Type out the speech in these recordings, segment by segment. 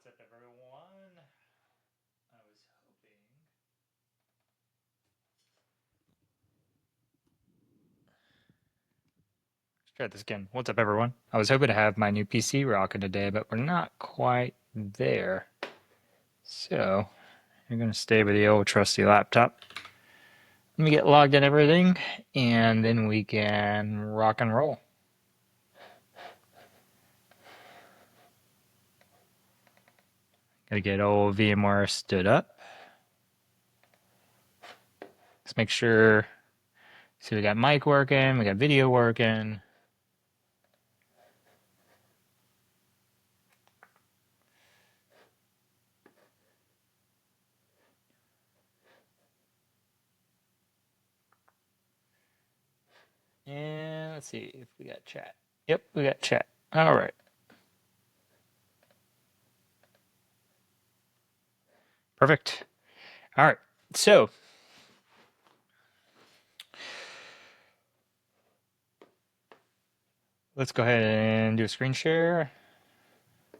What's up, everyone? I was hoping. Let's try this again. What's up, everyone? I was hoping to have my new PC rocking today, but we're not quite there. So, I'm going to stay with the old trusty laptop. Let me get logged in everything, and then we can rock and roll. Gotta get old VMware stood up. Let's make sure. See, we got mic working, we got video working. And let's see if we got chat. Yep, we got chat. All right. Perfect. All right. So, let's go ahead and do a screen share. So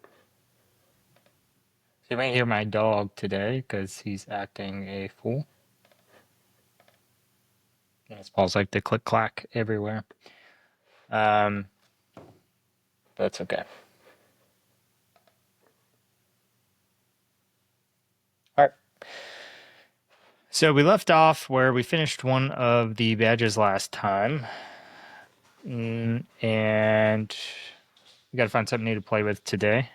you might hear my dog today because he's acting a fool. And his paws like to click clack everywhere. But that's okay. All right. So we left off where we finished one of the badges last time. And we got to find something new to play with today.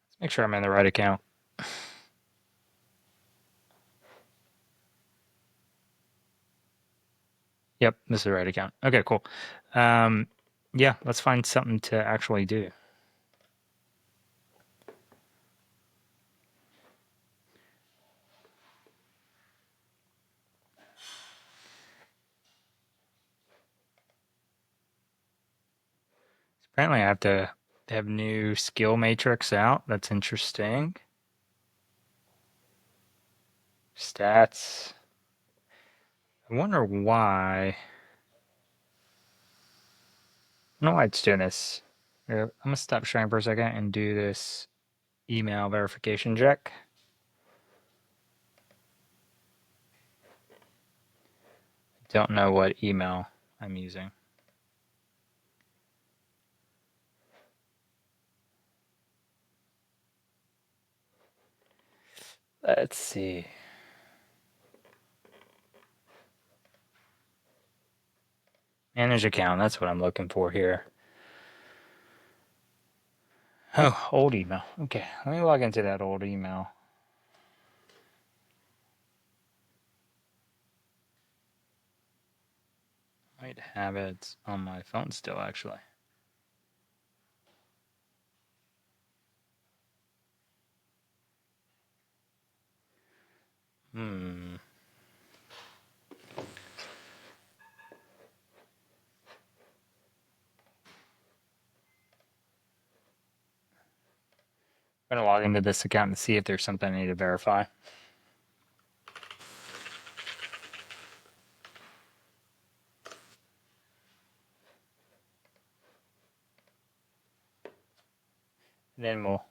Let's make sure I'm in the right account. Yep, this is the right account. Okay, cool. Yeah, let's find something to actually do. Apparently I have to have new skill matrix out. That's interesting. Stats. I wonder why. I don't know why it's doing this. Here, I'm going to stop sharing for a second and do this email verification check. Don't know what email I'm using. Let's see. Manage account. That's what I'm looking for here. Oh, old email. Okay, let me log into that old email. I might have it on my phone still, actually. Hmm. I'm going to log into this account and see if there's something I need to verify. Then we'll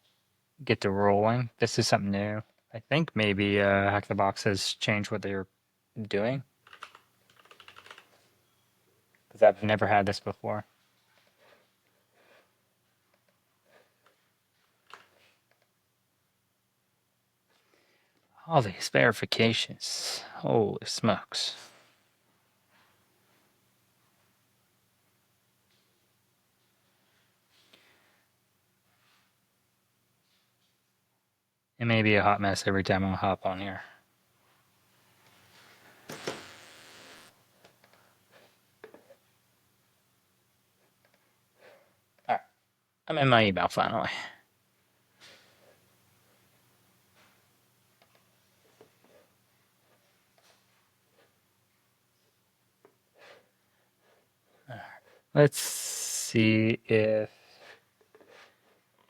get to rolling. This is something new. I think maybe Hack the Box has changed what they're doing. Because I've never had this before. All these verifications. Holy smokes. It may be a hot mess every time I hop on here. Alright. I'm in my email finally. Let's see if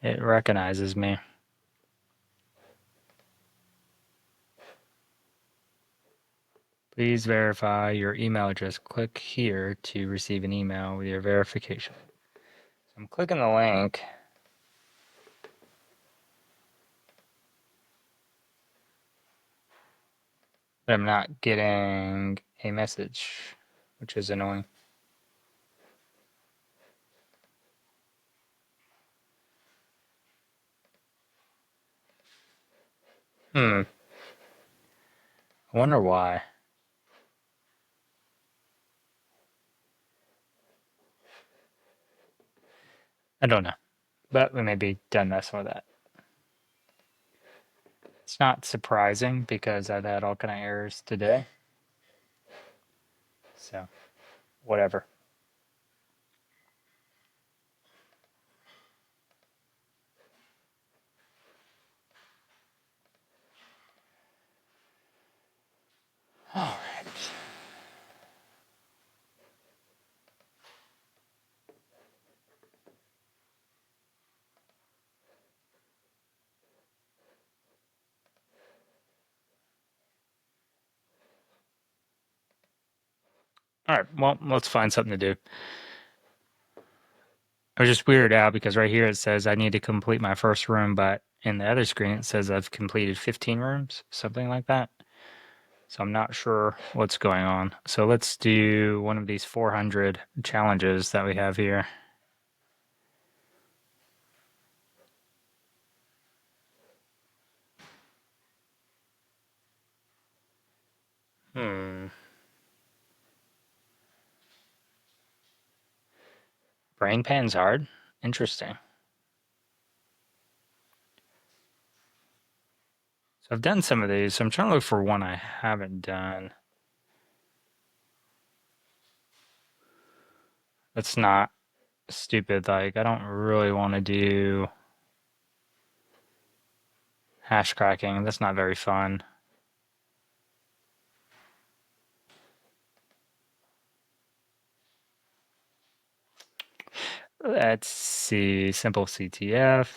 it recognizes me. Please verify your email address. Click here to receive an email with your verification. So I'm clicking the link. But I'm not getting a message, which is annoying. I wonder why. I don't know. But we may be done messing with that. It's not surprising because I've had all kind of errors today. So, whatever. All right. All right. Well, let's find something to do. I was just weirded out because right here it says I need to complete my first room, but in the other screen it says I've completed 15 rooms, something like that. So I'm not sure what's going on. So let's do one of these 400 challenges that we have here. Brain pan's hard. Interesting. So I've done some of these. So I'm trying to look for one I haven't done. That's not stupid. Like, I don't really want to do hash cracking. That's not very fun. Let's see. Simple CTF.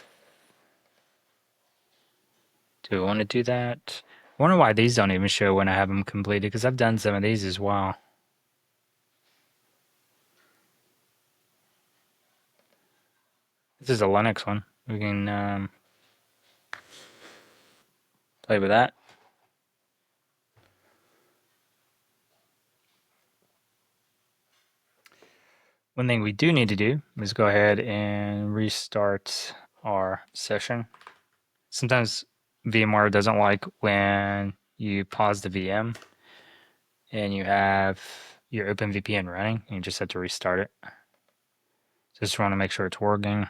Do I want to do that? I wonder why these don't even show when I have them completed, because I've done some of these as well. This is a Linux one. We can play with that. One thing we do need to do is go ahead and restart our session. Sometimes VMware doesn't like when you pause the VM and you have your OpenVPN running, and you just have to restart it. Just want to make sure it's working.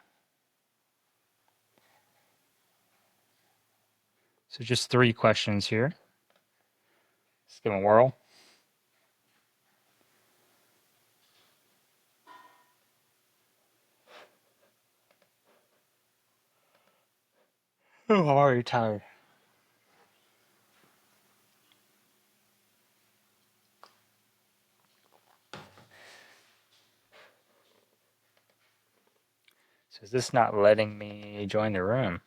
So just 3 questions here. Let's give them a whirl. Oh, I'm already tired. So is this not letting me join the room?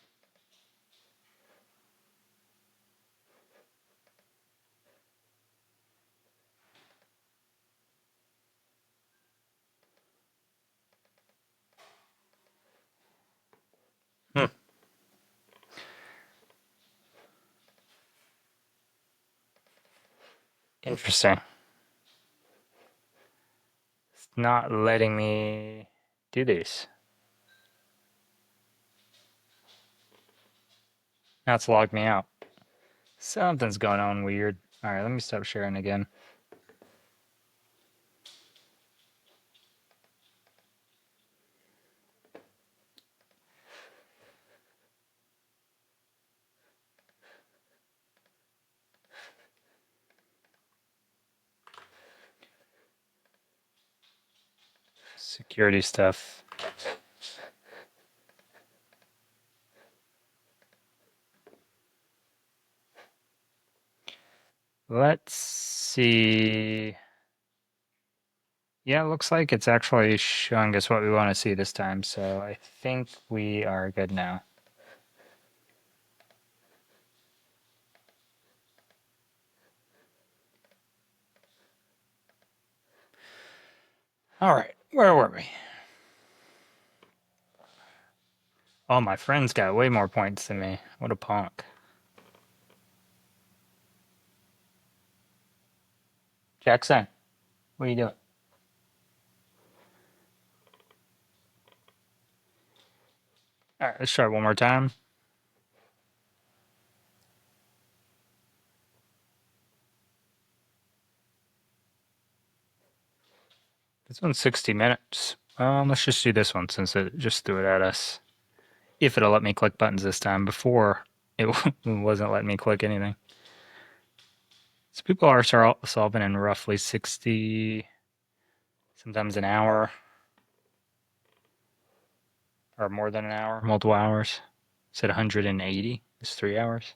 Interesting. It's not letting me do this. Now it's logged me out. Something's going on weird. Alright, let me stop sharing again. Security stuff. Let's see. Yeah, it looks like it's actually showing us what we want to see this time, so I think we are good now. All right, where were we? Oh, my friend's got way more points than me. What a punk. Jackson, what are you doing? All right, let's try it one more time. This one's 60 minutes. Let's just do this one since it just threw it at us. If it'll let me click buttons this time. Before, it wasn't letting me click anything. So people are solving in roughly 60, sometimes an hour, or more than an hour, multiple hours. It said 180 is 3 hours.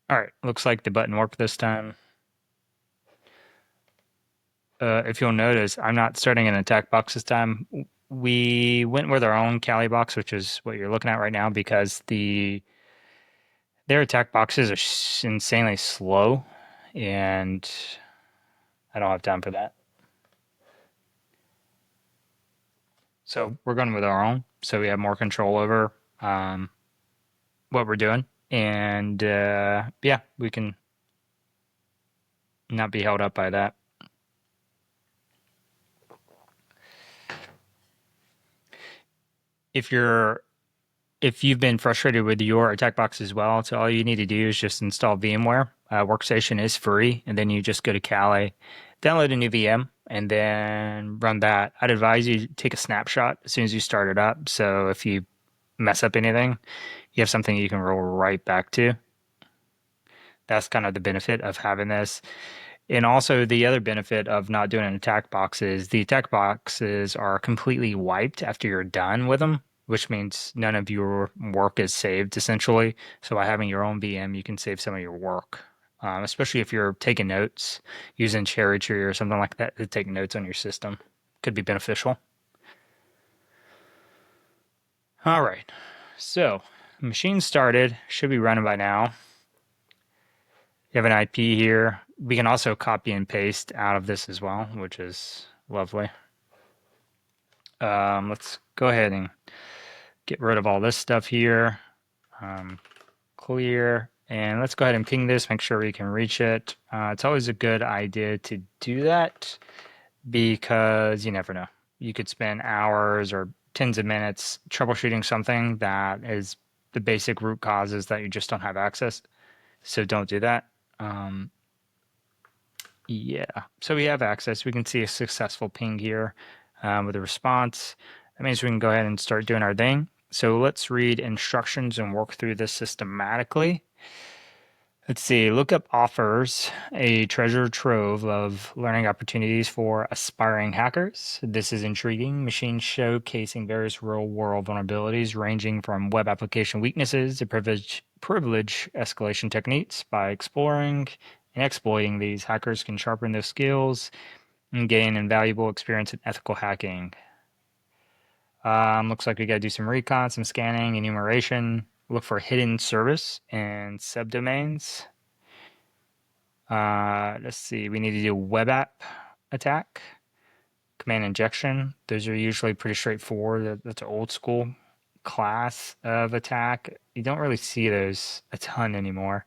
All right, looks like the button worked this time. If you'll notice, I'm not starting an attack box this time. We went with our own Kali box, which is what you're looking at right now, because their attack boxes are insanely slow, and I don't have time for that. So we're going with our own, so we have more control over what we're doing, and yeah, we can not be held up by that. If you've been frustrated with your attack box as well, so all you need to do is just install VMware. Workstation is free, and then you just go to Kali, download a new VM, and then run that. I'd advise you take a snapshot as soon as you start it up. So if you mess up anything, you have something you can roll right back to. That's kind of the benefit of having this. And also the other benefit of not doing an attack box is the attack boxes are completely wiped after you're done with them, which means none of your work is saved essentially. So by having your own VM, you can save some of your work, especially if you're taking notes using Cherry Tree or something like that to take notes on your system. Could be beneficial. All right, so machine started, should be running by now. You have an IP here. We can also copy and paste out of this as well, which is lovely. Let's go ahead and get rid of all this stuff here. Clear. And let's go ahead and ping this, make sure we can reach it. It's always a good idea to do that because you never know. You could spend hours or tens of minutes troubleshooting something that is the basic root cause is that you just don't have access. So don't do that. Yeah, so we have access. We can see a successful ping here with a response. That means we can go ahead and start doing our thing. So let's read instructions and work through this systematically. Let's see, Lookup offers a treasure trove of learning opportunities for aspiring hackers. This is intriguing. Machines showcasing various real-world vulnerabilities ranging from web application weaknesses to privilege escalation techniques. By exploring and exploiting these, hackers can sharpen their skills and gain invaluable experience in ethical hacking. Looks like we got to do some recon, some scanning, enumeration. Look for hidden service and subdomains. Let's see. We need to do web app attack, command injection. Those are usually pretty straightforward. That's an old school class of attack. You don't really see those a ton anymore.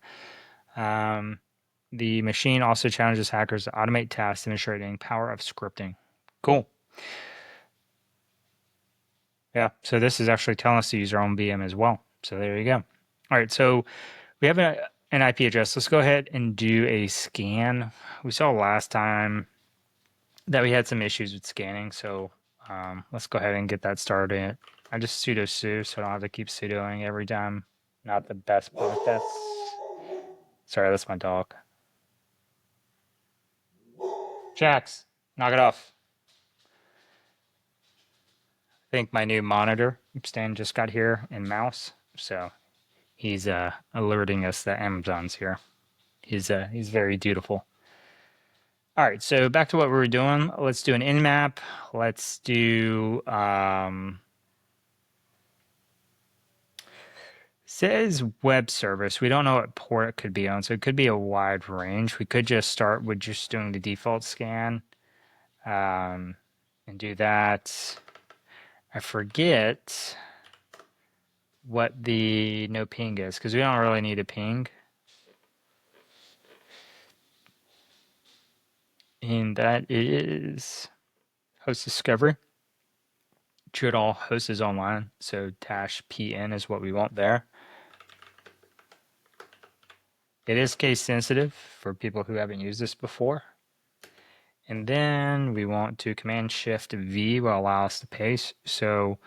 The machine also challenges hackers to automate tasks, demonstrating power of scripting. Cool. Yeah, so this is actually telling us to use our own VM as well. So there you go. All right, so we have an IP address. Let's go ahead and do a scan. We saw last time that we had some issues with scanning, so let's go ahead and get that started. I just sudo su, so I don't have to keep sudoing every time. Not the best practice. Sorry, that's my dog. Jax, knock it off. I think my new monitor stand just got here and mouse, so he's alerting us that Amazon's here. He's very dutiful. All right, so back to what we were doing. Let's do an nmap. Let's do says web service. We don't know what port it could be on, so it could be a wide range. We could just start with just doing the default scan and do that. I forget what the no ping is because we don't really need a ping. And that is host discovery. Treat all hosts is online, so -pn is what we want there. It is case sensitive for people who haven't used this before. And then we want to Command Shift V will allow us to paste. So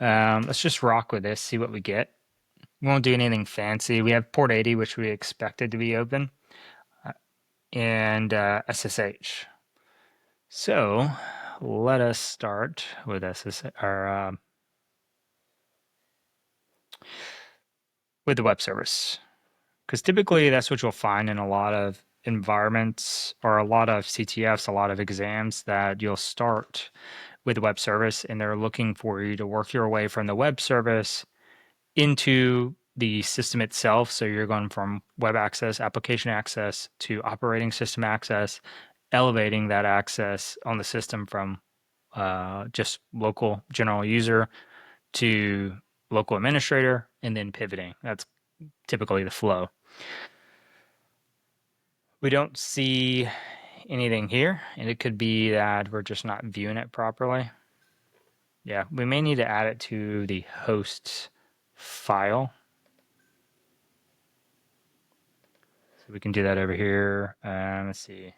let's just rock with this, see what we get. We won't do anything fancy. We have port 80, which we expected to be open, and SSH. So let us start with SSH, or with the web service, because typically that's what you'll find in a lot of environments or a lot of CTFs, a lot of exams, that you'll start with the web service and they're looking for you to work your way from the web service into the system itself. So you're going from web access, application access to operating system access, elevating that access on the system from just local general user to local administrator, and then pivoting. That's typically the flow. We don't see anything here, and it could be that we're just not viewing it properly. Yeah, we may need to add it to the hosts file. So we can do that over here. Let's see.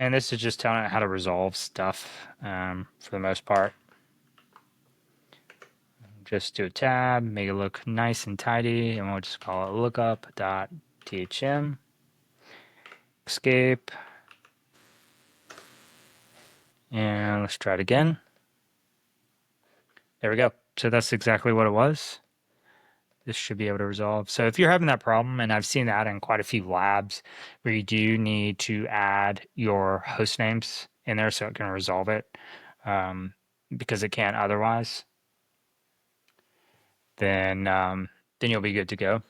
And this is just telling it how to resolve stuff for the most part. Just do a tab, make it look nice and tidy, and we'll just call it lookup.thm. Escape. And let's try it again. There we go. So that's exactly what it was. This should be able to resolve. So if you're having that problem, and I've seen that in quite a few labs where you do need to add your host names in there so it can resolve it because it can't otherwise, then you'll be good to go.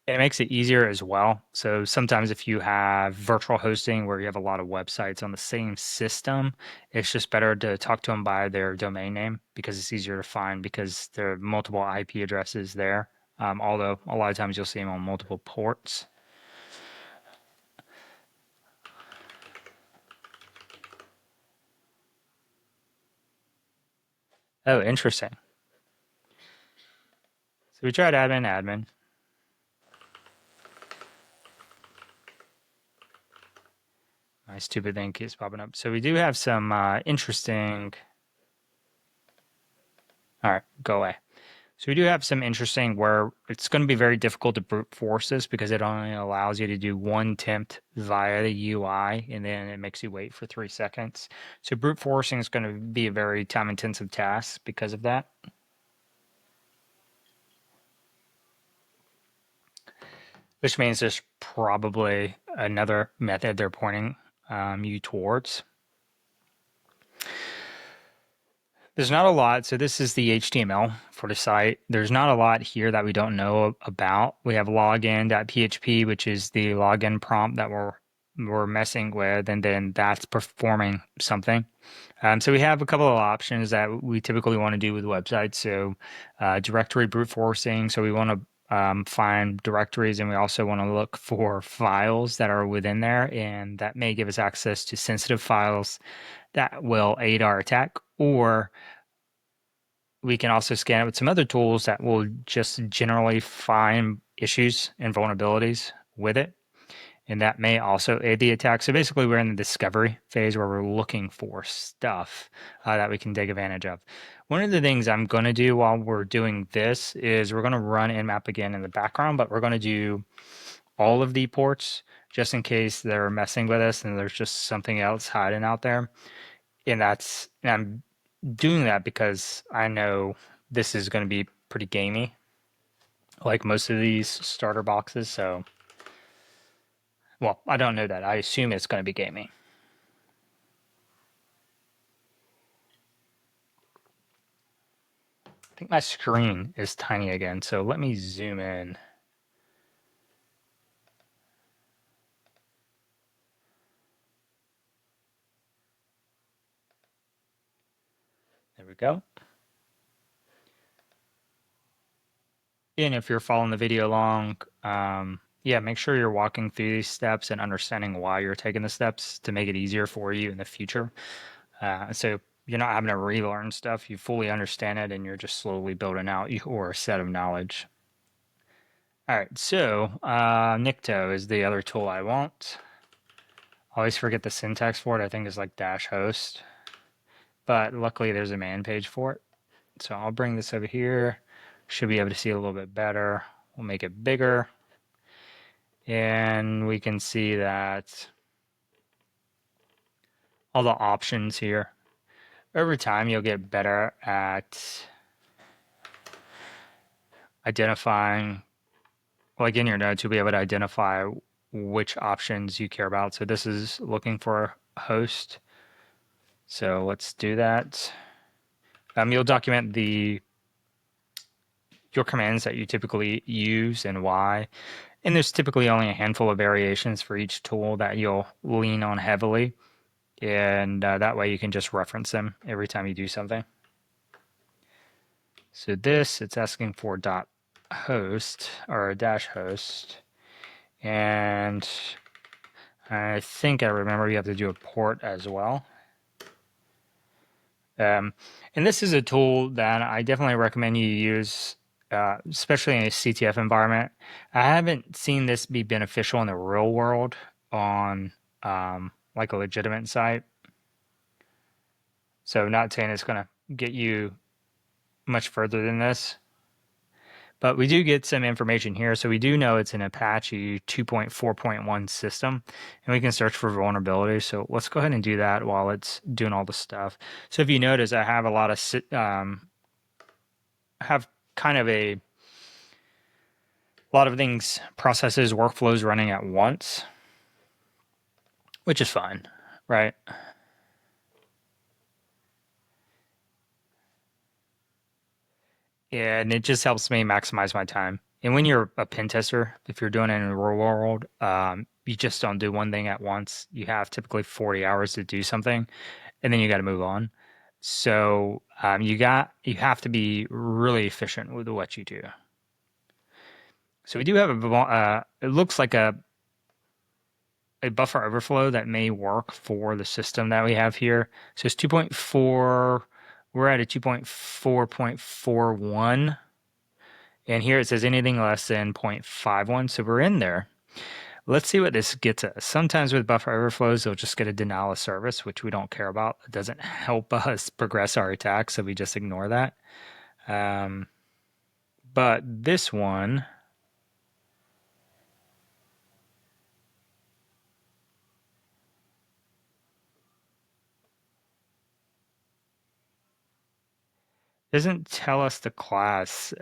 And it makes it easier as well. So sometimes if you have virtual hosting where you have a lot of websites on the same system, it's just better to talk to them by their domain name because it's easier to find because there are multiple IP addresses there. Although a lot of times you'll see them on multiple ports. Oh, interesting. So we tried admin. My stupid thing keeps popping up. So we do have some interesting... All right, go away. So we do have some interesting where it's going to be very difficult to brute force this because it only allows you to do one attempt via the UI, and then it makes you wait for 3 seconds. So brute forcing is going to be a very time-intensive task because of that. Which means there's probably another method they're pointing you towards. There's not a lot. So this is the HTML for the site. There's not a lot here that we don't know about. We have login.php, which is the login prompt that we're messing with, and then that's performing something. So we have a couple of options that we typically want to do with websites. So directory brute forcing. So we want to find directories, and we also want to look for files that are within there, and that may give us access to sensitive files that will aid our attack, or we can also scan it with some other tools that will just generally find issues and vulnerabilities with it, and that may also aid the attack. So basically we're in the discovery phase where we're looking for stuff that we can take advantage of. One of the things I'm going to do while we're doing this is we're going to run nmap again in the background, but we're going to do all of the ports just in case they're messing with us and there's just something else hiding out there. And I'm doing that because I know this is going to be pretty gamey, like most of these starter boxes. So, well, I don't know that. I assume it's going to be gamey. I think my screen is tiny again, so let me zoom in. There we go. And if you're following the video along, yeah, make sure you're walking through these steps and understanding why you're taking the steps to make it easier for you in the future. So you're not having to relearn stuff. You fully understand it and you're just slowly building out your set of knowledge. All right, so Nikto is the other tool I want. I always forget the syntax for it. I think it's like dash host. But luckily there's a man page for it. So I'll bring this over here. Should be able to see a little bit better. We'll make it bigger. And we can see that all the options here. Over time, you'll get better at identifying, like in your notes, you'll be able to identify which options you care about. So this is looking for a host. So let's do that. You'll document your commands that you typically use and why. And there's typically only a handful of variations for each tool that you'll lean on heavily. And that way you can just reference them every time you do something. So this, it's asking for .host or a dash host. And I think I remember you have to do a port as well. And this is a tool that I definitely recommend you use, especially in a CTF environment. I haven't seen this be beneficial in the real world on like a legitimate site. So not saying it's going to get you much further than this. But we do get some information here. So we do know it's an Apache 2.4.1 system, and we can search for vulnerabilities. So let's go ahead and do that while it's doing all the stuff. So if you notice, I have a lot of have kind of a lot of things, processes, workflows running at once, which is fine, right? Yeah, and it just helps me maximize my time. And when you're a pen tester, if you're doing it in the real world, you just don't do one thing at once. You have typically 40 hours to do something, and then you got to move on. So you have to be really efficient with what you do. So we do have it looks like a buffer overflow that may work for the system that we have here. So it's 2.4. We're at a 2.4.41. And here it says anything less than 0.51, so we're in there. Let's see what this gets us. Sometimes with buffer overflows, they'll just get a denial of service, which we don't care about. It doesn't help us progress our attack, so we just ignore that. But this one, doesn't tell us the class.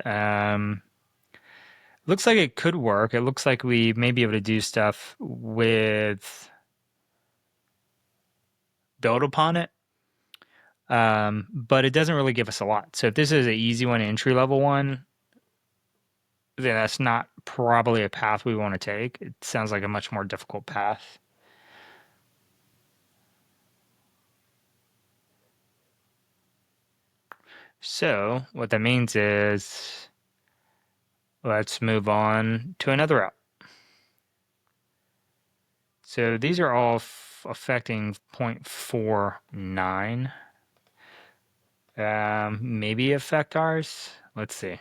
Looks like it could work. It looks like we may be able to do stuff with build upon it. But it doesn't really give us a lot. So if this is an easy one, entry level one, then that's not probably a path we want to take. It sounds like a much more difficult path. So what that means is let's move on to another route. So these are all affecting 0.49. Maybe affect ours. Let's see. It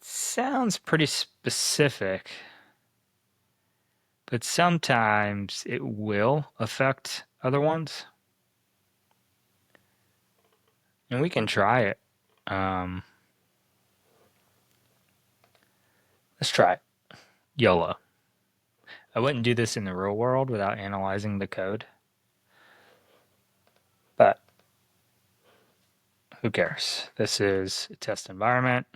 sounds pretty specific, but sometimes it will affect other ones. And we can try it. Let's try it. YOLO. I wouldn't do this in the real world without analyzing the code. But who cares? This is a test environment.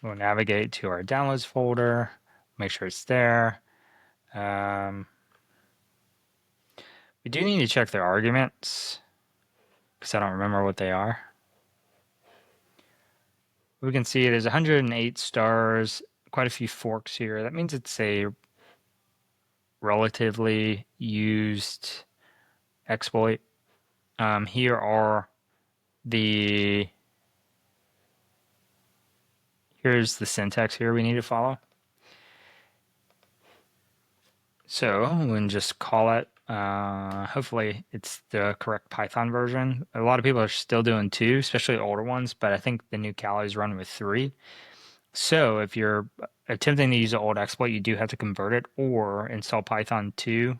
We'll navigate to our downloads folder. Make sure it's there. We do need to check their arguments because I don't remember what they are. We can see there's 108 stars, quite a few forks here. That means it's a relatively used exploit. Here are here's the syntax here we need to follow. So we can just call it. Hopefully it's the correct Python version. A lot of people are still doing 2, especially older ones, but I think the new Kali's run with 3. So if you're attempting to use an old exploit, you do have to convert it or install Python 2,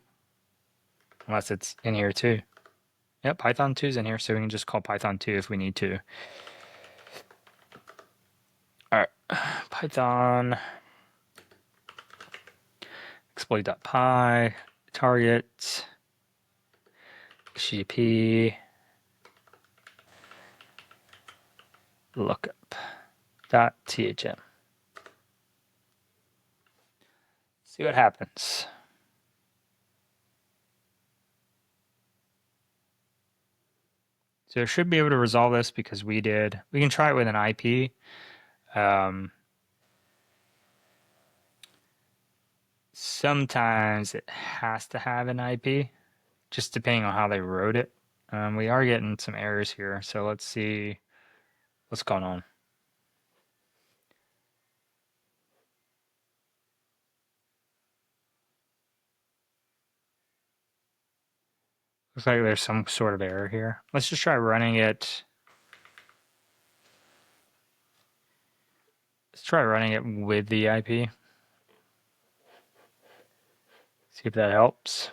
unless it's in here too. Yep, Python 2 is in here, so we can just call Python 2 if we need to. All right, Python exploit.py target HTTP lookup.thm. See what happens. So it should be able to resolve this because we did. We can try it with an IP. Sometimes it has to have an IP, just depending on how they wrote it. We are getting some errors here, so let's see what's going on. Looks like there's some sort of error here. Let's just try running it. Let's try running it with the IP. See if that helps.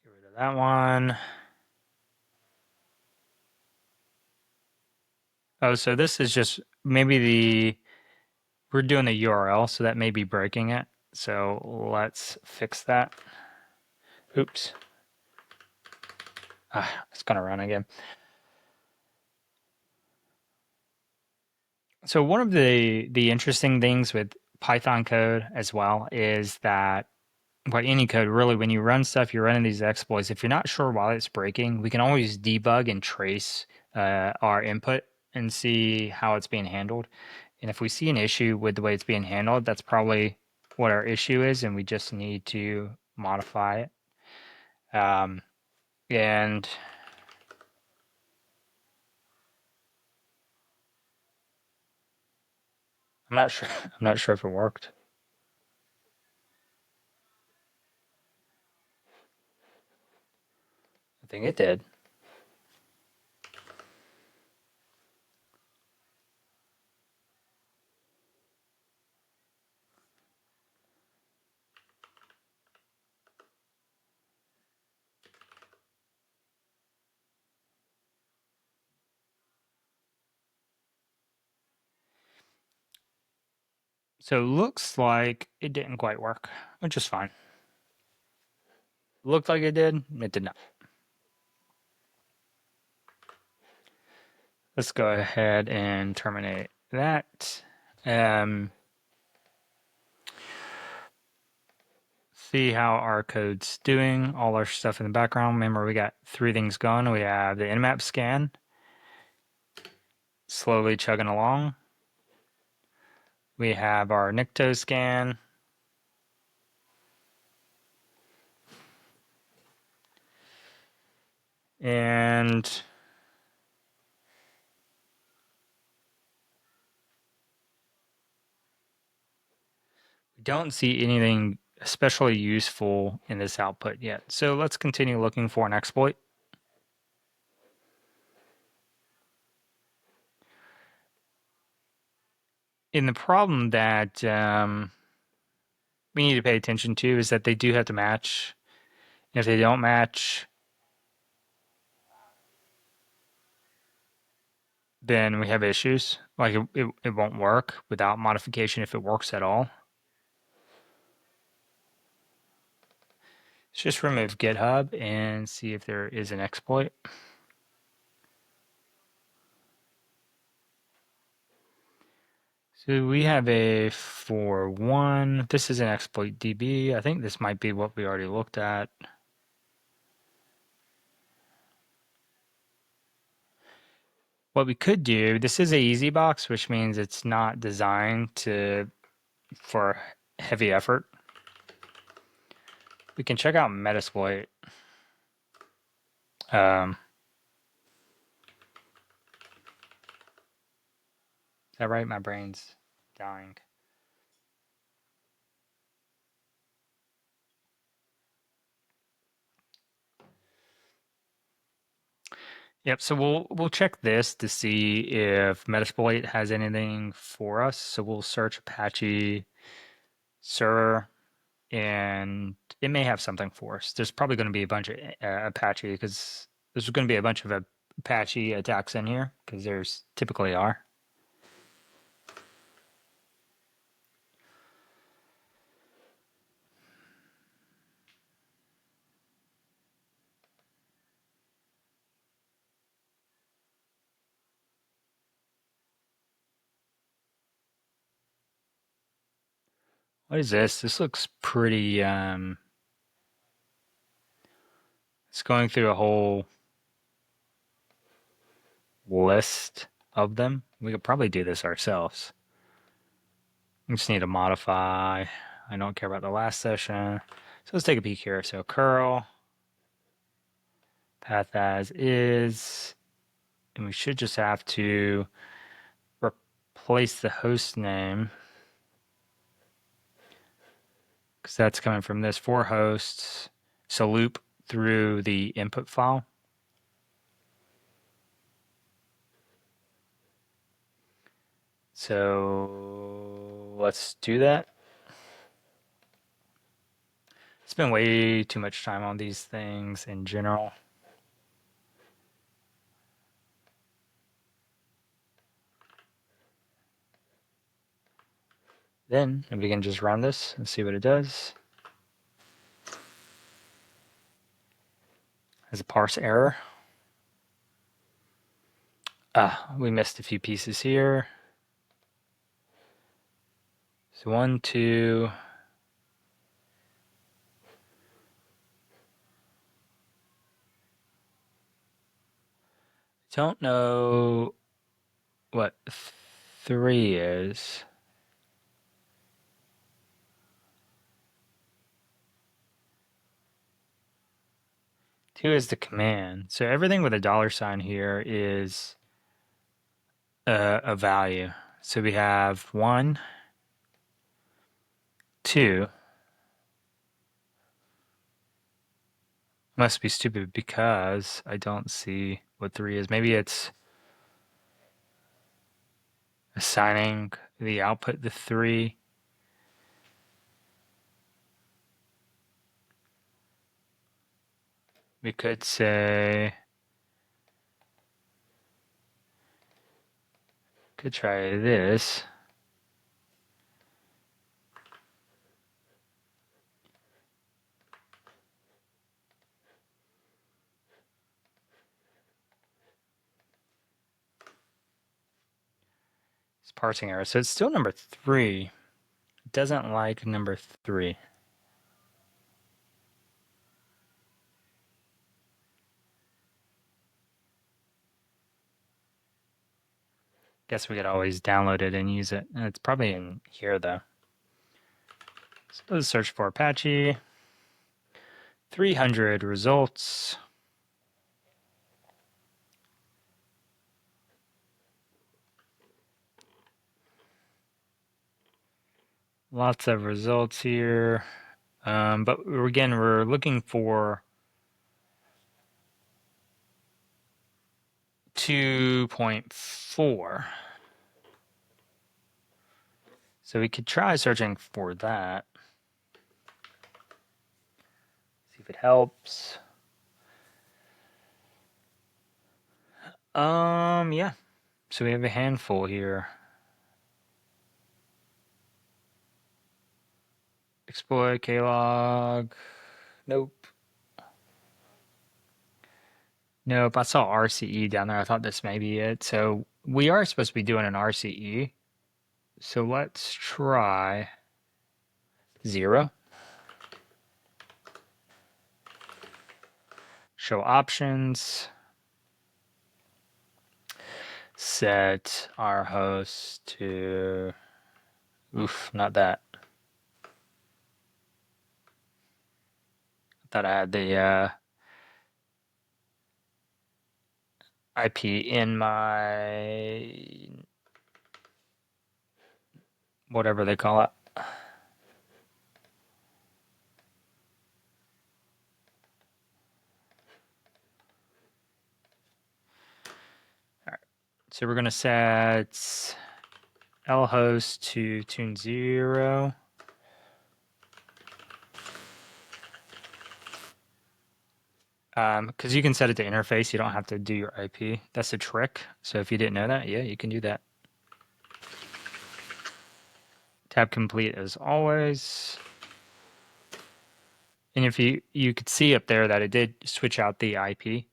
Get rid of that one. Oh, so this is just maybe we're doing the URL, so that may be breaking it. So let's fix that. Oops. It's gonna run again. So one of the interesting things with Python code as well is that, well, any code really, when you run stuff, you're running these exploits. If you're not sure why it's breaking, we can always debug and trace our input and see how it's being handled. And if we see an issue with the way it's being handled, that's probably what our issue is, and we just need to modify it. And I'm not sure. I'm not sure if it worked. I think it did. So it looks like it didn't quite work, which is fine. Looked like it did. It did not. Let's go ahead and terminate that. See how our code's doing, all our stuff in the background. Remember, we got 3 things going. We have the nmap scan, slowly chugging along. We have our Nikto scan. And we don't see anything especially useful in this output yet. So let's continue looking for an exploit. And the problem that we need to pay attention to is that they do have to match. And if they don't match, then we have issues. Like it won't work without modification if it works at all. Let's just remove GitHub and see if there is an exploit. So we have a 4.1. This is an exploit DB. I think this might be what we already looked at. What we could do, this is a easy box, which means it's not designed for heavy effort. We can check out Metasploit. Is that right? My brain's dying. Yep, so we'll check this to see if Metasploit has anything for us. So we'll search Apache server and it may have something for us. There's probably going to be a bunch of Apache because there's going to be a bunch of Apache attacks in here because there's typically are. What is this? This looks pretty, it's going through a whole list of them. We could probably do this ourselves. We just need to modify. I don't care about the last session. So let's take a peek here. So curl, path as is, and we should just have to replace the host name because that's coming from this for hosts. So loop through the input file. So let's do that. Spend way too much time on these things in general. Then we can just run this and see what it does. Has a parse error. We missed a few pieces here. So 1, 2. Don't know what 3 is. Two is the command. So everything with a $sign here is a value. So we have 1, 2. Must be stupid because I don't see what 3 is. Maybe it's assigning the output to 3. We could say, could try this. It's parsing error. So it's still number 3. It doesn't like number 3. Guess we could always download it and use it. And it's probably in here though. So let's search for Apache. 300 results. Lots of results here. But again, we're looking for 2.4. So we could try searching for that. See if it helps. Yeah. So we have a handful here. Exploit, klog. Nope. Nope, I saw RCE down there. I thought this may be it. So we are supposed to be doing an RCE. So let's try 0. Show options. Set our host to... Oof, not that. I thought I had the IP in my... whatever they call it. All right. So we're going to set lhost to tune 0. Because you can set it to interface, you don't have to do your IP. That's a trick. So if you didn't know that, yeah, you can do that. Tab complete as always. And if you could see up there that it did switch out the IP,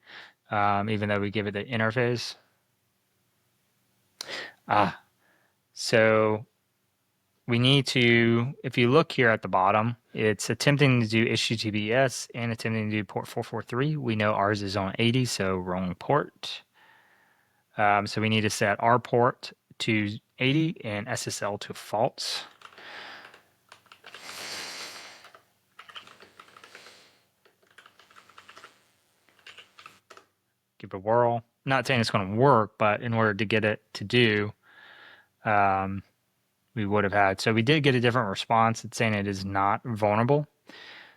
even though we give it the interface. So we need to, if you look here at the bottom, it's attempting to do HTTPS and attempting to do port 443. We know ours is on 80, so wrong port. So we need to set our port to 80 and SSL to false. Give it a whirl. I'm not saying it's going to work, but in order to get it to do, we would have had. So we did get a different response. It's saying it is not vulnerable.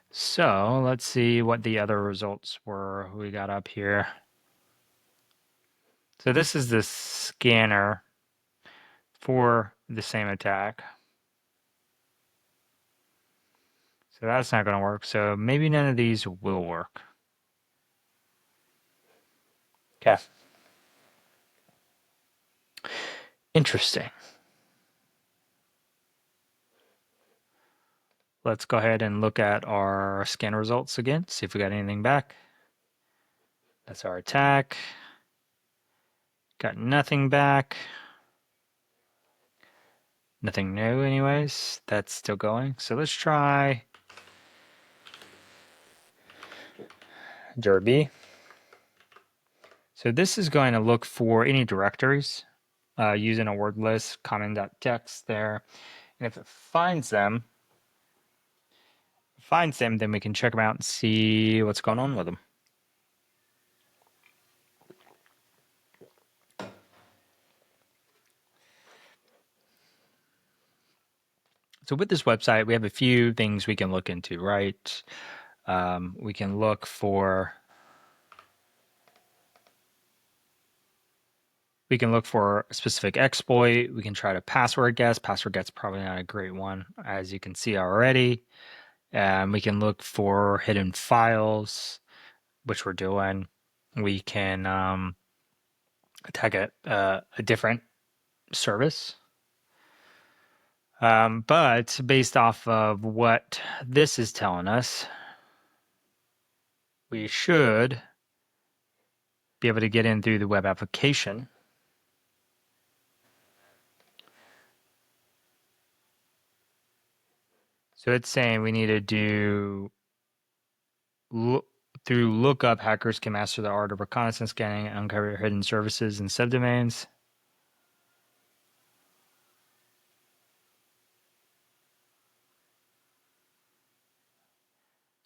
So let's see what the other results were we got up here. So this is the scanner for the same attack. So that's not going to work. So maybe none of these will work. Okay. Interesting. Let's go ahead and look at our scan results again, see if we got anything back. That's our attack. Got nothing back. Nothing new anyways. That's still going. So let's try Derby. So this is going to look for any directories using a word list, common.txt there. And if it finds them, then we can check them out and see what's going on with them. So with this website, we have a few things we can look into, right? We can look for a specific exploit. We can try to password guess. Password guess probably not a great one, as you can see already. We can look for hidden files, which we're doing. We can attack a different service. But based off of what this is telling us, we should be able to get in through the web application. So it's saying we need to do through Lookup, hackers can master the art of reconnaissance scanning and uncover hidden services and subdomains.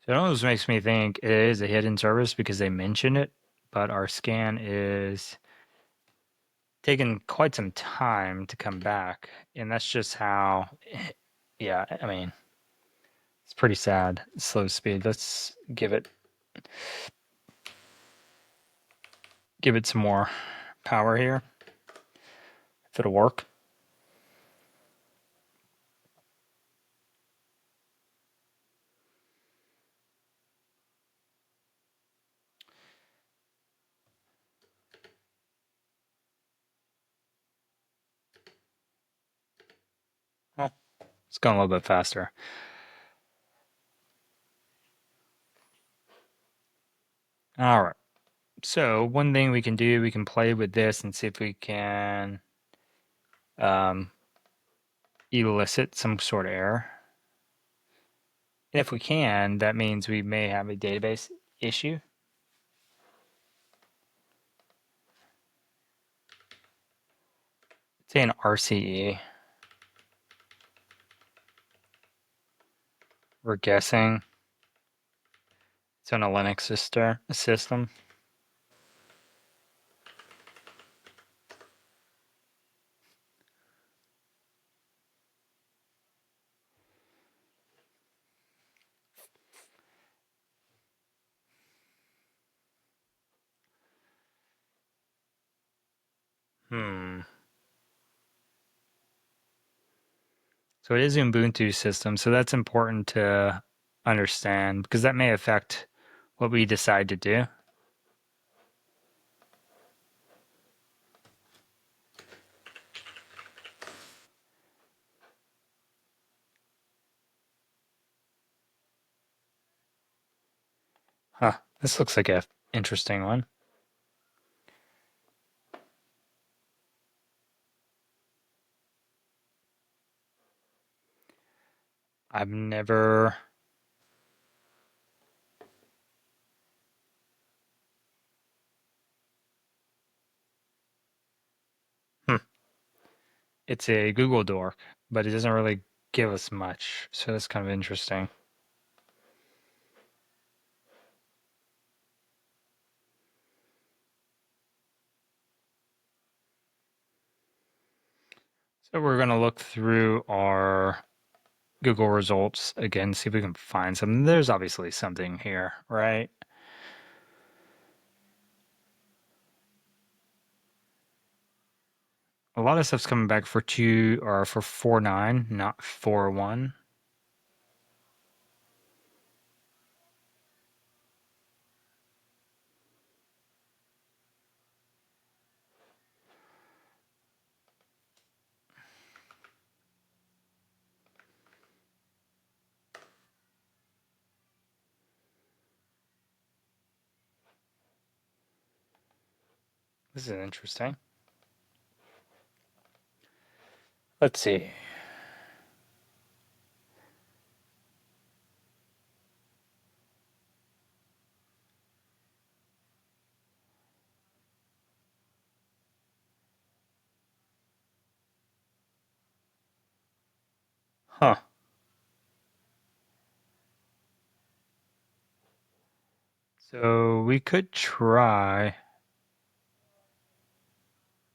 So it almost makes me think it is a hidden service because they mention it, but our scan is taking quite some time to come back. And that's just how, yeah, I mean, it's pretty sad. Slow speed. Let's give it some more power here. If it'll work. It's going a little bit faster. All right. So one thing we can do, we can play with this and see if we can um, elicit some sort of error. And if we can, that means we may have a database issue. Say an RCE. We're guessing it's on a Linux system. So it is an Ubuntu system, so that's important to understand because that may affect what we decide to do. Huh, this looks like a interesting one. I've never hmm. It's a Google dork, but it doesn't really give us much, so that's kind of interesting. So we're going to look through our Google results again, see if we can find something. There's obviously something here, right? A lot of stuff's coming back for 4.9, not 4.1. This is interesting. Let's see. Huh. So we could try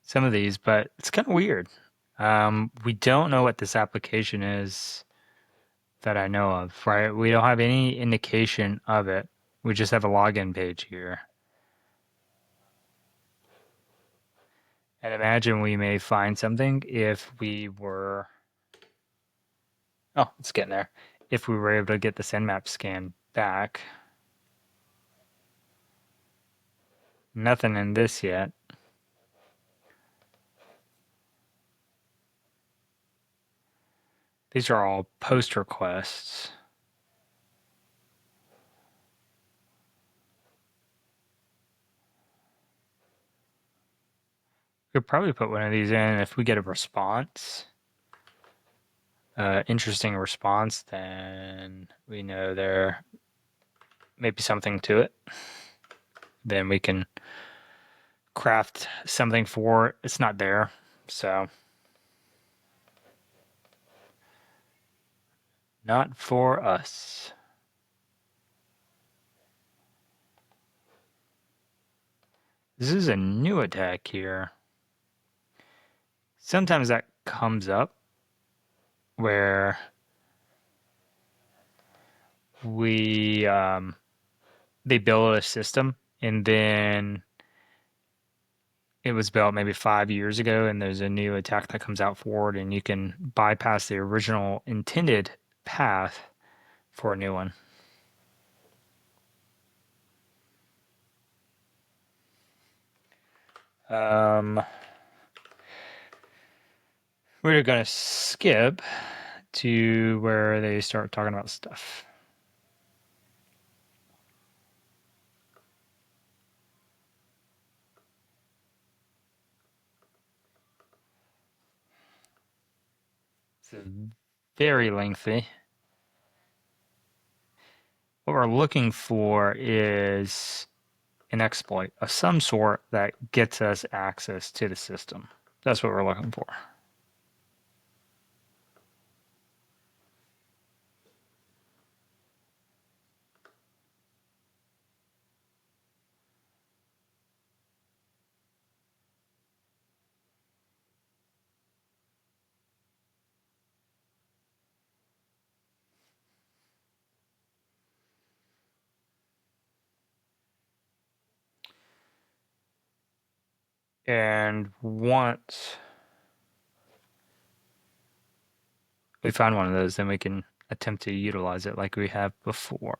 some of these, but it's kind of weird. We don't know what this application is that I know of, right? We don't have any indication of it. We just have a login page here. And imagine we may find something if we were, oh, it's getting there. If we were able to get this Nmap scan back. Nothing in this yet. These are all post requests. Could probably put one of these in if we get a response. Interesting response, then we know there may be something to it. Then we can craft something for it. It's not there, so not for us. This is a new attack here. Sometimes that comes up where we they build a system and then it was built maybe 5 years ago and there's a new attack that comes out for it and you can bypass the original intended path for a new one. We're going to skip to where they start talking about stuff. It's very lengthy. What we're looking for is an exploit of some sort that gets us access to the system. That's what we're looking for. And once we find one of those, then we can attempt to utilize it like we have before.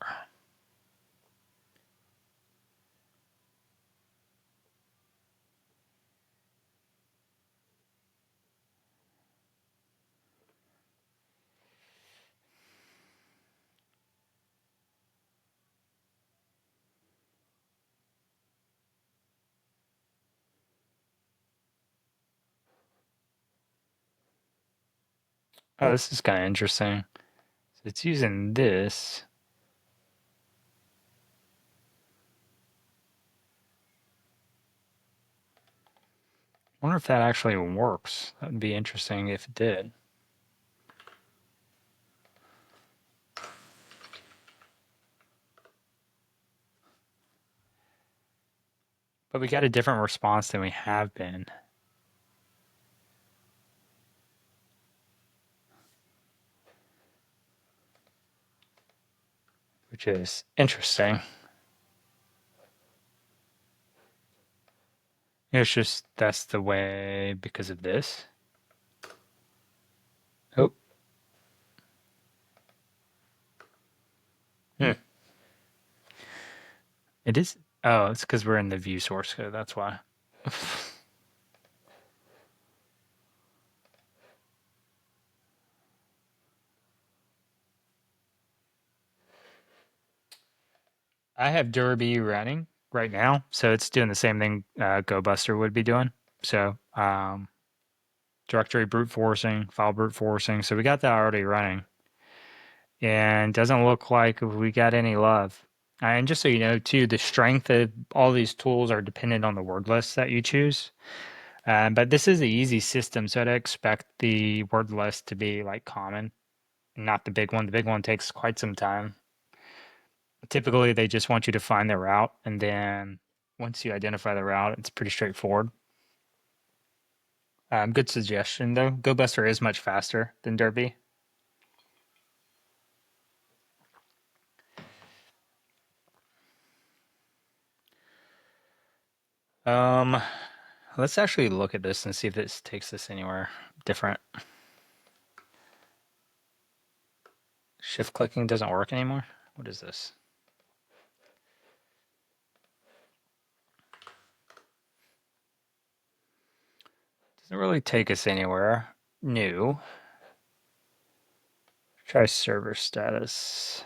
Oh, this is kind of interesting. So it's using this. I wonder if that actually works. That would be interesting if it did. But we got a different response than we have been, which is interesting. It's just that's the way because of this. Oh. Hmm. It is. Oh, it's because we're in the view source code. That's why. I have Derby running right now, so it's doing the same thing GoBuster would be doing. So directory brute forcing, file brute forcing. So we got that already running, and doesn't look like we got any love. And just so you know, too, the strength of all these tools are dependent on the word list that you choose. But this is the easy system, so I'd expect the word list to be like common, not the big one. The big one takes quite some time. Typically, they just want you to find the route, and then once you identify the route, it's pretty straightforward. Good suggestion, though. GoBuster is much faster than Derby. Um, let's actually look at this and see if this takes us anywhere different. Shift clicking doesn't work anymore. What is this? Doesn't really take us anywhere new. Try server status.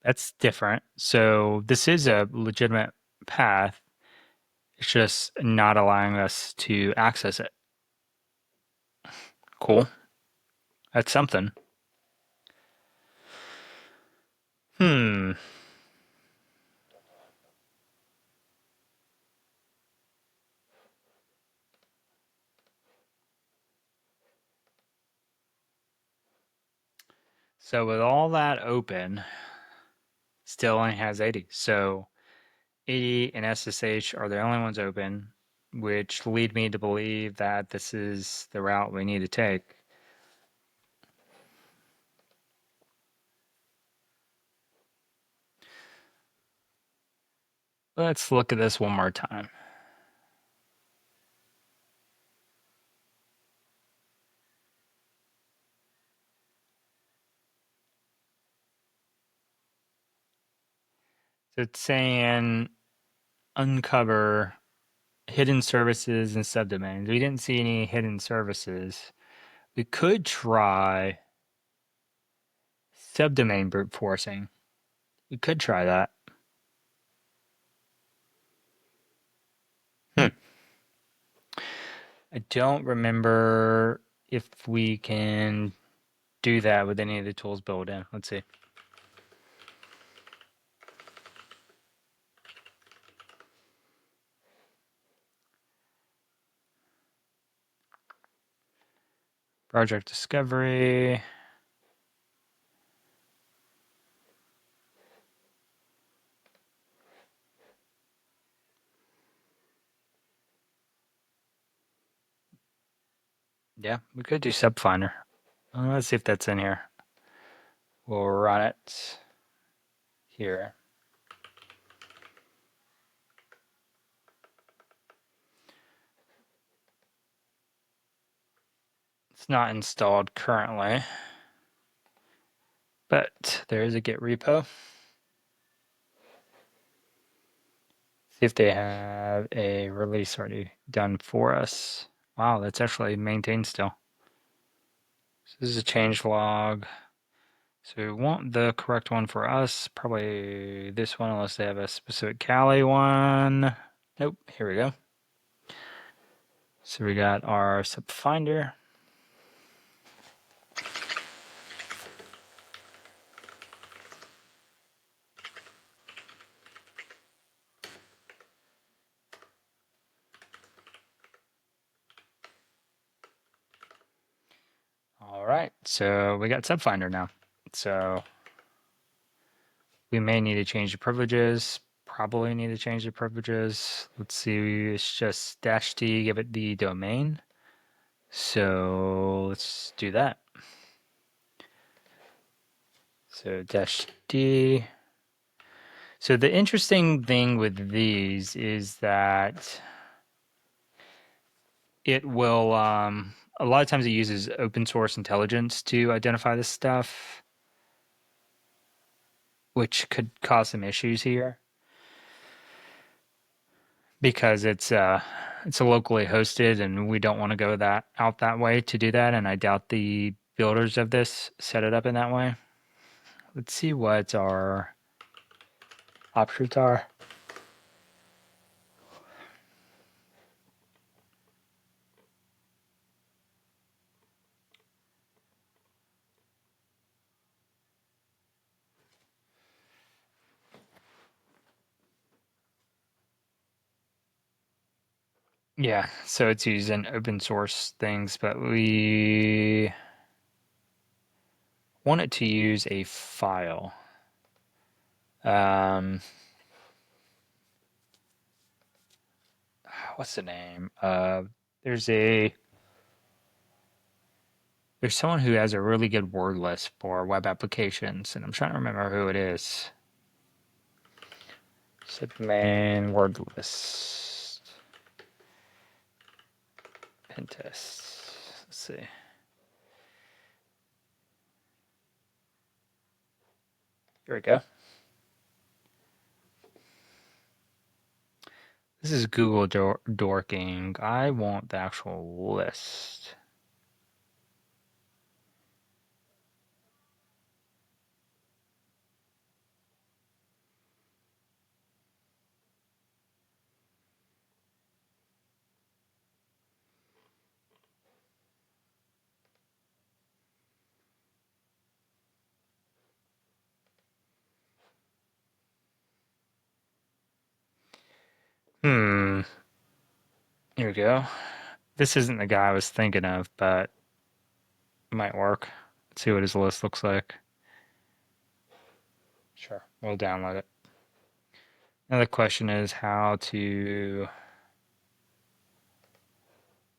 That's different. So this is a legitimate path. It's just not allowing us to access it. Cool. That's something. Hmm. So with all that open, still only has 80. So 80 and SSH are the only ones open, which lead me to believe that this is the route we need to take. Let's look at this one more time. So it's saying uncover hidden services and subdomains. We didn't see any hidden services. We could try subdomain brute forcing. We could try that. I don't remember if we can do that with any of the tools built in. Let's see. Project discovery. Yeah, we could do subfinder. Let's see if that's in here. We'll run it here. It's not installed currently, but there is a Git repo. See if they have a release already done for us. Wow, that's actually maintained still. So this is a change log. So we want the correct one for us, probably this one, unless they have a specific Kali one. Nope, here we go. So we got our subfinder. All right, so we got subfinder now. So we may need to change the privileges. Probably need to change the privileges. Let's see, it's just -d, give it the domain. So let's do that. So -d. So the interesting thing with these is that it will, a lot of times it uses open source intelligence to identify this stuff, which could cause some issues here because it's a locally hosted and we don't want to go that way to do that. And I doubt the builders of this set it up in that way. Let's see what our offshoots are. Yeah, so it's using open source things, but we want it to use a file. Um, what's the name? There's someone who has a really good word list for web applications, and I'm trying to remember who it is. Submain word list. Pentest. Let's see. Here we go. This is Google dorking. I want the actual list. Here we go. This isn't the guy I was thinking of, but it might work. Let's see what his list looks like. Sure, we'll download it. Now the question is how to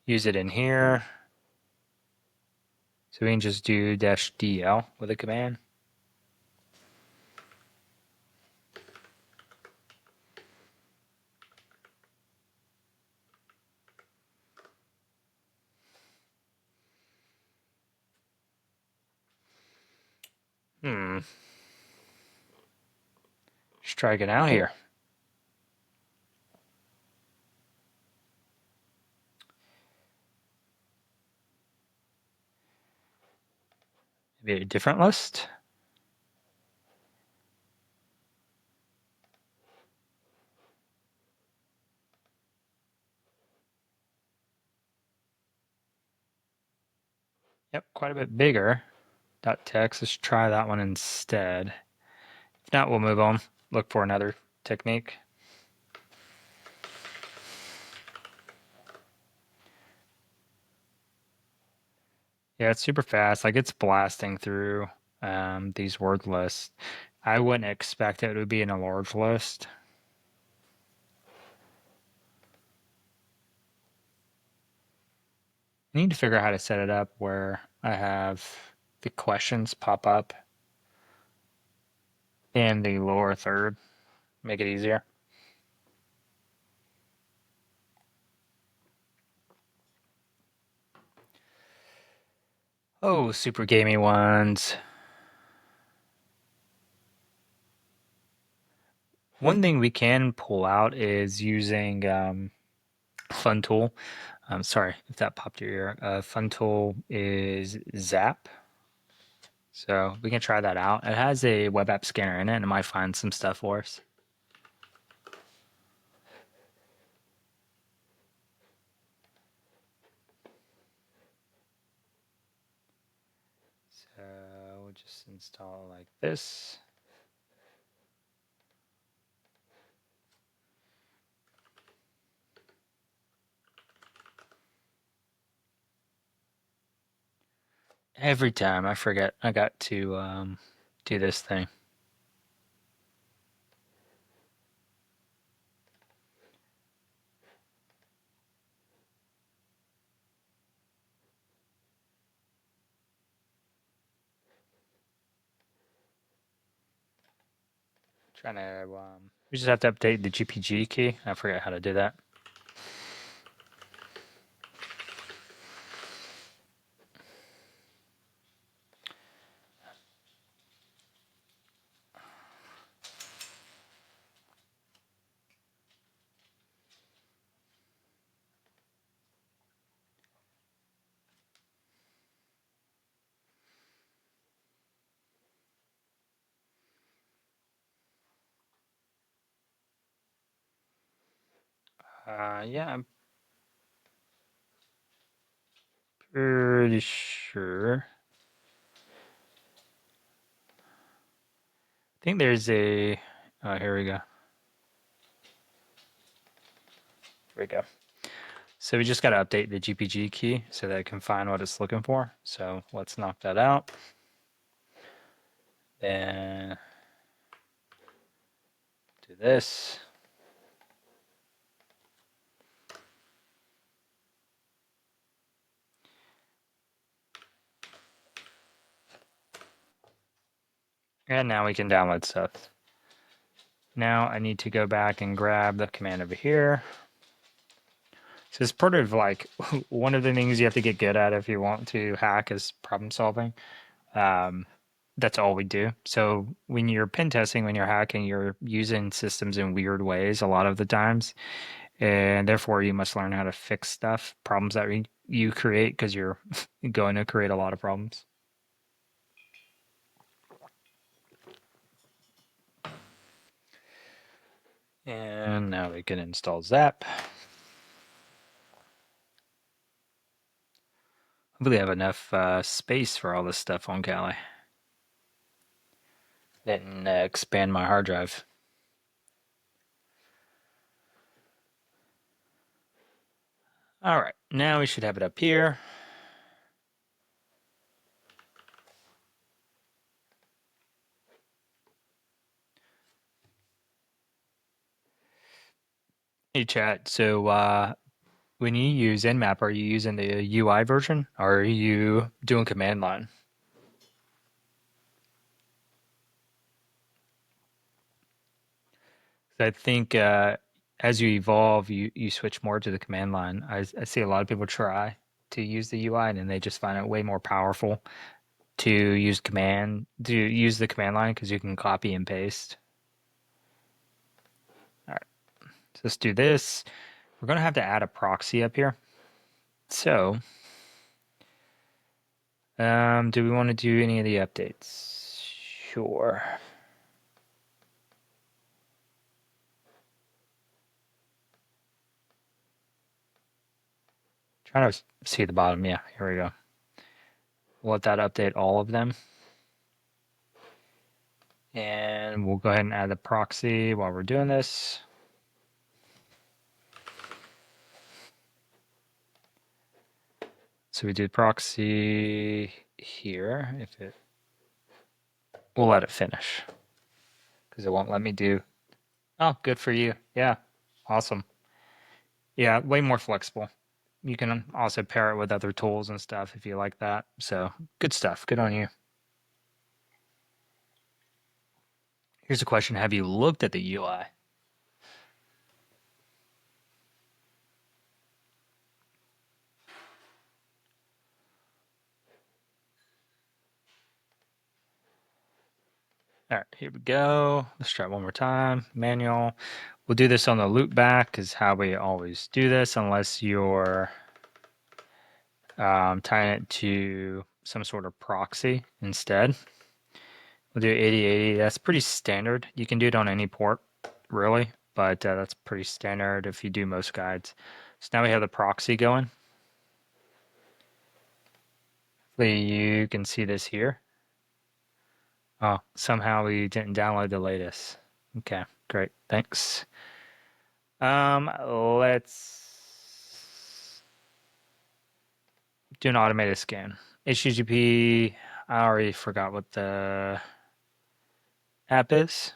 use it in here. So we can just do -dl with a command. Just try it out here. Maybe a different list. Yep, quite a bit bigger. .text, let's try that one instead. If not, we'll move on, look for another technique. Yeah, it's super fast. Like it's blasting through these word lists. I wouldn't expect it to be in a large list. I need to figure out how to set it up where I have the questions pop up in the lower third. Make it easier. Oh, super gamey ones. One thing we can pull out is using Fun Tool. I'm sorry if that popped your ear. Fun Tool is Zap. So we can try that out. It has a web app scanner in it and it might find some stuff for us. So we'll just install it like this. Every time I forget I got to do this thing. Trying to, we just have to update the GPG key. I forget how to do that. Yeah, I'm pretty sure. I think there's a, oh, here we go. Here we go. So we just got to update the GPG key so that it can find what it's looking for. So let's knock that out. Then do this. And now we can download stuff. Now I need to go back and grab the command over here. So it's part of like one of the things you have to get good at if you want to hack is problem solving. That's all we do. So when you're pen testing, when you're hacking, you're using systems in weird ways a lot of the times. And therefore you must learn how to fix stuff, problems that you create because you're going to create a lot of problems. And now we can install Zap. Hopefully I have enough space for all this stuff on Kali. Then expand my hard drive. All right, now we should have it up here. Hey chat, so when you use Nmap, are you using the UI version or are you doing command line? I think as you evolve, you switch more to the command line. I see a lot of people try to use the UI and then they just find it way more powerful to use the command line because you can copy and paste. All right, so let's do this. We're going to have to add a proxy up here. So Do we want to do any of the updates? Sure. Trying to see the bottom. Yeah, here we go. We'll let that update all of them. And we'll go ahead and add the proxy while we're doing this. So we do proxy here. If it, we'll let it finish because it won't let me do. Oh, good for you. Yeah, awesome. Yeah, way more flexible. You can also pair it with other tools and stuff if you like that. So good stuff. Good on you. Here's a question. Have you looked at the UI? All right, here we go. Let's try it one more time. Manual. We'll do this on the loop back is how we always do this unless you're tying it to some sort of proxy instead. We'll do 8080. That's pretty standard. You can do it on any port, really, but that's pretty standard if you do most guides. So now we have the proxy going. Hopefully you can see this here. Oh, somehow we didn't download the latest. Okay, great. Thanks. Let's do an automated scan. HTTP, I already forgot what the app is.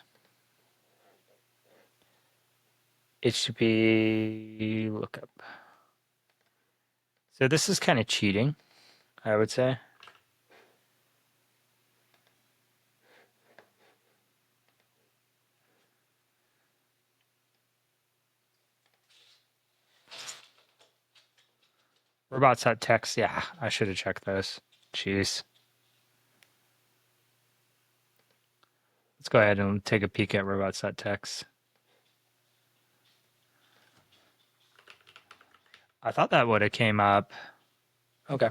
HTTP lookup. So this is kind of cheating, I would say. Robots.txt, yeah, I should have checked those. Jeez. Let's go ahead and take a peek at robots.txt. I thought that would have came up. Okay.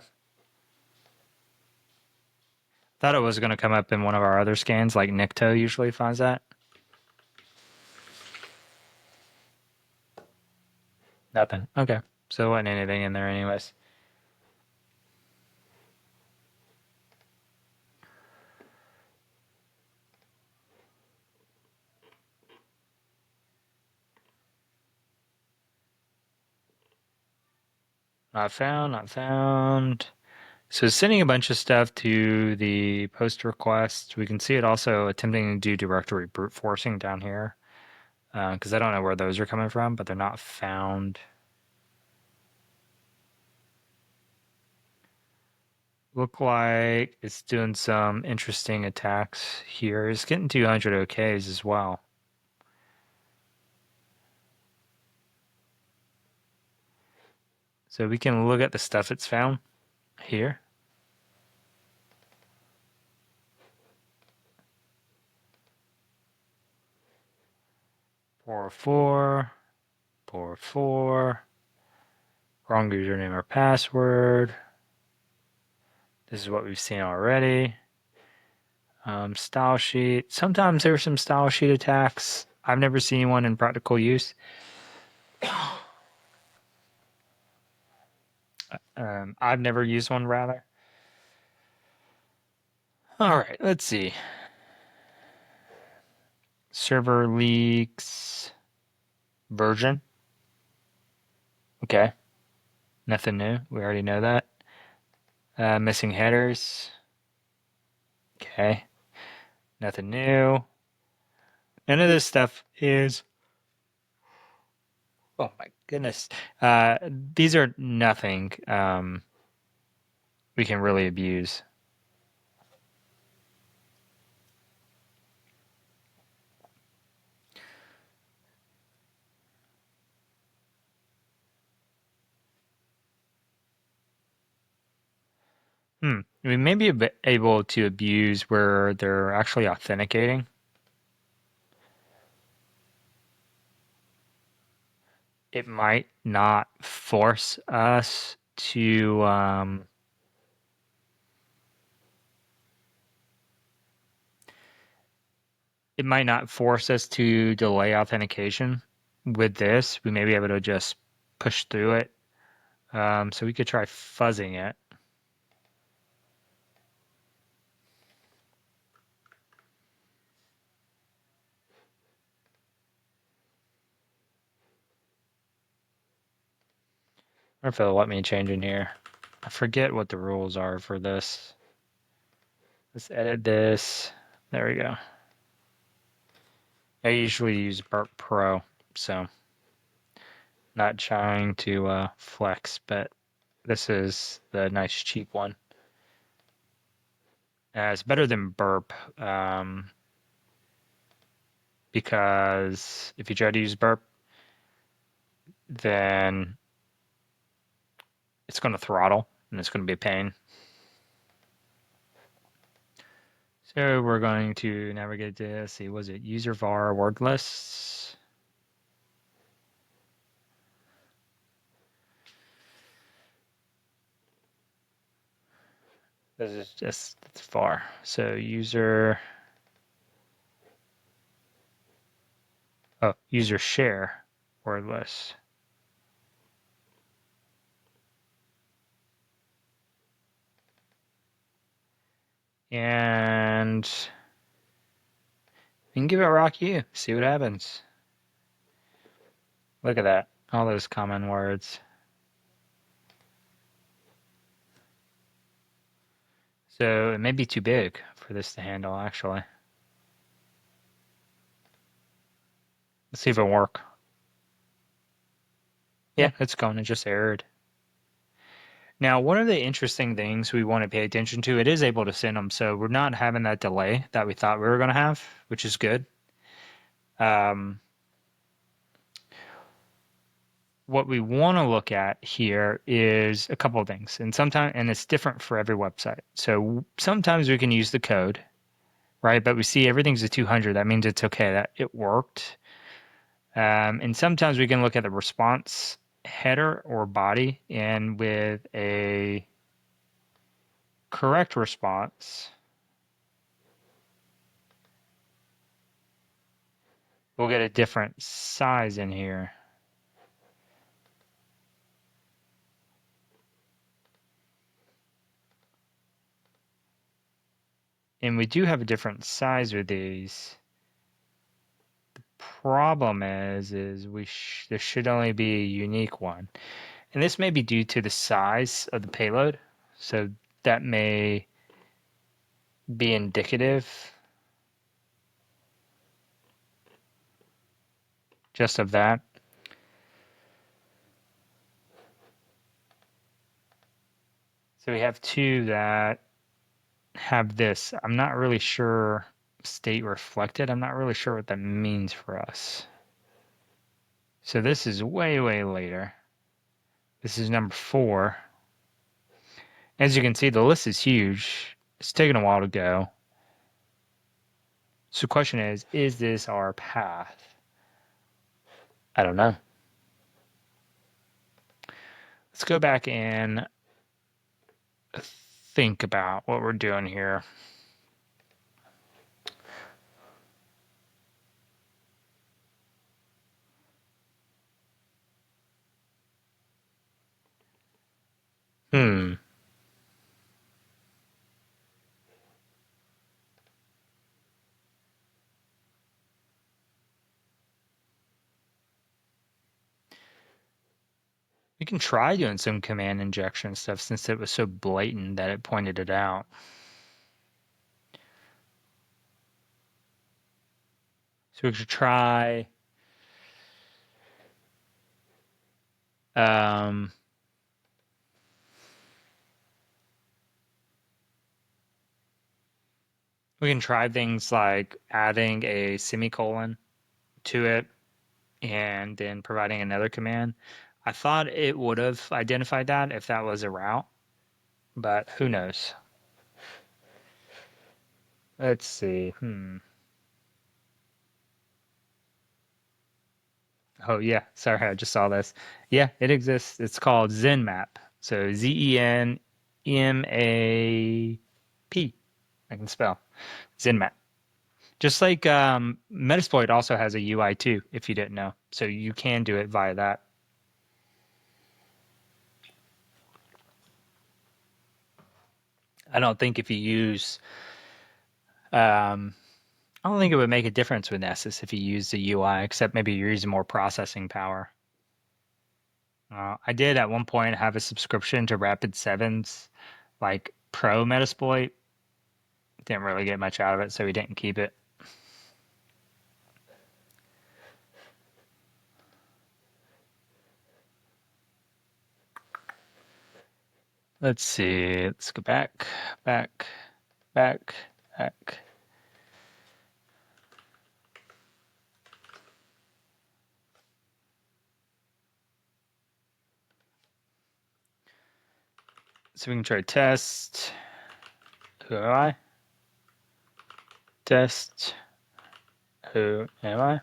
Thought it was going to come up in one of our other scans, like Nikto usually finds that. Nothing. Okay. So there wasn't anything in there anyways. Not found, not found. So sending a bunch of stuff to the post request. We can see it also attempting to do directory brute forcing down here. Because I don't know where those are coming from, but they're not found. Look like it's doing some interesting attacks here. It's getting 200 OKs as well. So we can look at the stuff it's found here. Four, wrong username or password. This is what we've seen already. Style sheet. Sometimes there's some style sheet attacks. I've never seen one in practical use. I've never used one, rather. All right, let's see. Server leaks version. Okay. Nothing new. We already know that. Missing headers. Okay. Nothing new. None of this stuff is. Oh my goodness. These are nothing we can really abuse. We may be able to abuse where they're actually authenticating. It might not force us to it might not force us to delay authentication. With this, we may be able to just push through it. So we could try fuzzing it. Or if it'll let me change in here. I forget what the rules are for this. Let's edit this. There we go. I usually use Burp Pro, so not trying to flex, but this is the nice cheap one. It's better than Burp because if you try to use Burp, then it's going to throttle and it's going to be a pain. So we're going to navigate to, see, was it user var word lists? This is just var. So user share word list. And we can give it rock you, see what happens. Look at that, all those common words. So it may be too big for this to handle, actually. Let's see if it'll work. Yeah, it's going, it just errored. Now, one of the interesting things we want to pay attention to, it is able to send them, so we're not having that delay that we thought we were going to have, which is good. What we want to look at here is a couple of things, and it's different for every website. So sometimes we can use the code, right? But we see everything's a 200. That means it's okay, that it worked. And sometimes we can look at the response header or body, and with a correct response, we'll get a different size in here. And we do have a different size with these. The problem is there should only be a unique one. And this may be due to the size of the payload. So that may be indicative just of that. So we have two that have this. I'm not really sure, state reflected. I'm not really sure what that means for us. So this is way, way later. This is number 4. As you can see, the list is huge. It's taken a while to go. So the question is this our path? I don't know. Let's go back and think about what we're doing here. We can try doing some command injection stuff since it was so blatant that it pointed it out. So we could try we can try things like adding a semicolon to it and then providing another command. I thought it would have identified that if that was a route, but who knows? Let's see. Oh yeah, sorry, I just saw this. Yeah, it exists. It's called ZenMap. So ZenMap. I can spell ZenMap. Just like Metasploit also has a UI too, if you didn't know. So you can do it via that. I don't think if you use, I don't think it would make a difference with Nessus if you use the UI, except maybe you're using more processing power. I did at one point have a subscription to Rapid7's like Pro Metasploit. Didn't really get much out of it, so we didn't keep it. Let's see. Let's go back, back, back, back. So we can try test. Who am I? Test. Who am I?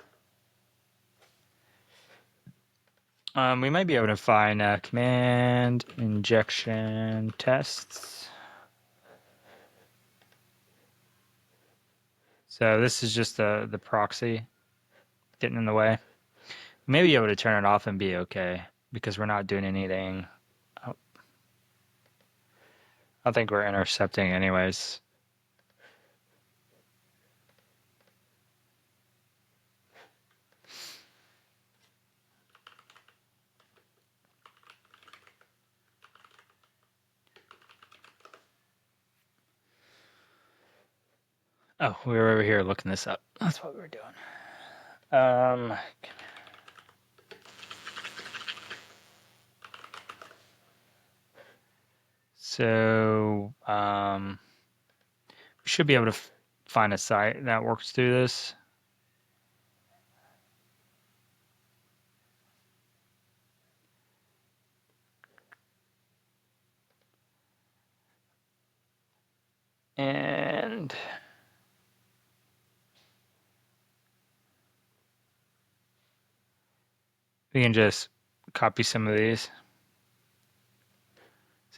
We might be able to find command injection tests. So this is just the proxy getting in the way. We may be able to turn it off and be okay because we're not doing anything. I think we're intercepting anyways. Oh, we were over here looking this up. That's what we were doing. So we should be able to find a site that works through this. And we can just copy some of these.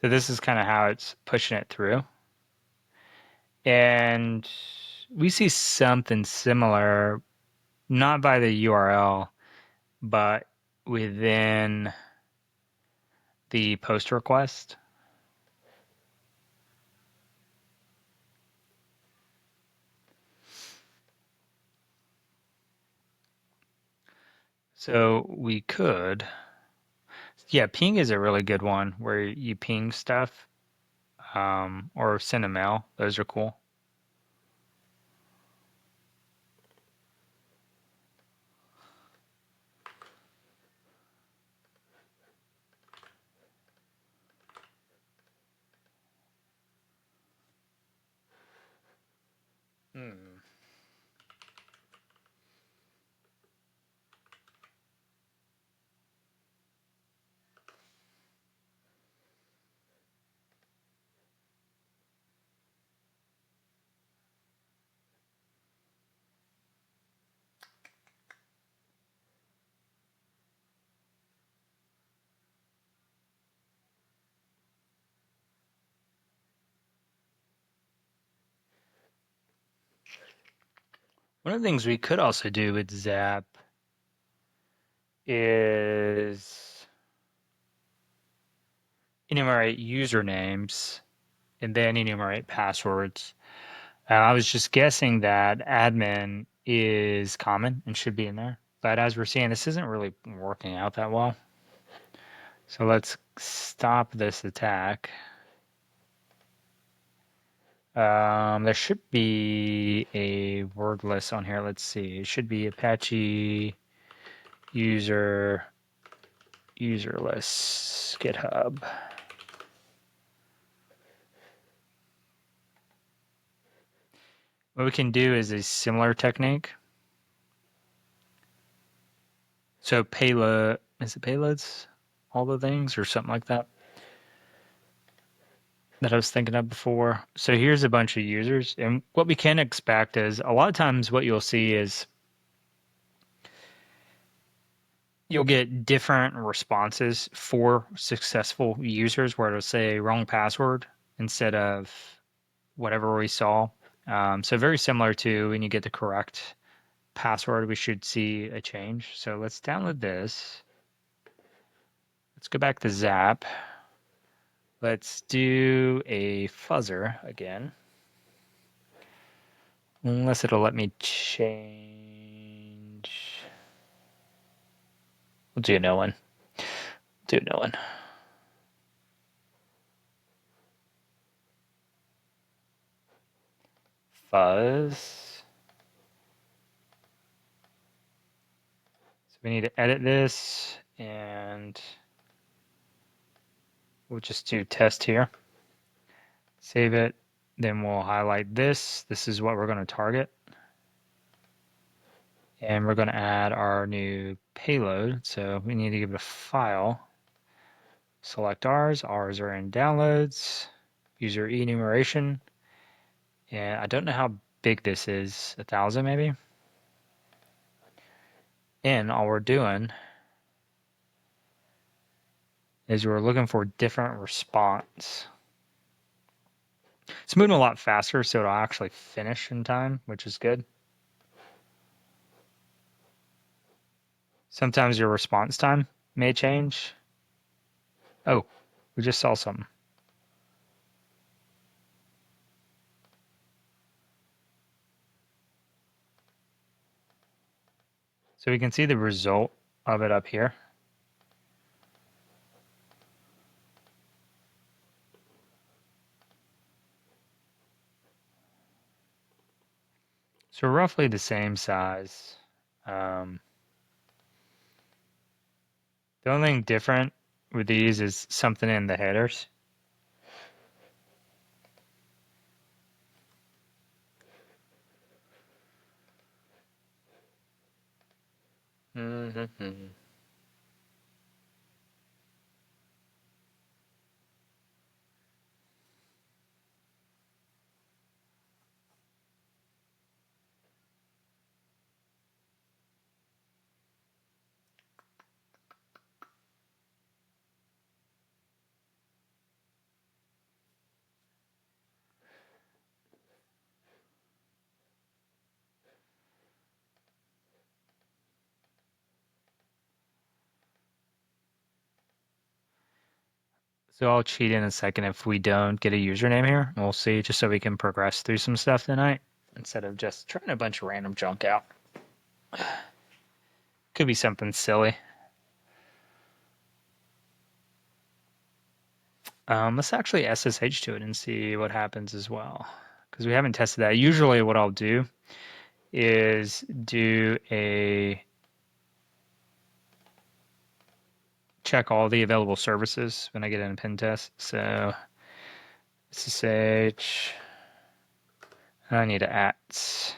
So this is kind of how it's pushing it through. And we see something similar, not by the URL, but within the post request. So we could, yeah, ping is a really good one where you ping stuff or send a mail. Those are cool. Hmm. One of the things we could also do with Zap is enumerate usernames and then enumerate passwords. I was just guessing that admin is common and should be in there. But as we're seeing, this isn't really working out that well. So let's stop this attack. There should be a word list on here. Let's see. It should be Apache user list GitHub. What we can do is a similar technique. So payload, is it payloads? All the things or something like that I was thinking of before. So here's a bunch of users. And what we can expect is a lot of times what you'll see is you'll get different responses for successful users where it'll say wrong password instead of whatever we saw. So very similar to when you get the correct password, we should see a change. So let's download this. Let's go back to Zap. Let's do a fuzzer again. Unless it'll let me change. We'll do no one. Do no one. Fuzz. So we need to edit this, and we'll just do test here. Save it. Then we'll highlight this. This is what we're going to target. And we're going to add our new payload. So we need to give it a file. Select ours. Ours are in downloads. User enumeration. And I don't know how big this is. 1,000 maybe. And all we're doing is we're looking for different response. It's moving a lot faster, so it'll actually finish in time, which is good. Sometimes your response time may change. Oh, we just saw something. So we can see the result of it up here. So roughly the same size. The only thing different with these is something in the headers. So I'll cheat in a second if we don't get a username here. We'll see, just so we can progress through some stuff tonight instead of just trying a bunch of random junk out. Could be something silly. Let's actually SSH to it and see what happens as well, because we haven't tested that. Usually what I'll do is do a check all the available services when I get in a pen test. So SSH, I need to @.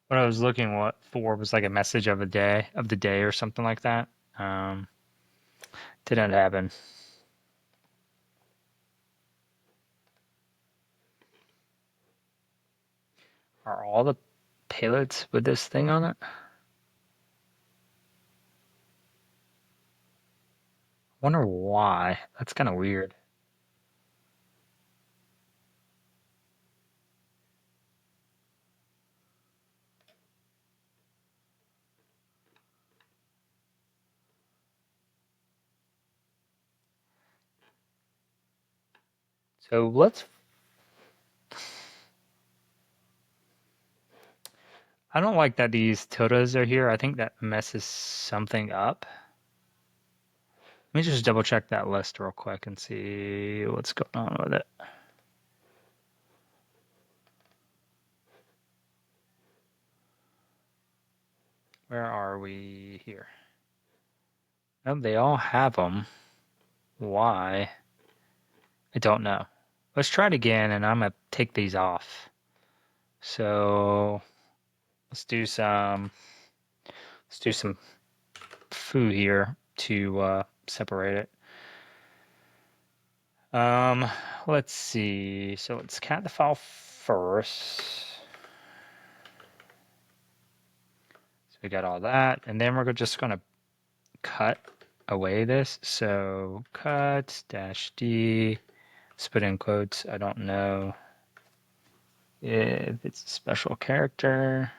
What I was looking for was like a message of the day or something like that. Didn't happen. Are all the payloads with this thing on it? Wonder why. That's kind of weird. So let's. I don't like that these tildes are here. I think that messes something up. Let me just double check that list real quick and see what's going on with it. Where are we here? Oh, they all have them. Why? I don't know. Let's try it again, and I'm gonna take these off. So let's do some foo here to separate it. Let's see. So let's cat the file first. So we got all that, and then we're just gonna cut away this. So cut -d, let's put in quotes. I don't know if it's a special character.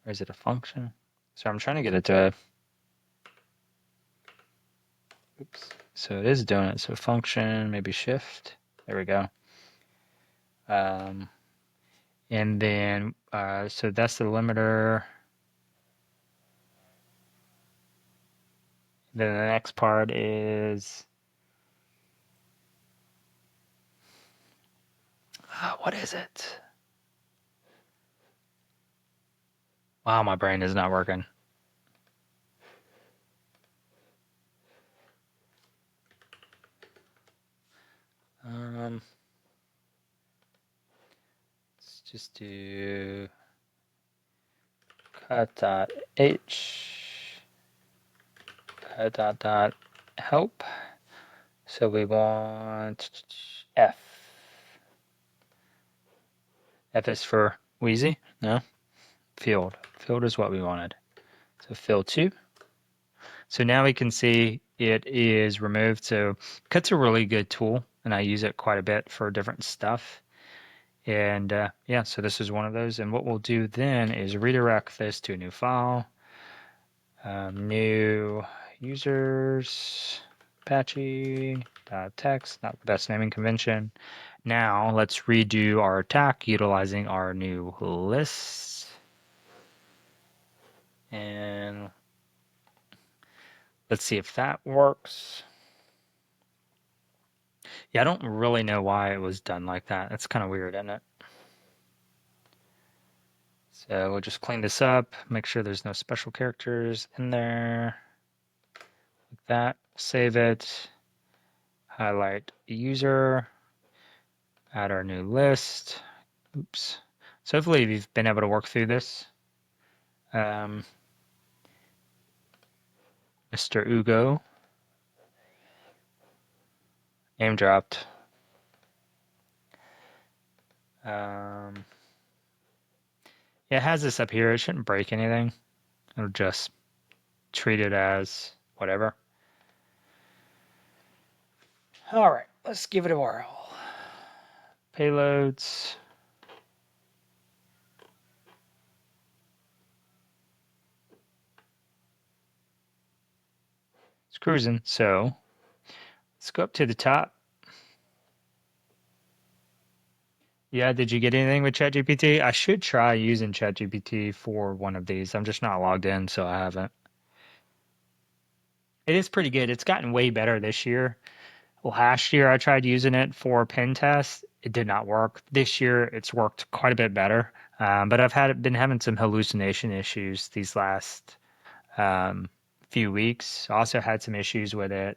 Or is it a function? So I'm trying to get it to, oops. So it is doing it. So function, maybe shift. There we go. And then, so that's the limiter. Then the next part is, what is it? Wow, my brain is not working. Let's just do cut.h, cut.help. So we want F. F is for Wheezy? No? Field. Field is what we wanted. So field 2. So now we can see it is removed. So cut's a really good tool, and I use it quite a bit for different stuff. And yeah, so this is one of those. And what we'll do then is redirect this to a new file. New users, Apache.text, not the best naming convention. Now let's redo our attack utilizing our new list. And let's see if that works. Yeah, I don't really know why it was done like that. It's kind of weird, isn't it? So we'll just clean this up, make sure there's no special characters in there. Like that. Save it. Highlight user. Add our new list. Oops. So hopefully you've been able to work through this. Mr. Ugo. Name dropped. Yeah, it has this up here. It shouldn't break anything. It'll just treat it as whatever. All right, let's give it a whirl. Payloads. It's cruising, so let's go up to the top. Yeah, did you get anything with ChatGPT? I should try using ChatGPT for one of these. I'm just not logged in, so I haven't. It is pretty good. It's gotten way better this year. Last year, I tried using it for pen tests. It did not work. This year, it's worked quite a bit better. But I've been having some hallucination issues these last few weeks. Also had some issues with it,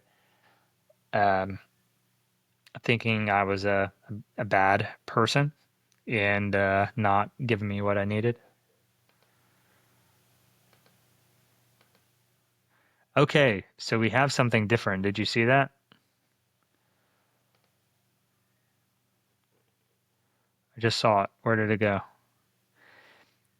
thinking I was a bad person and not giving me what I needed. Okay, so we have something different. Did you see that? I just saw it. Where did it go?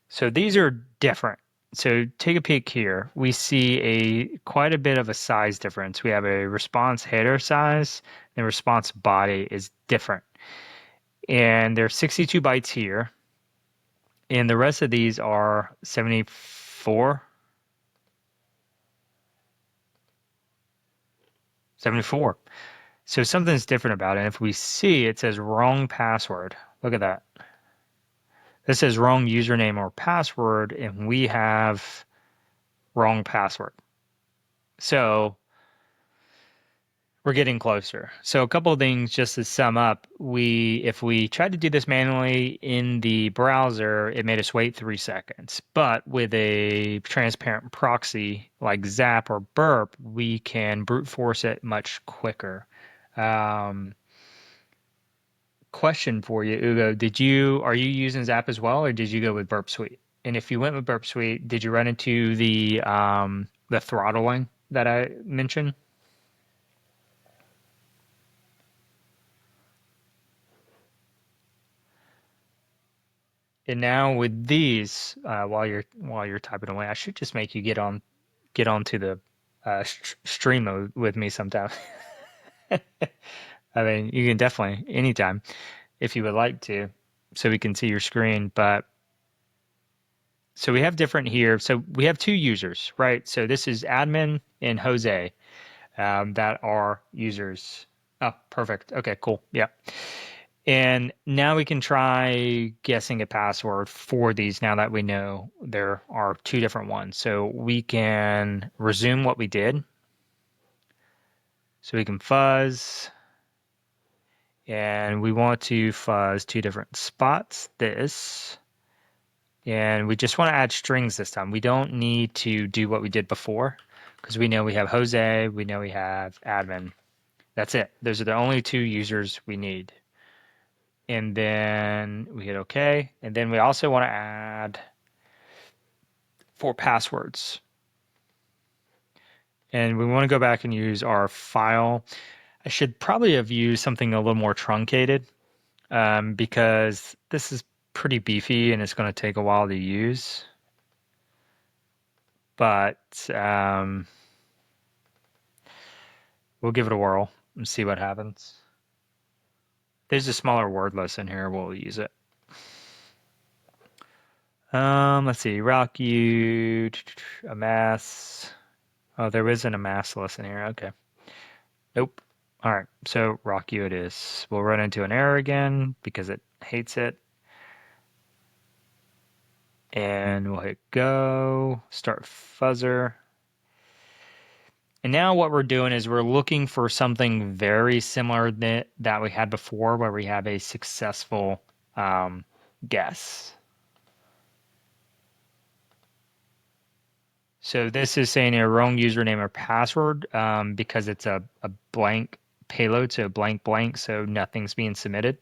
So these are different. So take a peek here. We see quite a bit of a size difference. We have a response header size and response body is different. And there's 62 bytes here. And the rest of these are 74. 74. So something's different about it. If we see, it says wrong password. Look at that. This says wrong username or password, and we have wrong password. So we're getting closer. So a couple of things just to sum up. If we tried to do this manually in the browser, it made us wait 3 seconds. But with a transparent proxy like Zap or Burp, we can brute force it much quicker. Question for you, Ugo. Are you using Zap as well, or did you go with Burp Suite? And if you went with Burp Suite, did you run into the throttling that I mentioned? And now with these, while you're typing away, I should just make you get onto the stream mode with me sometime. I mean, you can definitely anytime if you would like to, so we can see your screen. But so we have different here. So we have two users, right? So this is admin and Jose that are users. Oh, perfect. Okay, cool. Yeah. And now we can try guessing a password for these now that we know there are two different ones. So we can resume what we did. So we can fuzz, and we want to fuzz two different spots. This, and we just want to add strings this time. We don't need to do what we did before because we know we have Jose, we know we have admin. That's it. Those are the only two users we need. And then we hit OK. And then we also want to add 4 passwords. And we want to go back and use our file. I should probably have used something a little more truncated because this is pretty beefy and it's going to take a while to use. But we'll give it a whirl and see what happens. There's a smaller word list in here. We'll use it. Let's see. Rock you, amass. Oh, there isn't a mass list in here. Okay. Nope. All right. So rock you it is. We'll run into an error again because it hates it. And we'll hit go, start fuzzer. And now what we're doing is we're looking for something very similar that we had before where we have a successful guess. So this is saying a wrong username or password because it's a blank payload, so blank blank, so nothing's being submitted.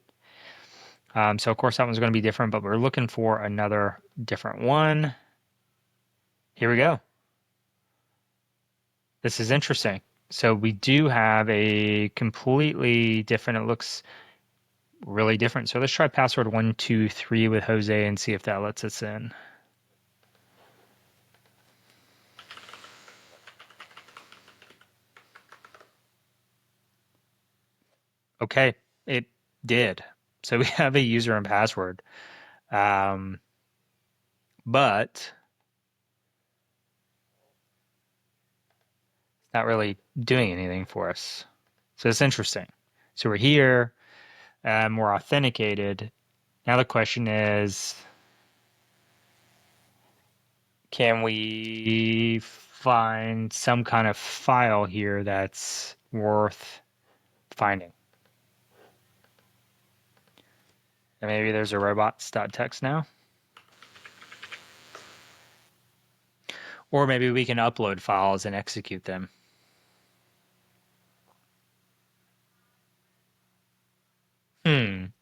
So of course that one's going to be different, but we're looking for another different one. Here we go. This is interesting. So we do have a completely different, it looks really different. So let's try password 123 with Jose and see if that lets us in. Okay, it did. So we have a user and password. But it's not really doing anything for us. So it's interesting. So we're here, we're authenticated. Now the question is, can we find some kind of file here that's worth finding? And maybe there's a robots.txt now. Or maybe we can upload files and execute them.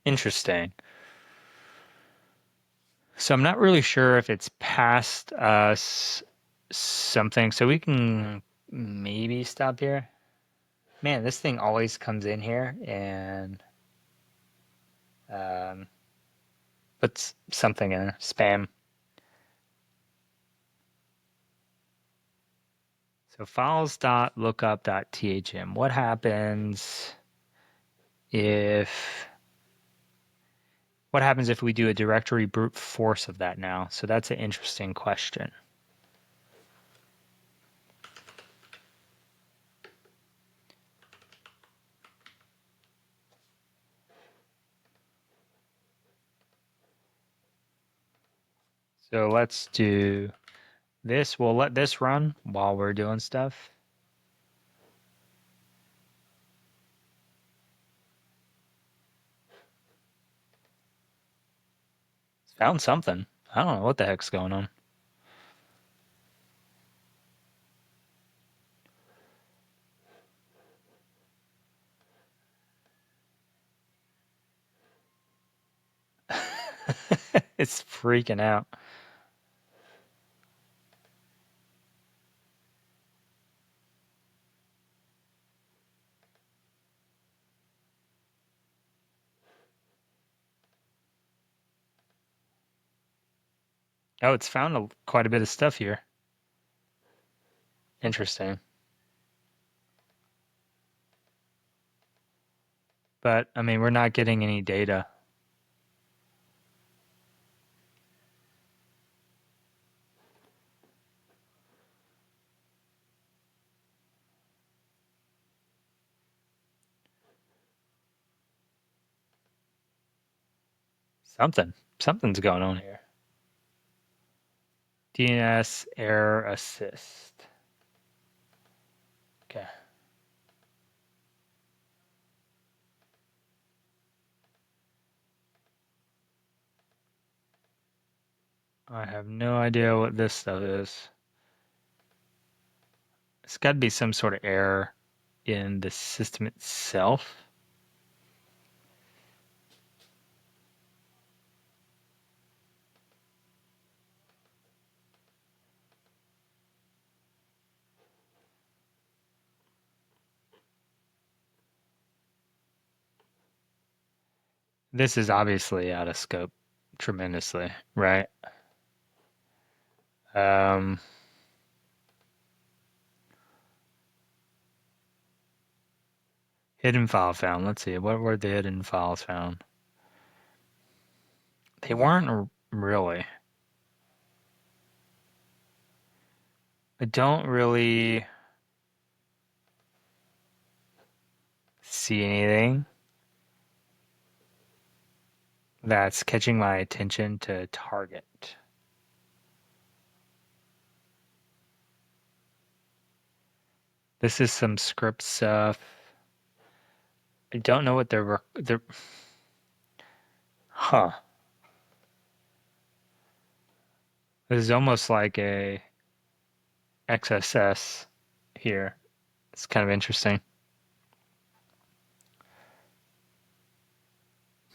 Interesting. So I'm not really sure if it's past us something. So we can maybe stop here. Man, this thing always comes in here and puts something in spam. So files.lookup.thm. What happens if we do a directory brute force of that now? So that's an interesting question. So let's do this. We'll let this run while we're doing stuff. Found something. I don't know what the heck's going on. It's freaking out. Oh, it's found quite a bit of stuff here. Interesting. But, I mean, we're not getting any data. Something's going on here. DNS error assist. Okay. I have no idea what this stuff is. It's got to be some sort of error in the system itself. This is obviously out of scope tremendously, right? Um, Hidden file found. Let's see. What were the hidden files found? They weren't really. I don't really see anything that's catching my attention to target. This is some script stuff. I don't know what they're. Huh. This is almost like a XSS here. It's kind of interesting.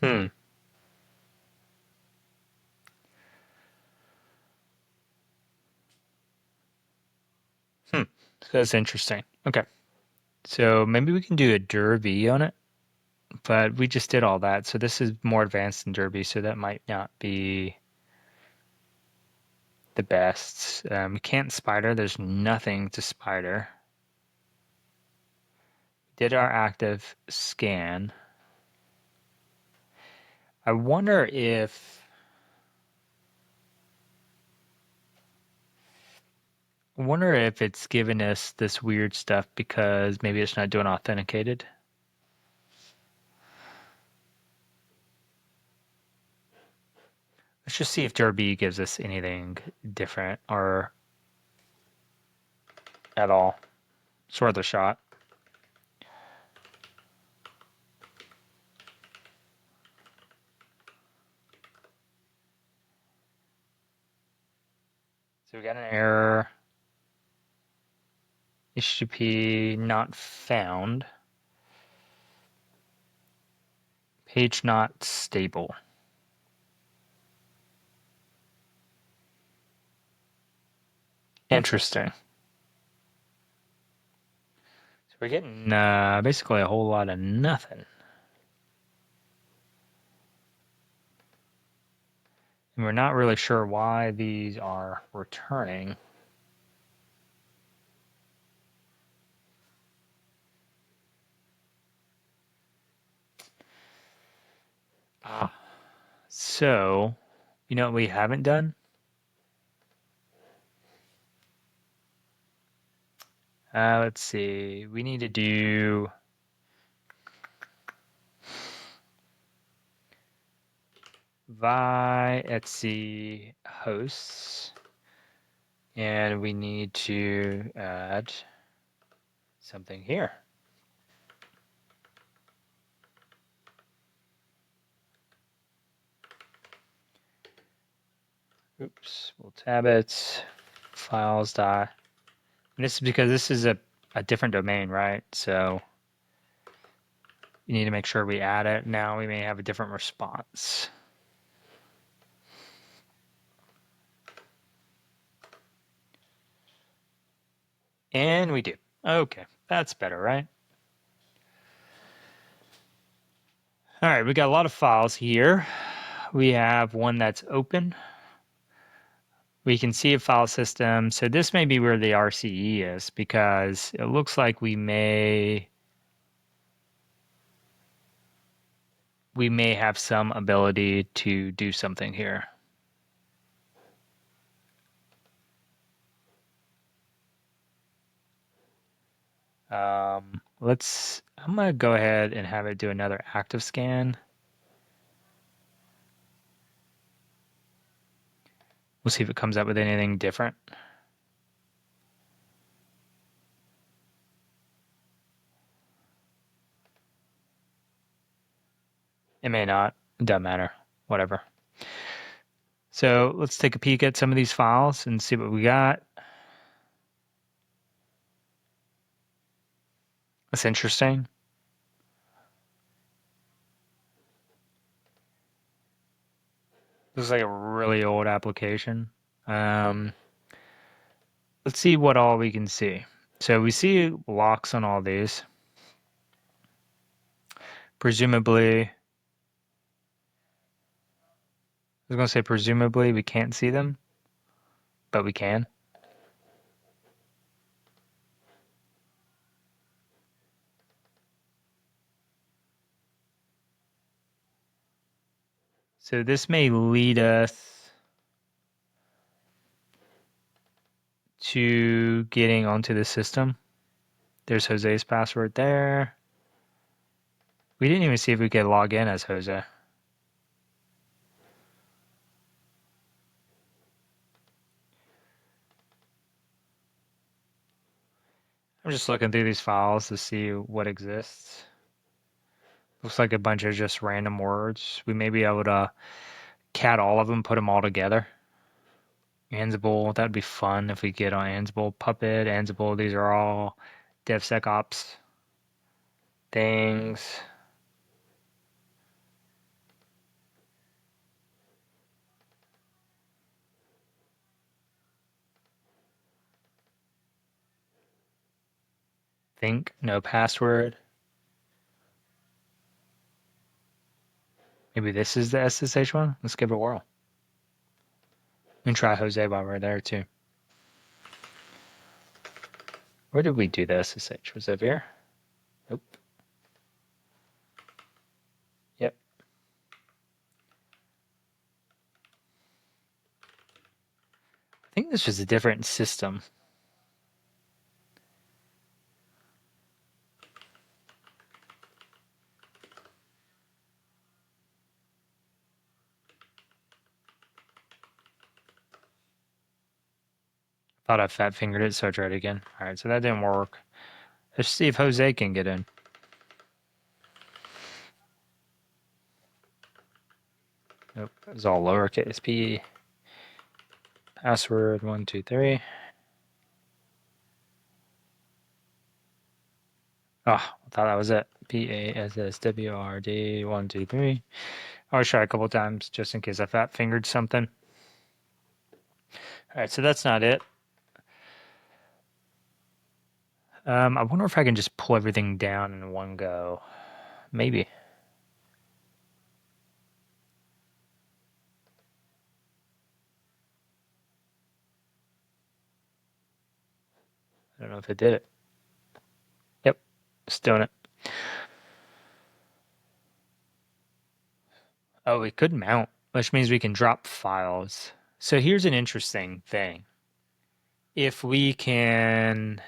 Hmm. Hmm. That's interesting. Okay. So maybe we can do a Derby on it, but we just did all that. So this is more advanced than Derby, so that might not be the best. We can't spider. There's nothing to spider. Did our active scan. I wonder if it's giving us this weird stuff because maybe it's not doing authenticated. Let's just see if Derby gives us anything different or at all. It's worth a shot. So we got an error. HTTP not found. Page not stable. Interesting. So we're getting basically a whole lot of nothing. And we're not really sure why these are returning. Ah. So, you know what we haven't done? Let's see. We need to do vi etc hosts, and we need to add something here. Oops, we'll tab it. Files dot. And this is because this is a different domain, right? So you need to make sure we add it. Now we may have a different response. And we do. Okay, that's better, right? All right, we got a lot of files here. We have one that's open. We can see a file system. So this may be where the RCE is because it looks like we may have some ability to do something here. I'm gonna go ahead and have it do another active scan. We'll see if it comes up with anything different. It may not. It doesn't matter. Whatever. So let's take a peek at some of these files and see what we got. That's interesting. This is like a really old application. Let's see what all we can see. So we see locks on all these. Presumably, I was going to say presumably we can't see them, but we can. So this may lead us to getting onto the system. There's Jose's password there. We didn't even see if we could log in as Jose. I'm just looking through these files to see what exists. Looks like a bunch of just random words. We may be able to cat all of them, put them all together. Ansible, that'd be fun if we get on Ansible. Puppet, Ansible, these are all DevSecOps things. Think, no password. Maybe this is the SSH one? Let's give it a whirl. We can try Jose while we're there too. Where did we do the SSH? Was it over here? Nope. Yep. I think this was a different system. Thought I fat fingered it, so I tried again. All right, so that didn't work. Let's see if Jose can get in. Nope, it was all lowercase p. Password 123. Oh, I thought that was it. PASSWRD 123. I'll try a couple times just in case I fat fingered something. All right, so that's not it. I wonder if I can just pull everything down in one go. Maybe. I don't know if it did it. Yep, it's doing it. Oh, we could mount, which means we can drop files. So here's an interesting thing. If we can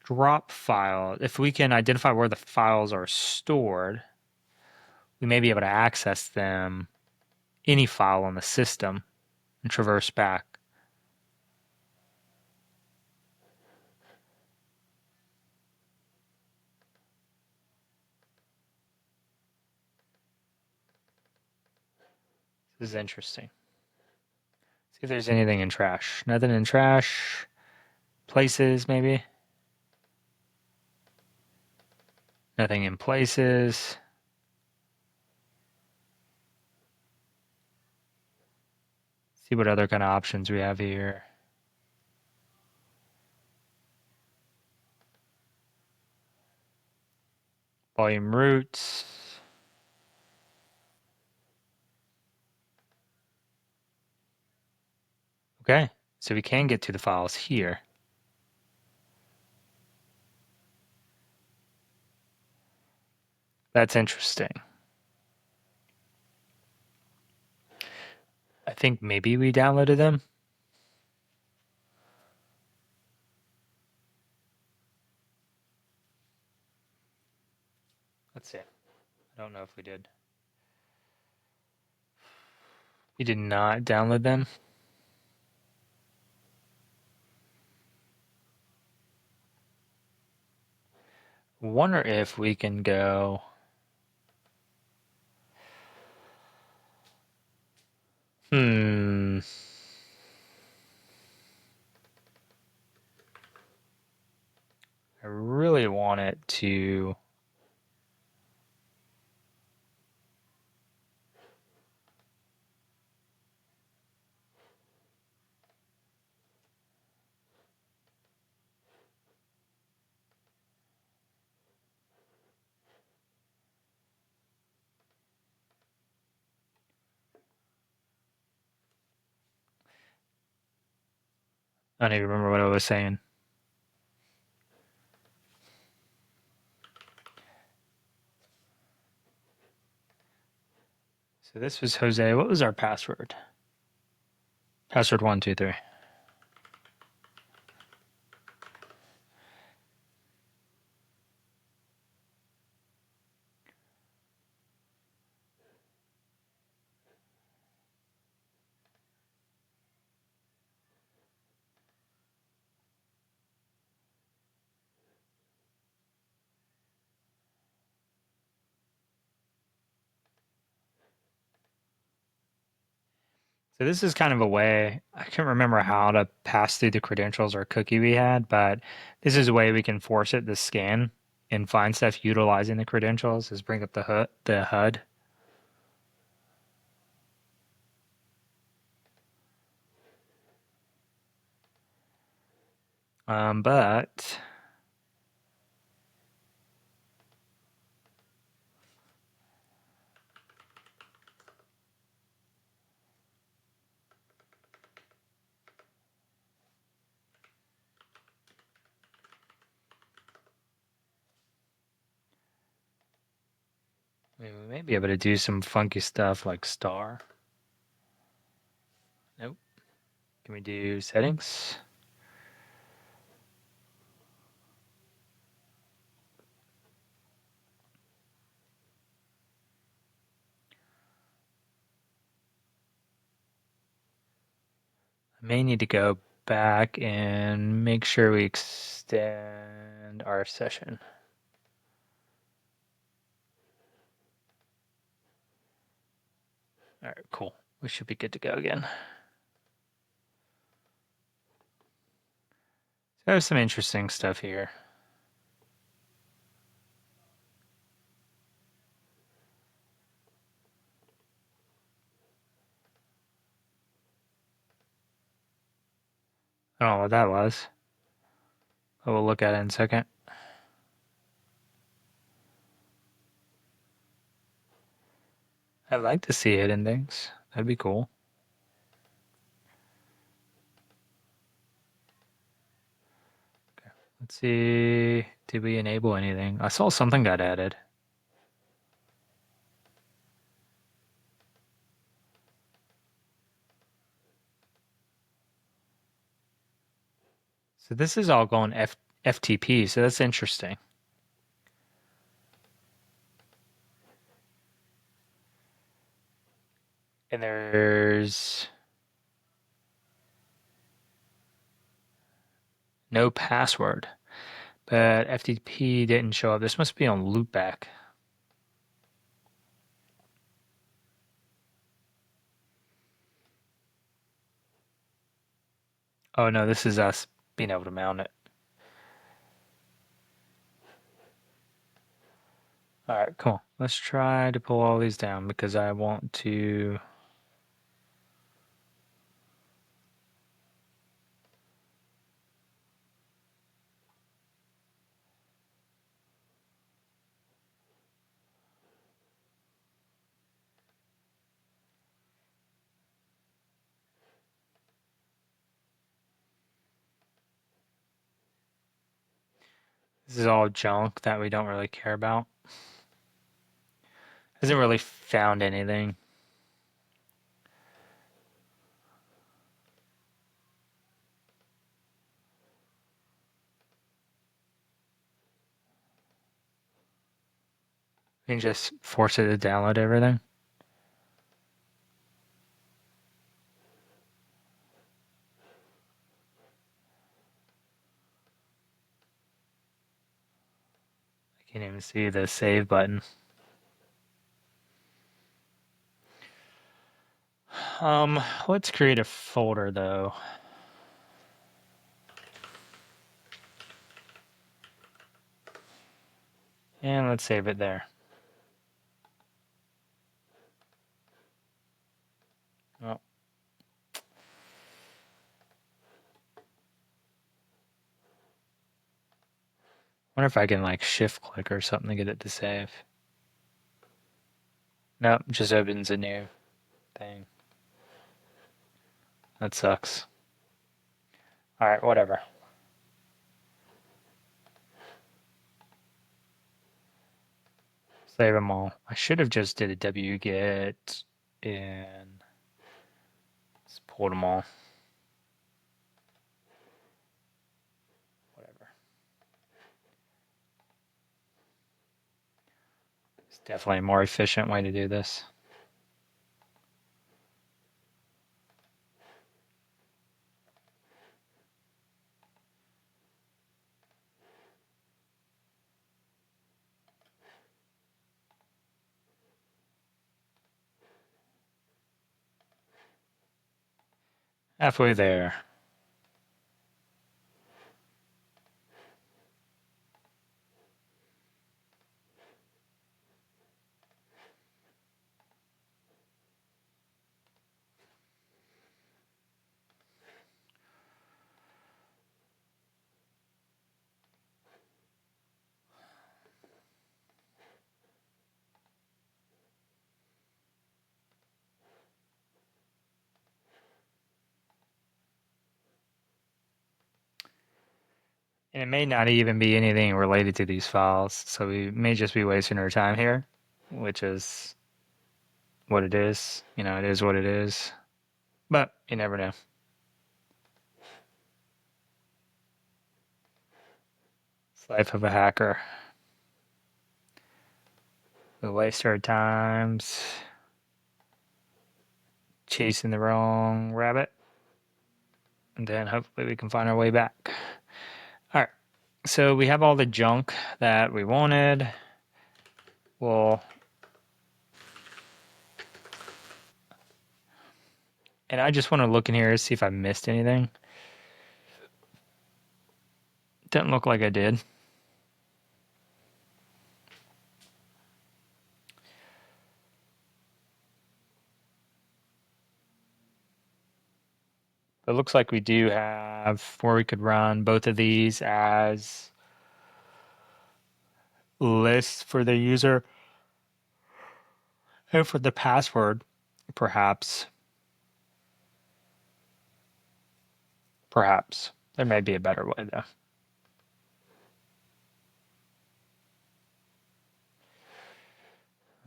drop files, if we can identify where the files are stored, we may be able to access them, any file on the system, and traverse back. This is interesting. See if there's anything in trash. Nothing in trash. Places, maybe. Nothing in places. See what other kind of options we have here. Volume roots. Okay, so we can get to the files here. That's interesting. I think maybe we downloaded them. Let's see. I don't know if we did. We did not download them. Wonder if we can go. I really want it to. I don't even remember what I was saying. So this was Jose. What was our password? Password 123. So this is kind of a way, I can't remember how to pass through the credentials or cookie we had, but this is a way we can force it to scan and find stuff utilizing the credentials, is bring up the HUD. But I mean, we may be able to do some funky stuff like star. Nope. Can we do settings? I may need to go back and make sure we extend our session. All right, cool. We should be good to go again. So there's some interesting stuff here. I don't know what that was, but we'll look at it in a second. I'd like to see hidden things. That'd be cool. Okay. Let's see. Did we enable anything? I saw something got added. So this is all going FTP, so that's interesting. And there's no password, but FTP didn't show up. This must be on loopback. Oh no, this is us being able to mount it. All right, cool. Let's try to pull all these down because I want to. This is all junk that we don't really care about. Hasn't really found anything. You can just force it to download everything. I can't even see the save button. Let's create a folder though. And let's save it there. Oh. Wonder if I can like shift click or something to get it to save. Nope, just opens a new thing. That sucks. Alright, whatever. Save them all. I should have just did a wget and just pulled them all. Whatever. It's definitely a more efficient way to do this. Halfway there. And it may not even be anything related to these files, so we may just be wasting our time here, which is what it is. You know, it is what it is. But you never know. It's life of a hacker. We waste our times chasing the wrong rabbit, and then hopefully we can find our way back. All right, so we have all the junk that we wanted. Well, and I just want to look in here to see if I missed anything. Doesn't look like I did. It looks like we do have where we could run both of these as lists for the user and for the password, perhaps. Perhaps. There may be a better way,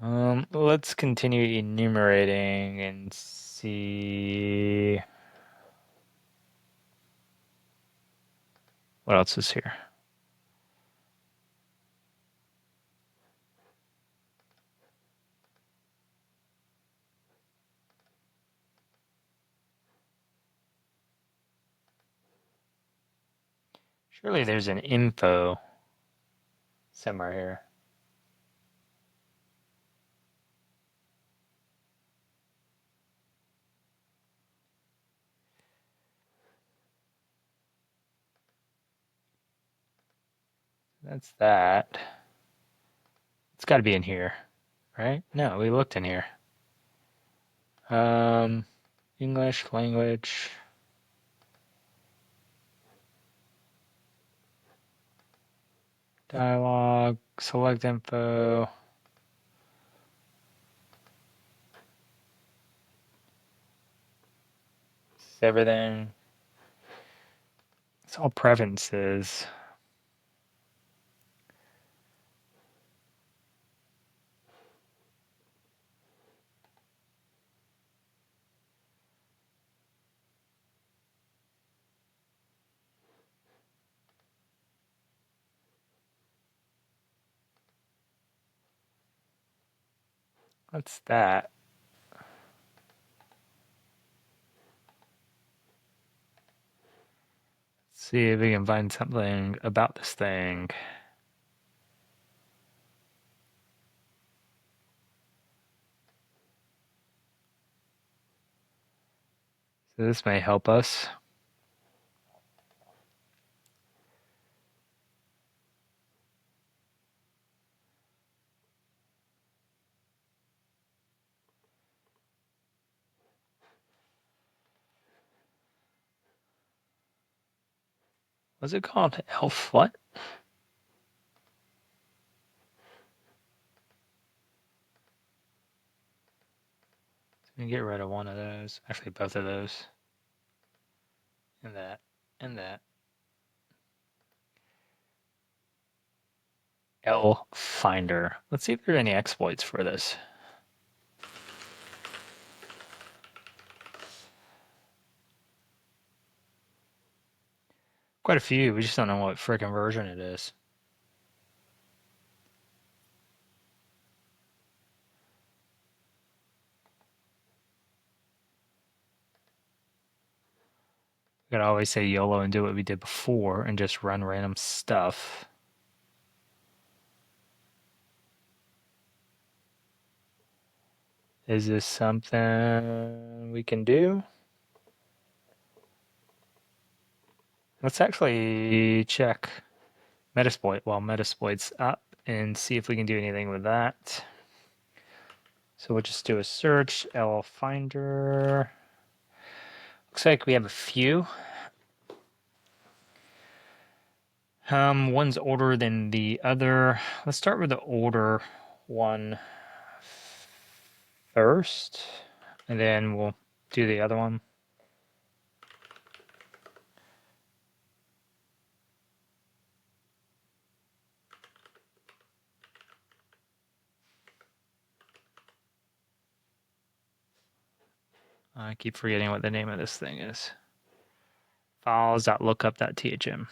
though. Let's continue enumerating and see what else is here. Surely there's an info somewhere here. That's that. It's got to be in here, right? No, we looked in here. English language. Dialog, select info. It's everything. It's all preferences. What's that? Let's see if we can find something about this thing. So this may help us. What's it called? Elf what? Let me get rid of one of those. Actually, both of those. And that. And that. L Finder. Let's see if there are any exploits for this. Quite a few. We just don't know what frickin' version it is. We gotta always say YOLO and do what we did before and just run random stuff. Is this something we can do? Let's actually check Metasploit while Metasploit's up and see if we can do anything with that. So we'll just do a search, L Finder. Looks like we have a few. One's older than the other. Let's start with the older one first, and then we'll do the other one. I keep forgetting what the name of this thing is. Files.lookup.thm.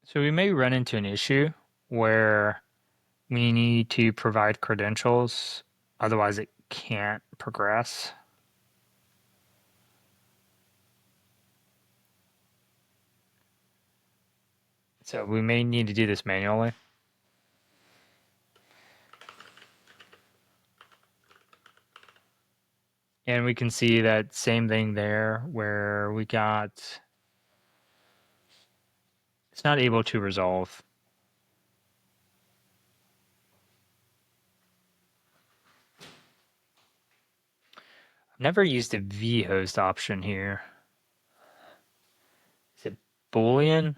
So we may run into an issue where we need to provide credentials, otherwise it can't progress. So we may need to do this manually. And we can see that same thing there where we got, it's not able to resolve. I've never used a vhost option here. Is it Boolean?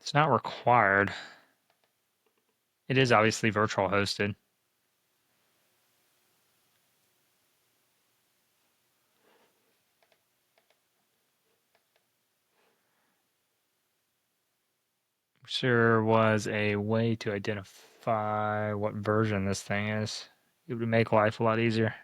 It's not required. It is obviously virtual hosted. Wish there was a way to identify what version this thing is. It would make life a lot easier.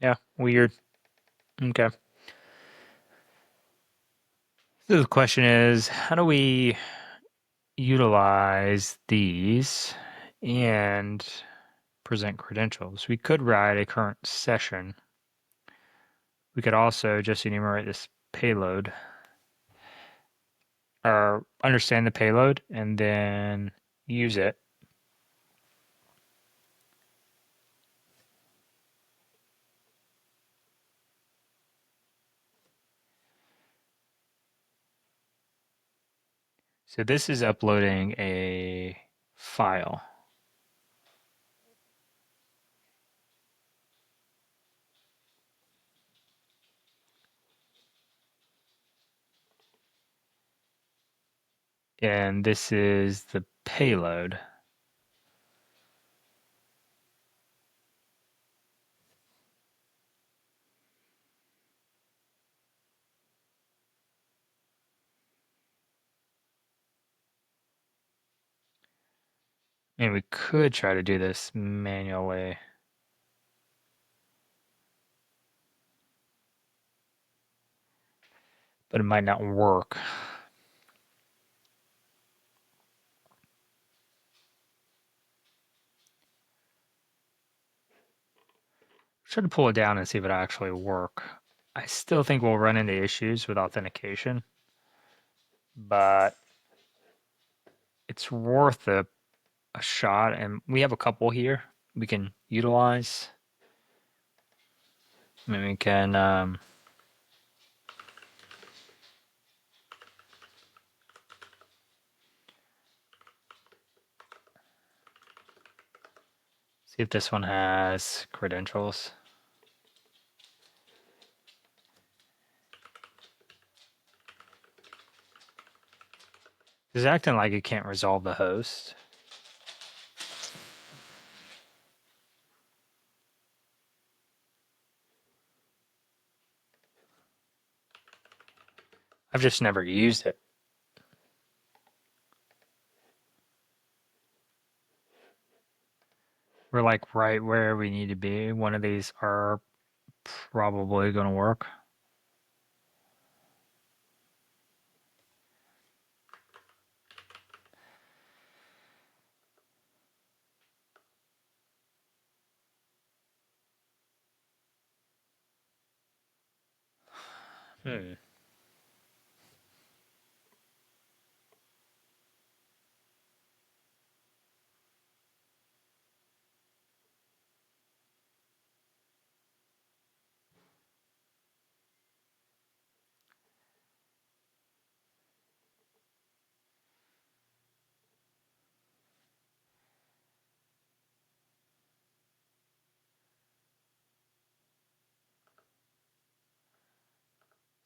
Yeah, weird. Okay. So the question is, how do we utilize these and present credentials? We could write a current session. We could also just enumerate this payload or understand the payload and then use it. So this is uploading a file. And this is the payload. And we could try to do this manually. But it might not work. Try to pull it down and see if it actually work. I still think we'll run into issues with authentication, but it's worth a shot. And we have a couple here we can utilize. I mean, we can see if this one has credentials. It's acting like it can't resolve the host. I've just never used it. We're like right where we need to be. One of these are probably going to work.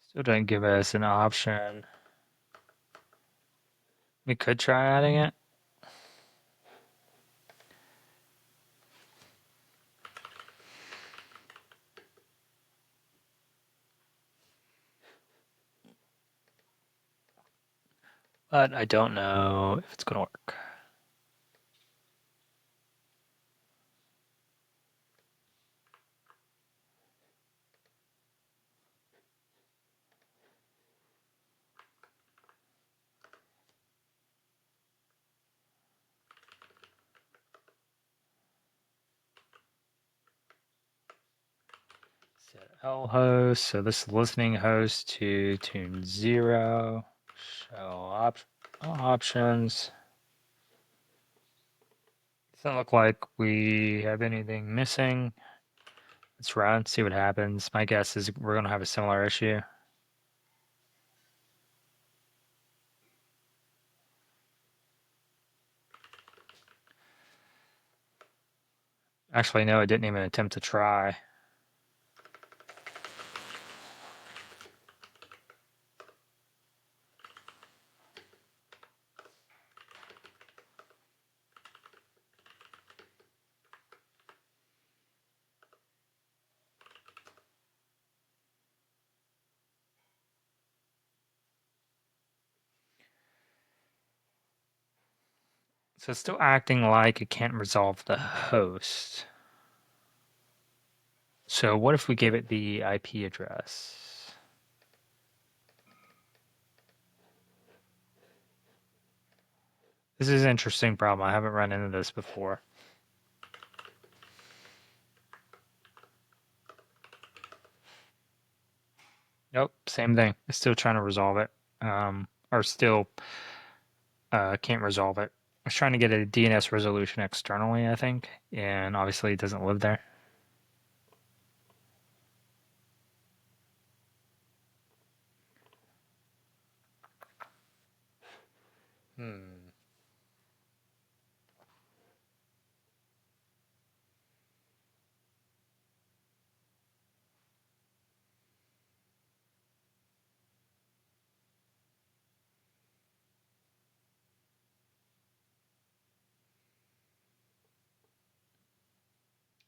Still doesn't give us an option. We could try adding it. But I don't know if it's going to work. Set L host, so this listening host to tune 0. Show options. Doesn't look like we have anything missing. Let's run, see what happens. My guess is we're going to have a similar issue. Actually, no, it didn't even attempt to try. So it's still acting like it can't resolve the host. So what if we gave it the IP address? This is an interesting problem. I haven't run into this before. Nope, same thing. Still trying to resolve it. Or still can't resolve it. I was trying to get a DNS resolution externally, I think, and obviously it doesn't live there. Hmm.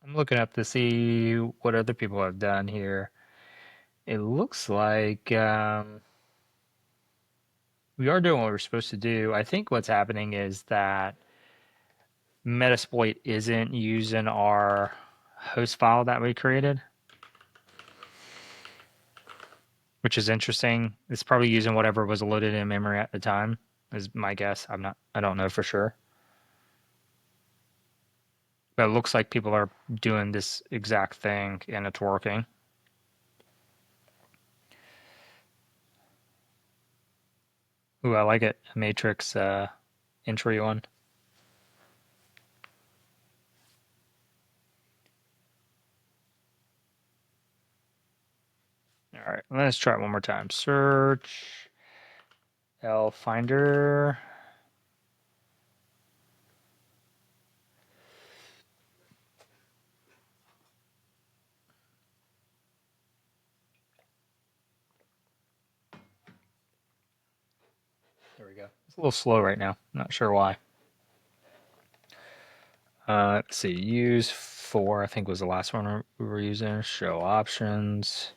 I'm looking up to see what other people have done here. It looks like we are doing what we're supposed to do. I think what's happening is that Metasploit isn't using our host file that we created, which is interesting. It's probably using whatever was loaded in memory at the time, is my guess. I don't know for sure. But it looks like people are doing this exact thing and it's working. Ooh, I like it. A matrix entry one. All right, let's try it one more time. Search L Finder. There we go. It's a little slow right now. Not sure why. Let's see. Use for, I think was the last one we were using. Show options.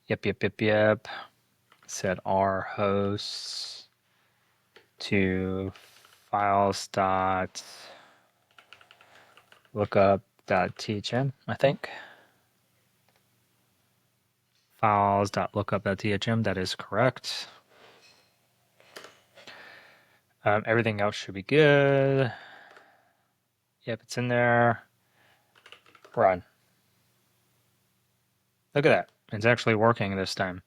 Yep. Set our hosts to files dot lookup dot THM, I think. Files dot lookup dot THM, that is correct. Everything else should be good. Yep, it's in there. Run. Look at that. It's actually working this time.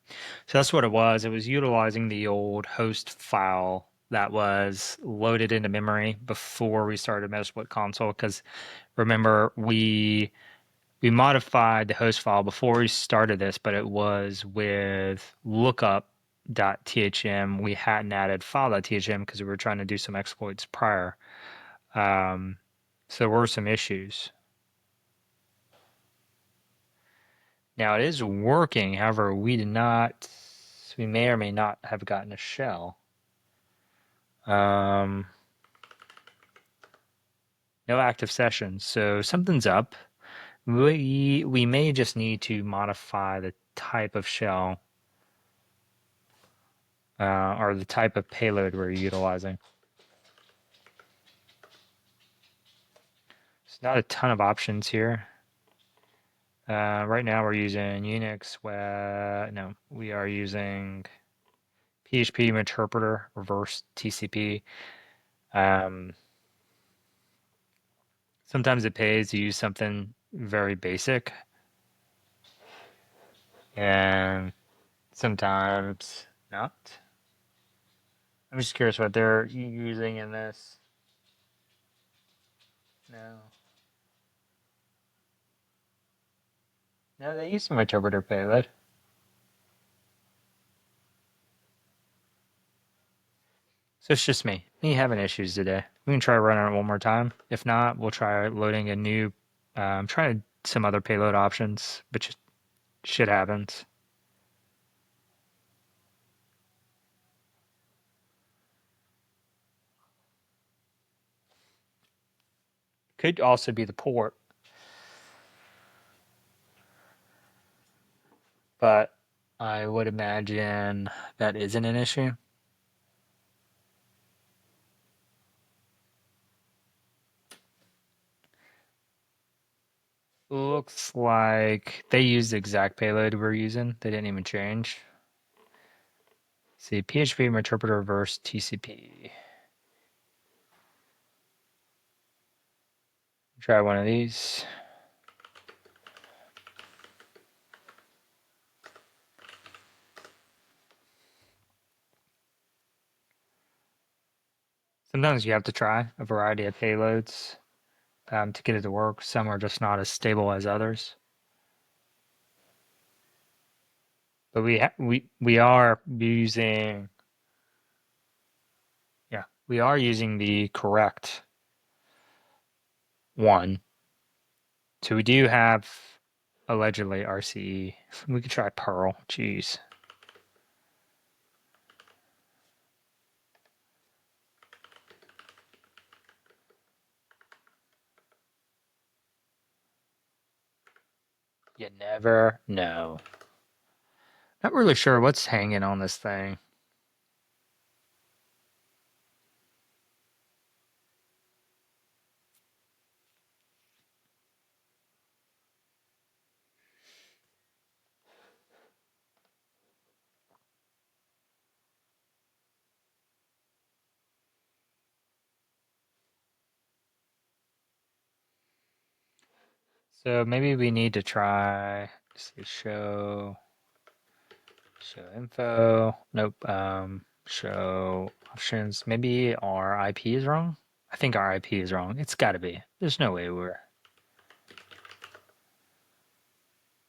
So that's what it was. It was utilizing the old host file that was loaded into memory before we started Metasploit console. Because remember, we modified the host file before we started this, but it was with lookup.thm. We hadn't added file.thm because we were trying to do some exploits prior. So there were some issues. Now it is working, however, we may or may not have gotten a shell. No active sessions, so something's up. We may just need to modify the type of shell or the type of payload we're utilizing. There's not a ton of options here. Right now we're using Unix. No, we are using PHP interpreter reverse TCP. Sometimes it pays to use something very basic, and sometimes not. I'm just curious what they're using in this. No. No, they use some interpreter payload. So it's just me having issues today. We can try running it one more time. If not, we'll try loading a new, try some other payload options, but just shit happens. Could also be the port, but I would imagine that isn't an issue. Looks like they used the exact payload we're using. They didn't even change. See, PHP interpreter reverse TCP. Try one of these. Sometimes you have to try a variety of payloads to get it to work. Some are just not as stable as others. But we are using we are using the correct one. So we do have allegedly RCE. We could try Pearl. Jeez. You never know. Not really sure what's hanging on this thing. So maybe we need to try, see, show info. Nope. Show options. Maybe our IP is wrong. I think our IP is wrong. It's got to be. There's no way we're.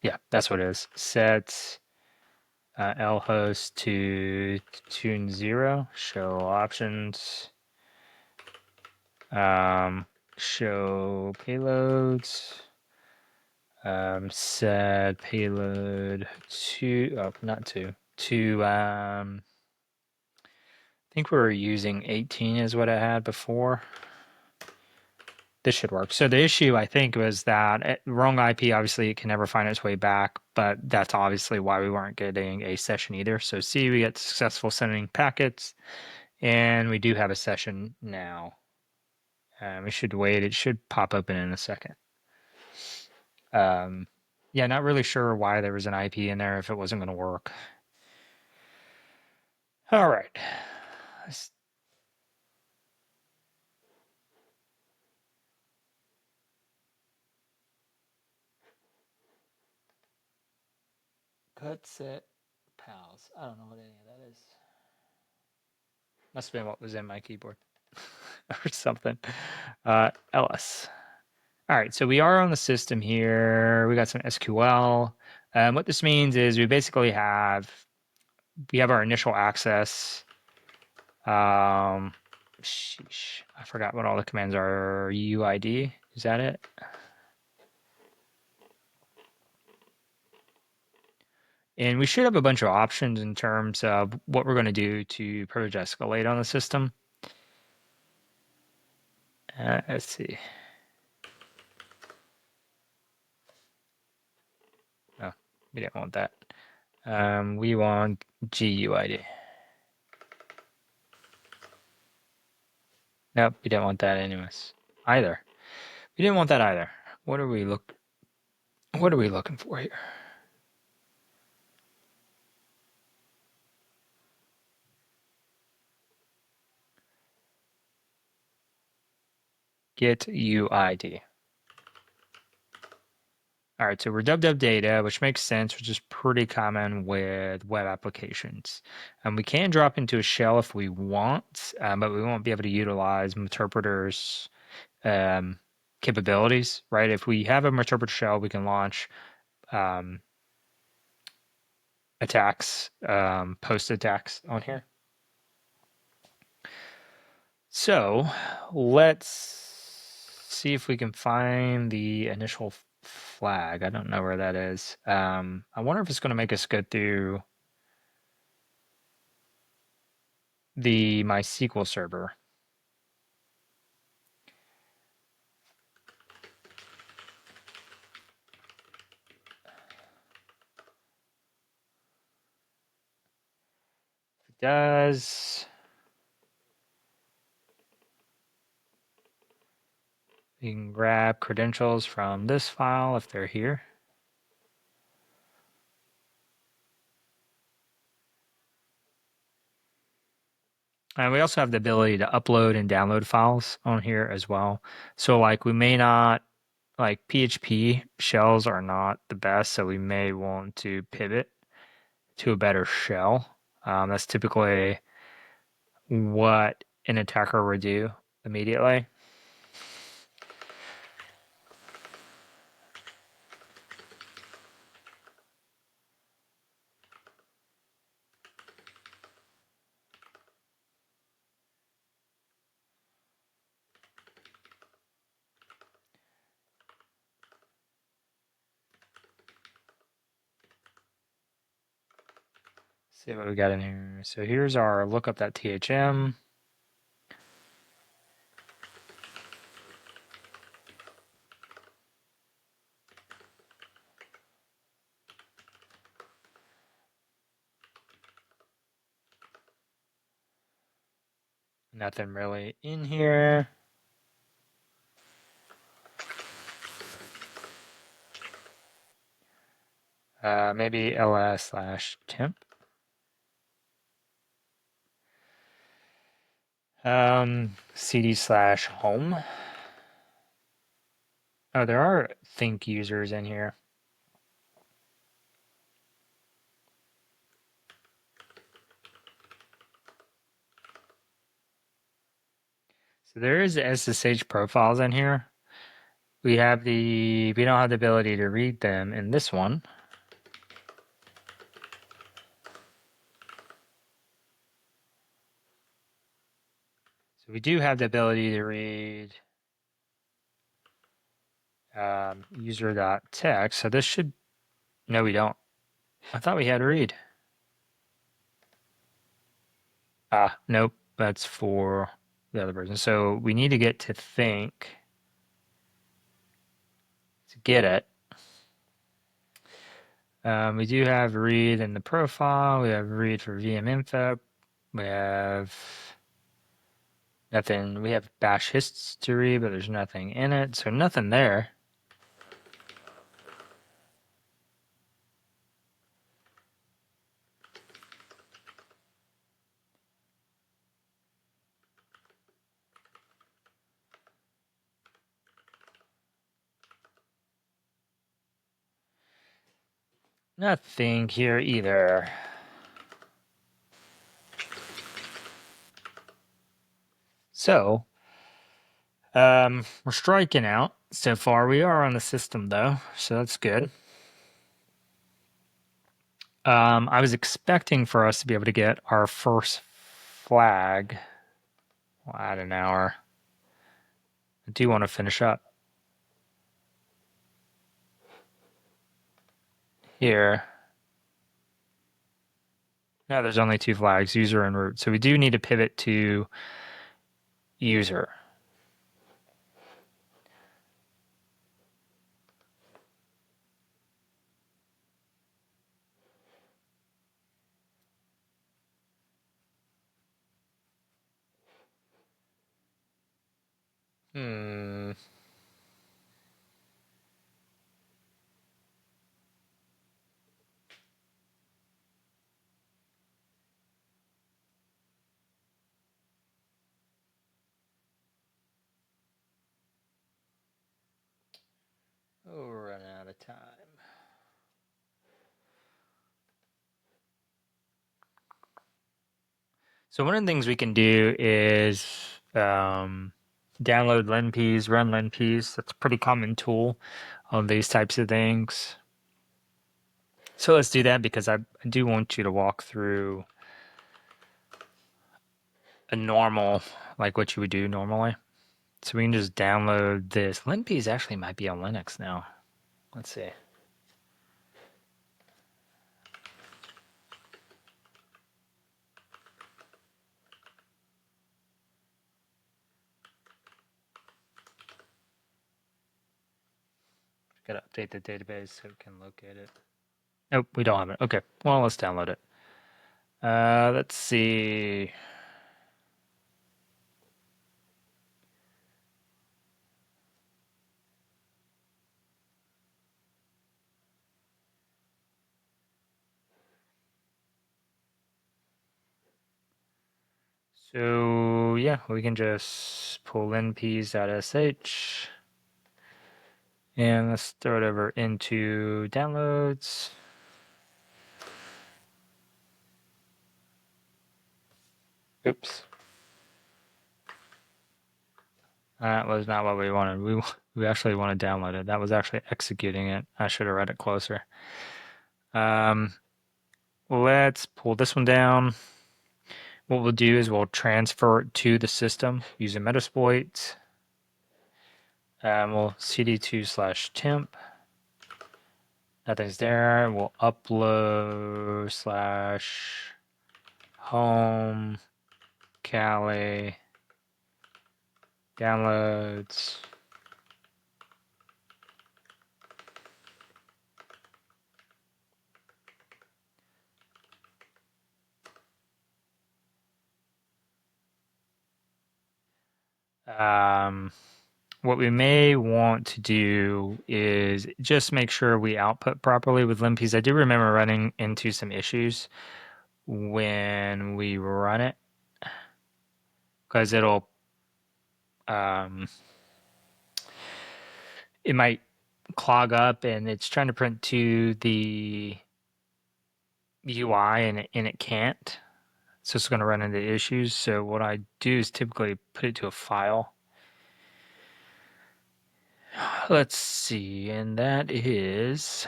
Yeah, that's what it is. Set L host to tune 0. Show options. Show payloads. Set payload to, oh, not to, I think we were using 18 is what I had before. This should work. So the issue, I think, was that wrong IP, obviously, it can never find its way back, but that's obviously why we weren't getting a session either. So see, we get successful sending packets, and we do have a session now. We should wait. It should pop open in a second. Yeah, not really sure why there was an IP in there if it wasn't going to work. All right. Cut, set, pals. I don't know what any of that is. Must have been what was in my keyboard or something. LS. All right, so we are on the system here. We got some SQL. What this means is we basically have our initial access. Sheesh, I forgot what all the commands are. UID, is that it? And we should have a bunch of options in terms of what we're going to do to privilege escalate on the system. Let's see. Oh, we didn't want that. We want GUID. Nope, we didn't want that anyways. Either. We didn't want that either. What are we looking for here? Get UID. All right, so we're www data, which makes sense, which is pretty common with web applications. We can drop into a shell if we want, but we won't be able to utilize Meterpreter's capabilities, right? If we have a Meterpreter shell, we can launch attacks, post attacks on here. So let's see if we can find the initial flag. I don't know where that is. I wonder if it's going to make us go through the MySQL server. If it does, you can grab credentials from this file if they're here. And we also have the ability to upload and download files on here as well. So like we may not, like PHP shells are not the best, so we may want to pivot to a better shell. That's typically what an attacker would do immediately. See what we got in here. So here's our lookup.thm. Nothing really in here. Maybe ls/temp. cd/home. Oh, there are think users in here. So there is SSH profiles in here. We don't have the ability to read them in this one. So we do have the ability to read user.text. So this should, no, we don't. I thought we had read. Nope, that's for the other person. So we need to get to think to get it. We do have read in the profile. We have read for VM info. We have nothing. We have bash history, but there's nothing in it. So nothing there. Nothing here either. So, we're striking out so far. We are on the system though, so that's good. I was expecting for us to be able to get our first flag. Well, add an hour. I do want to finish up here. No, there's only 2 flags, user and root. So we do need to pivot to user. Hmm. Oh, we're running out of time. So one of the things we can do is download LenPs, run LenPs. That's a pretty common tool on these types of things. So let's do that because I do want you to walk through a normal, like what you would do normally. So we can just download this. LenPs actually might be on Linux now. Let's see. Got to update the database so we can locate it. Nope, we don't have it. Okay, well, let's download it. Let's see. So yeah, we can just pull nps.sh and let's throw it over into downloads. Oops. That was not what we wanted. We actually want to download it. That was actually executing it. I should have read it closer. Let's pull this one down. What we'll do is we'll transfer it to the system using Metasploit. We'll cd2/temp. Nothing's there. We'll upload /home Kali downloads. What we may want to do is just make sure we output properly with limps. I do remember running into some issues when we run it because it might clog up and it's trying to print to the UI and it can't. So it's going to run into issues. So what I do is typically put it to a file. Let's see, and that is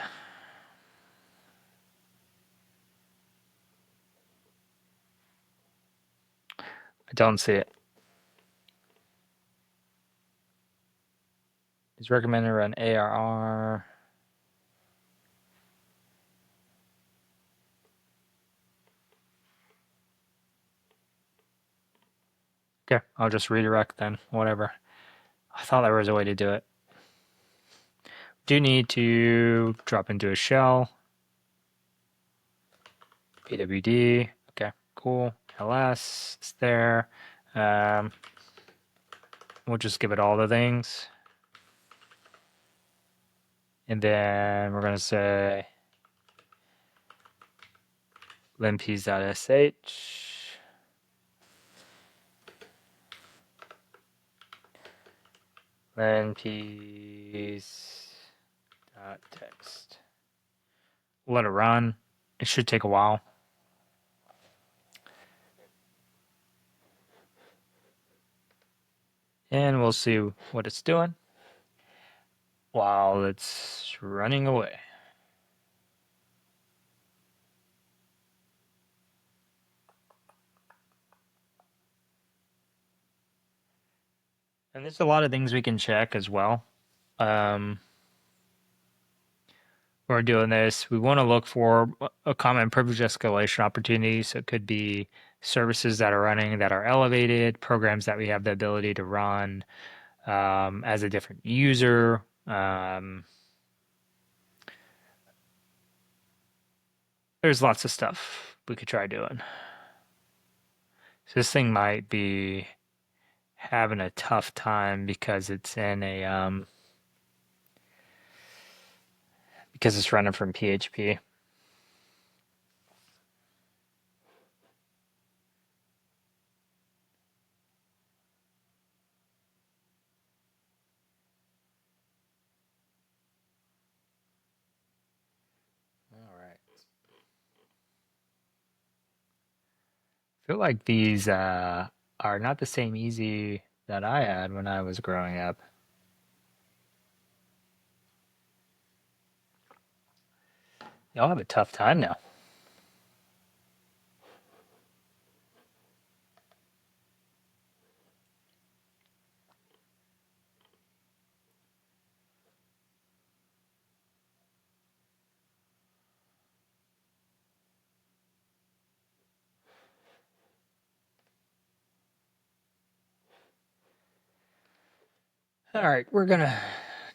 I don't see it. It's recommended to run ARR. Okay, I'll just redirect then, whatever. I thought there was a way to do it. Do need to drop into a shell. pwd. Okay, cool. ls, it's there. We'll just give it all the things. And then we're going to say limps.sh. limps.text. Let it run. It should take a while. And we'll see what it's doing while it's running away. And there's a lot of things we can check as well. We're doing this. We want to look for a common privilege escalation opportunity. So it could be services that are running that are elevated, programs that we have the ability to run as a different user. There's lots of stuff we could try doing. So this thing might be having a tough time because it's in a because it's running from PHP. All right. I feel like these are not the same easy that I had when I was growing up. Y'all have a tough time now. All right, we're gonna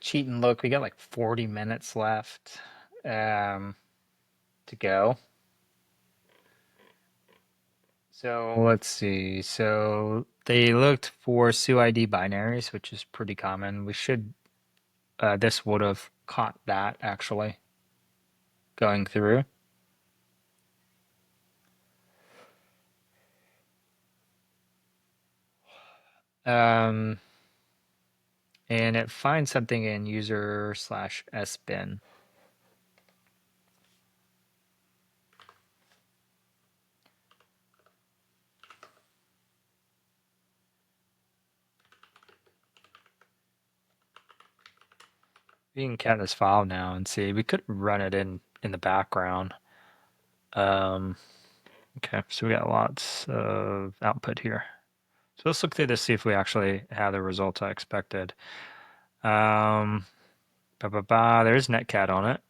cheat and look. We got like 40 minutes left to go. So let's see. So they looked for SUID binaries, which is pretty common. We should, this would have caught that actually going through. And it finds something in user/sbin. We can count this file now and see. We could run it in the background. Okay, so we got lots of output here. So let's look through this, see if we actually have the results I expected. There's Netcat on it.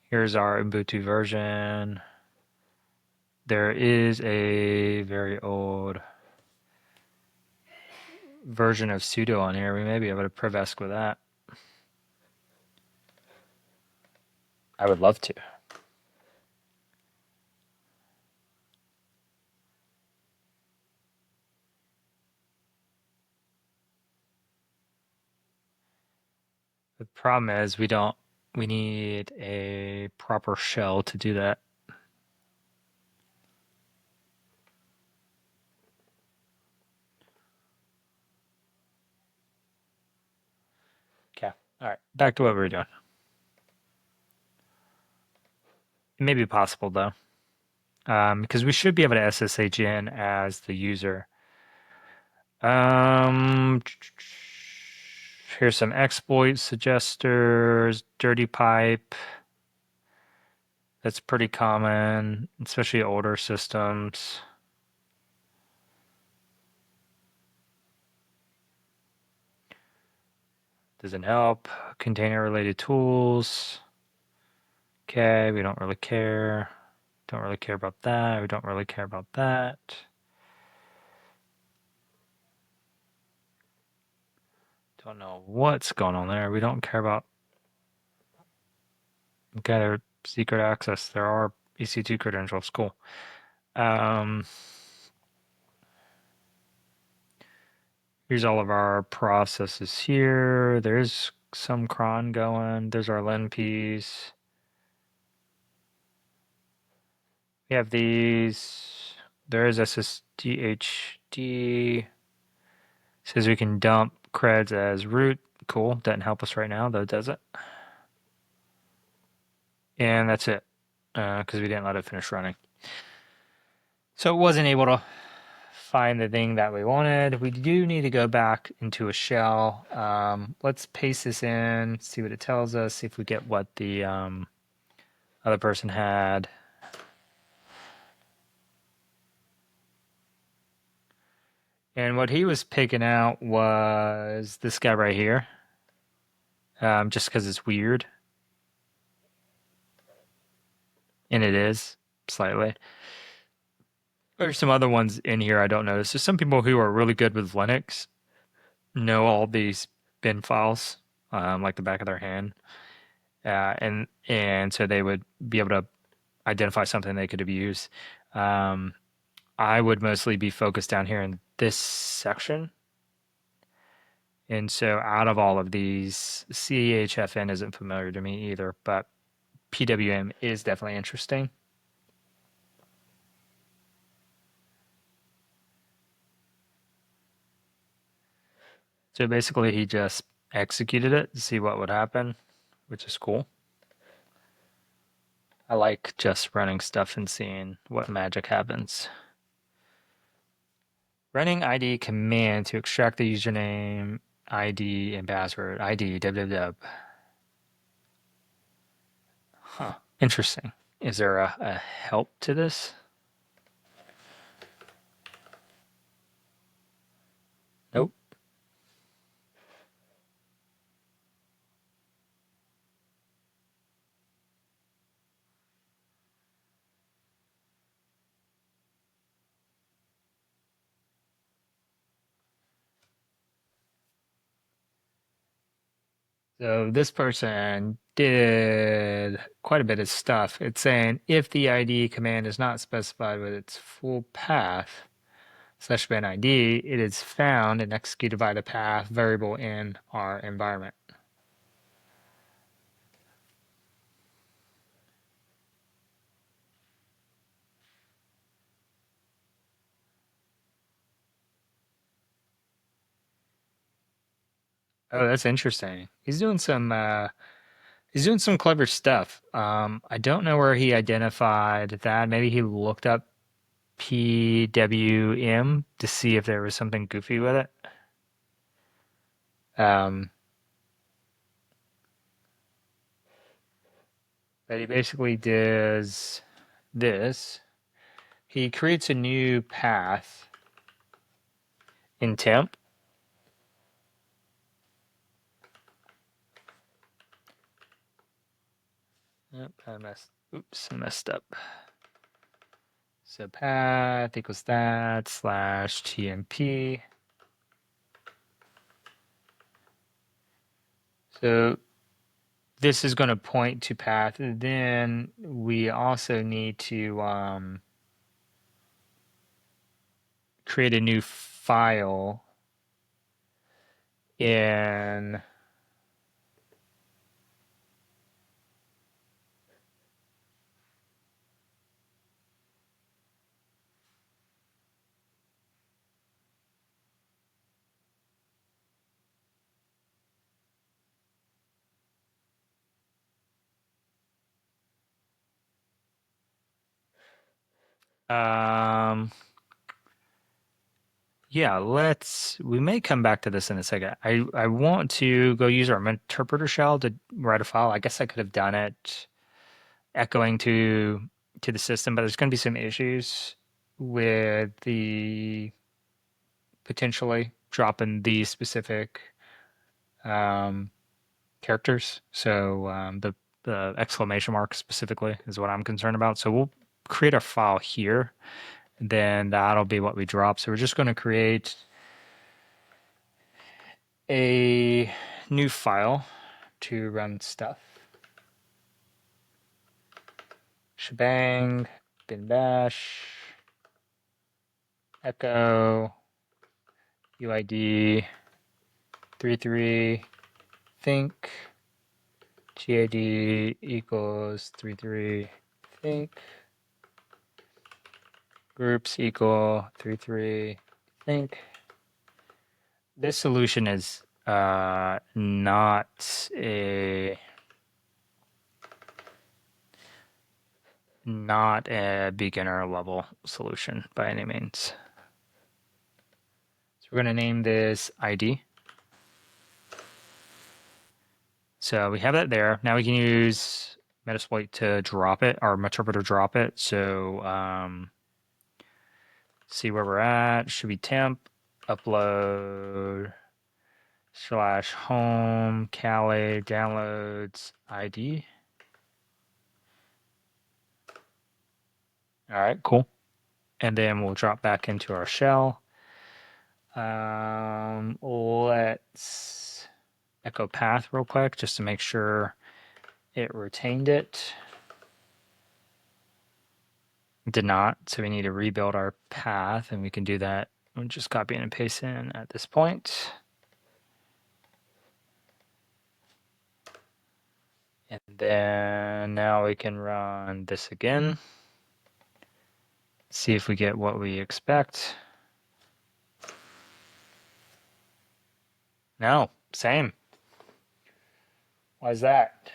Here's our Ubuntu version. There is a very old version of sudo on here. We may be able to prevesc with that. I would love to. The problem is we need a proper shell to do that. Okay. All right. Back to what we were doing. It may be possible though, because we should be able to SSH in as the user. Here's some exploit suggesters, dirty pipe. That's pretty common, especially older systems. Doesn't help. Container related tools. Okay, we don't really care. Don't really care about that. We don't really care about that. Don't know what's going on there. We don't care about. Okay, there secret access. There are EC2 credentials. Cool. Here's all of our processes here. There's some cron going. There's our linps. We have these. There is SSDHD. Says we can dump creds as root. Cool. Doesn't help us right now, though, does it? And that's it, because we didn't let it finish running. So it wasn't able to find the thing that we wanted. We do need to go back into a shell. Let's paste this in, see what it tells us, see if we get what the other person had. And what he was picking out was this guy right here, just because it's weird. And it is, slightly. There's some other ones in here I don't notice. There's some people who are really good with Linux, know all these bin files like the back of their hand. And so they would be able to identify something they could have used. I would mostly be focused down here in this section. And so out of all of these, CHFN isn't familiar to me either, but PWM is definitely interesting. So basically he just executed it to see what would happen, which is cool. I like just running stuff and seeing what magic happens. Running ID command to extract the username, ID, and password. ID, www. Huh, interesting. Is there a help to this? Nope. So this person did quite a bit of stuff. It's saying if the ID command is not specified with its full path, /bin ID, it is found and executed by the path variable in our environment. Oh, that's interesting. He's doing some clever stuff. I don't know where he identified that. Maybe he looked up PWM to see if there was something goofy with it. Um, but he basically does this. He creates a new path in temp. Yep, I messed up. So path equals that slash TMP. So this is going to point to path. Then we also need to create a new file in um, yeah, we may come back to this in a second. I want to go use our interpreter shell to write a file. I guess I could have done it echoing to the system, but there's going to be some issues with the potentially dropping these specific um, characters. So the exclamation mark specifically is what I'm concerned about. So we'll create a file here, and then that'll be what we drop. So we're just going to create a new file to run stuff. Shebang, bin bash, echo, UID 33 think, GID equals 33 think, groups equal 33 think. This solution is not a beginner level solution by any means. So we're going to name this ID. So we have that there. Now we can use Metasploit to drop it, our interpreter drop it. So see where we're at. Should be temp, upload, slash home, Kali, downloads, ID. All right, cool. And then we'll drop back into our shell. Let's echo path real quick just to make sure it retained it. It did not, so we need to rebuild our path, and we can do that. We'll just copy and paste in at this point. And then now we can run this again. See if we get what we expect. No, same. Why is that?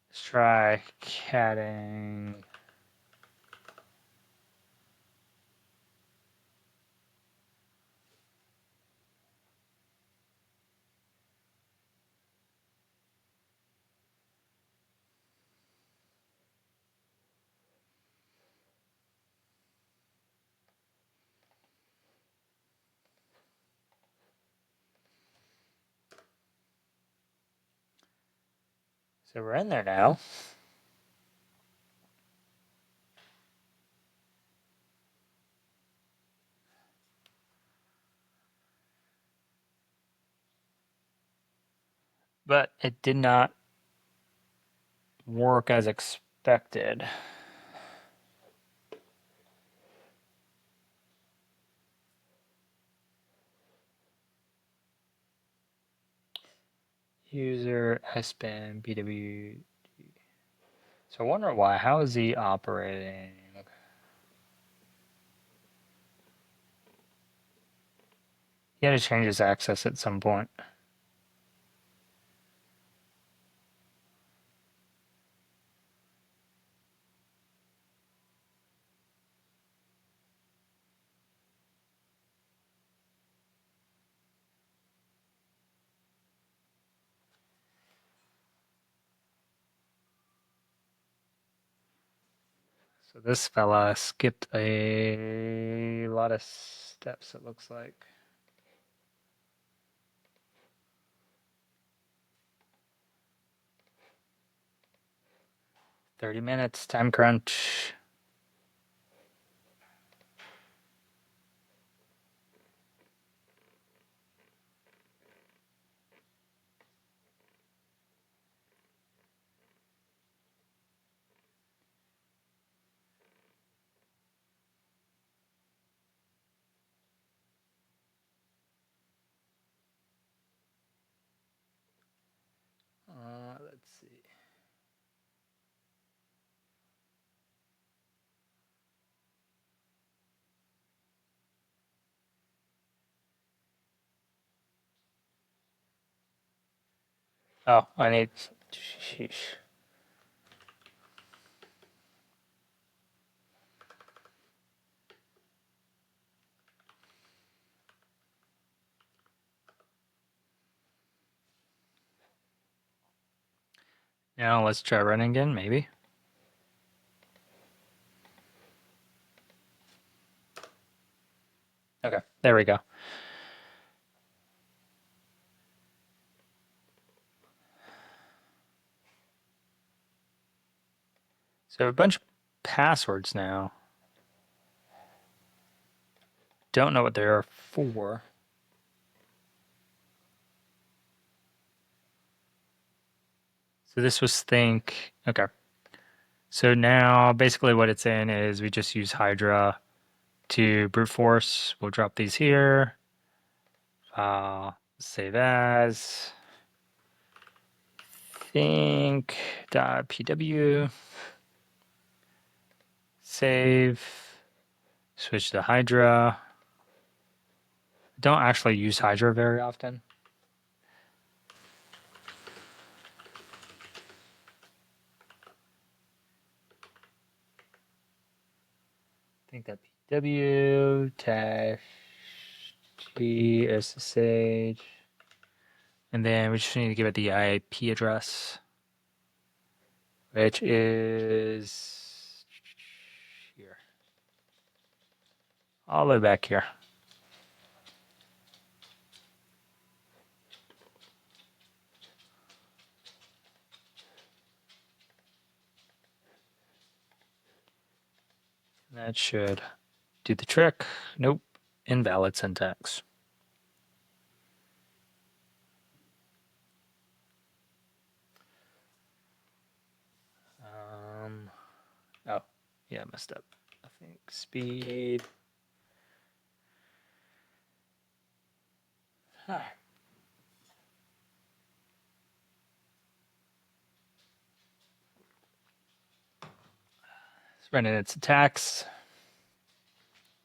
Let's try catting. So we're in there now. But it did not work as expected. User SBIN BW. So I wonder why. How is he operating? He had to change his access at some point. So this fella skipped a lot of steps, it looks like. $30, time crunch. Let's see. Oh, I need. Sheesh. Now let's try running again, maybe. Okay, there we go. So a bunch of passwords now. Don't know what they are for. So this was think. Okay. So now basically what it's in is we just use Hydra to brute force. We'll drop these here. Save as think.pw. Save. Switch to Hydra. Don't actually use Hydra very often. Think that PW dash G SSH, and then we just need to give it the IP address, which is here, all the way back here. That should do the trick. Nope, invalid syntax. Oh, yeah, messed up. I think speed. Huh. It's running its attacks.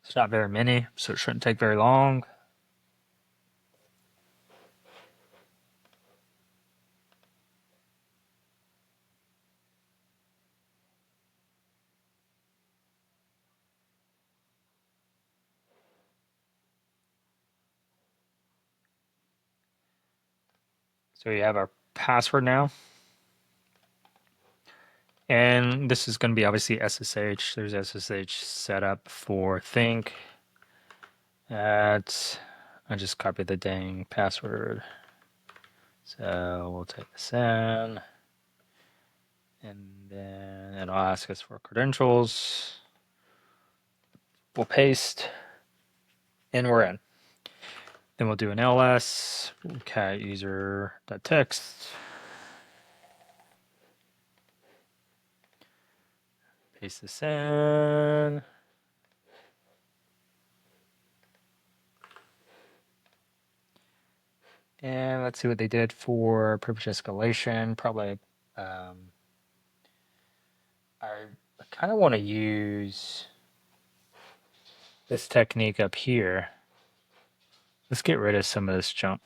It's not very many, so it shouldn't take very long. So we have our password now. And this is going to be obviously SSH. There's SSH set up for think. That I just copied the dang password. So we'll take this in. And then it'll ask us for credentials. We'll paste. And we're in. Then we'll do an ls cat user.text. Paste this in. And let's see what they did for privilege escalation. Probably, I kind of want to use this technique up here. Let's get rid of some of this junk.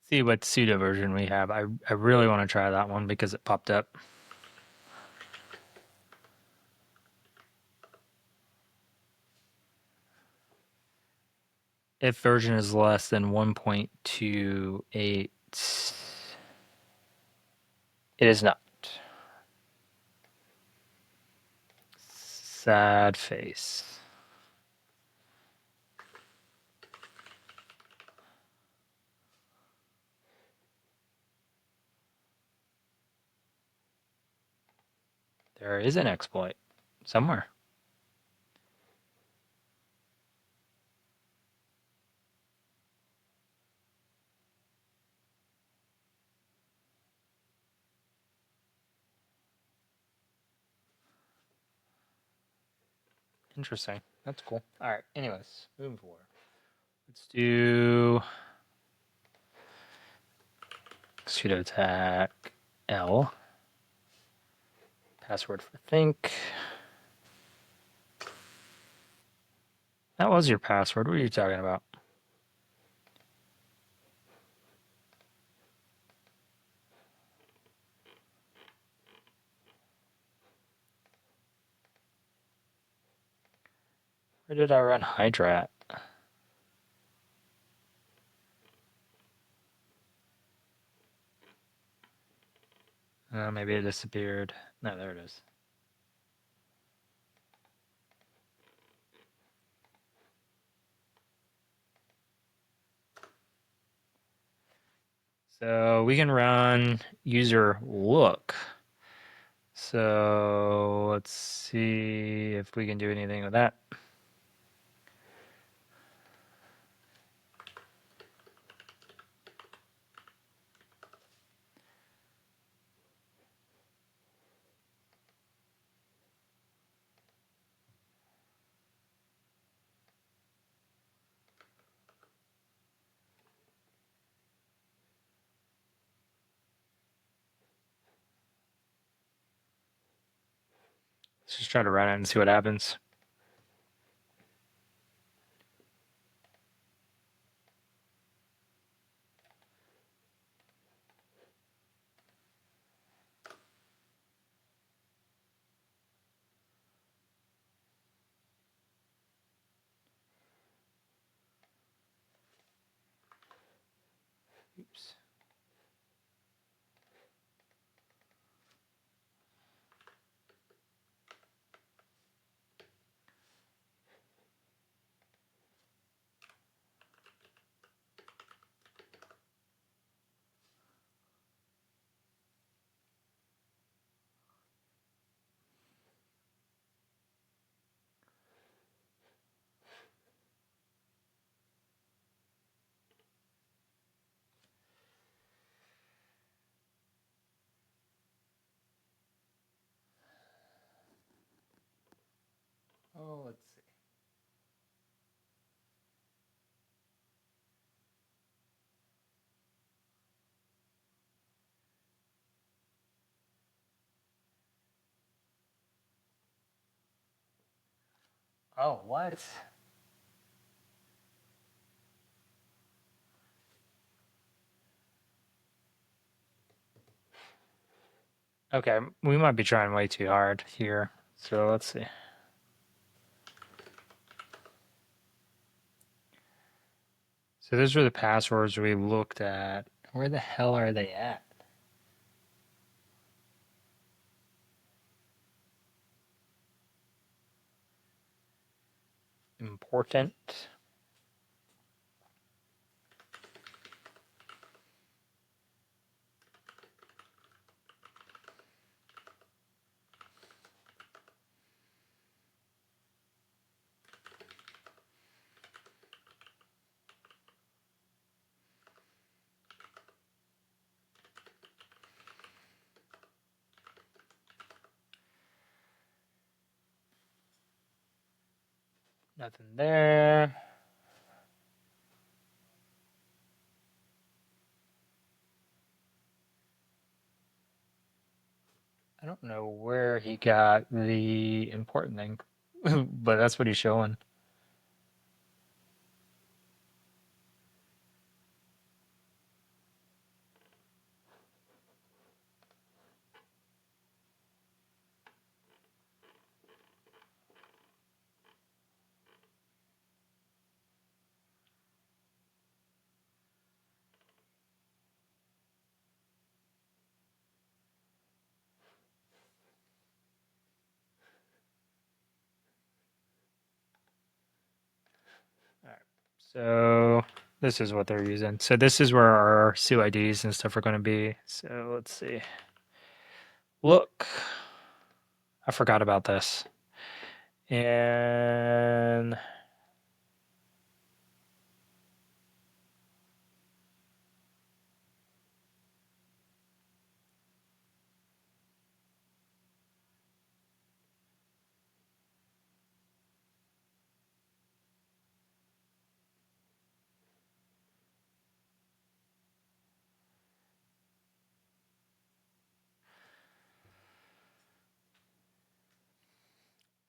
See what pseudo version we have. I really want to try that one because it popped up. If version is less than 1.28, it is not. Sad face. There is an exploit somewhere. Interesting. That's cool. All right. Anyways, moving forward. Let's do sudo attack L. Password for think. That was your password. What are you talking about? Where did I run Hydra at? Maybe it disappeared. No, there it is. So we can run user look. So let's see if we can do anything with that. Let's just try to run it and see what happens. Oops. Oh, let's see. Oh, what? Okay, we might be trying way too hard here. So let's see. So those were the passwords we looked at. Where the hell are they at? Important. Nothing there. I don't know where he got the important thing, but that's what he's showing. All right. So this is what they're using. So this is where our CIDs and stuff are going to be. So let's see. Look, I forgot about this. And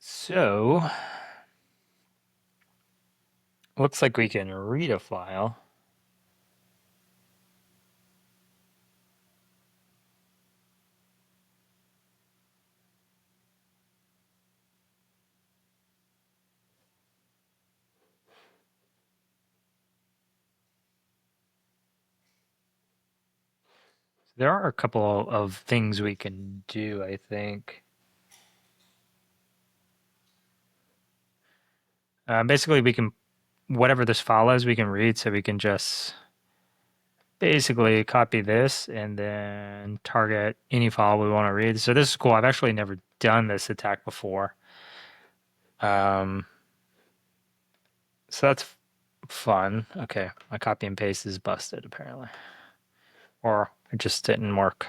so looks like we can read a file. There are a couple of things we can do, I think. Basically, we can, whatever this file is, we can read, so we can just basically copy this and then target any file we want to read. So this is cool. I've actually never done this attack before. So that's fun. Okay, my copy and paste is busted, apparently. Or it just didn't work.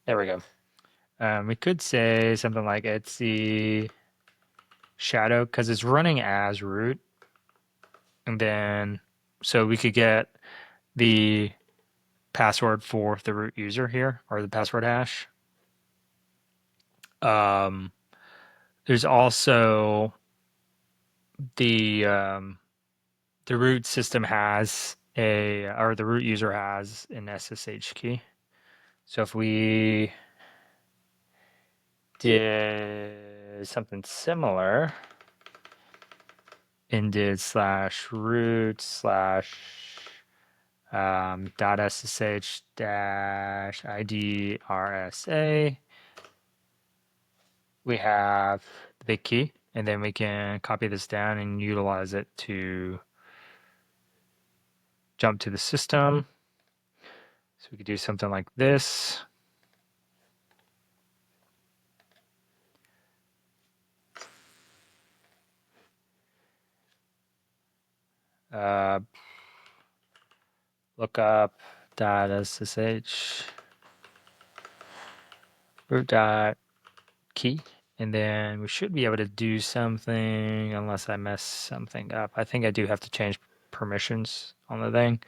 There we go. We could say something like etc shadow, because it's running as root. And then, so we could get the password for the root user here, or the password hash. There's also the root system has or the root user has an SSH key. So if we did something similar and did /root .ssh dash ID RSA, we have the big key, and then we can copy this down and utilize it to jump to the system. So we could do something like this. Lookup .ssh root dot key, and then we should be able to do something unless I mess something up. I think I do have to change permissions on the thing.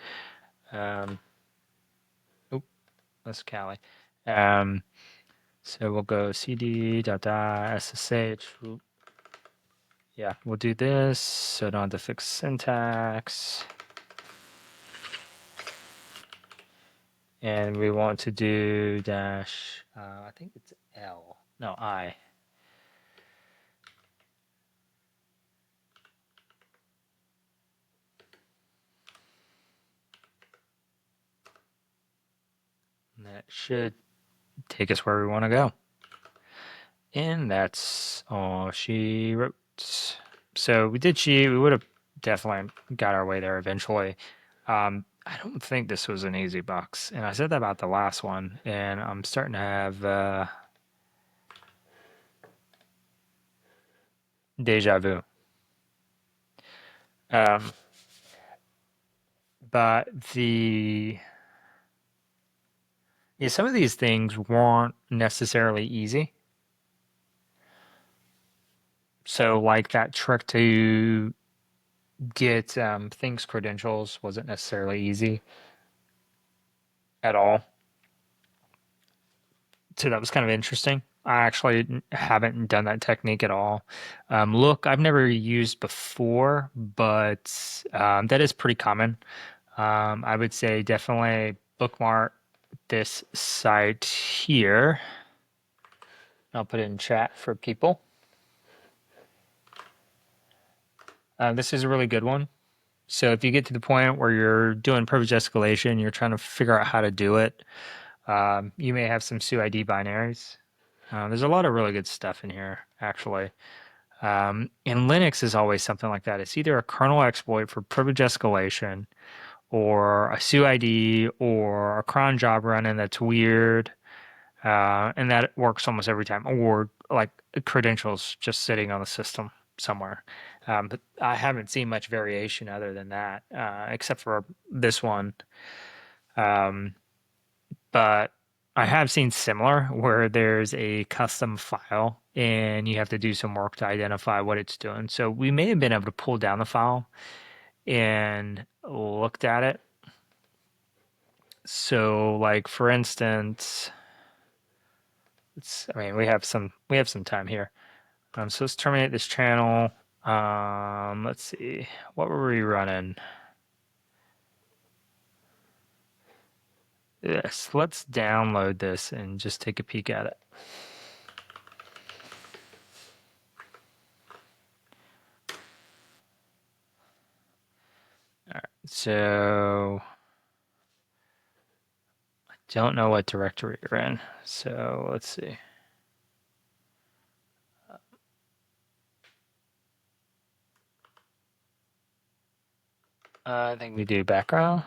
That's Cali. So we'll go cd.ssh. Yeah, we'll do this so I don't have to fix syntax. And we want to do dash, I think it's L. No, I. And that should take us where we want to go. And that's all she wrote. So we did cheat. We would have definitely got our way there eventually. I don't think this was an easy box. And I said that about the last one. And I'm starting to have deja vu. But Yeah, some of these things weren't necessarily easy. So, like that trick to get things credentials wasn't necessarily easy at all. So that was kind of interesting. I actually haven't done that technique at all. Look, I've never used before, but that is pretty common. I would say definitely bookmark this site here. I'll put it in chat for people. This is a really good one. So if you get to the point where you're doing privilege escalation, you're trying to figure out how to do it, you may have some SUID binaries. There's a lot of really good stuff in here, actually. And Linux is always something like that. It's either a kernel exploit for privilege escalation, or a SUID, or a cron job running that's weird, and that works almost every time, or like credentials just sitting on the system somewhere. But I haven't seen much variation other than that, except for this one. Um, but I have seen similar where there's a custom file and you have to do some work to identify what it's doing. So we may have been able to pull down the file and looked at it. So like for instance, we have some time here. So let's terminate this channel. Let's see, what were we running? Yes, let's download this and just take a peek at it. All right, so I don't know what directory you're in. So let's see. I think we do background.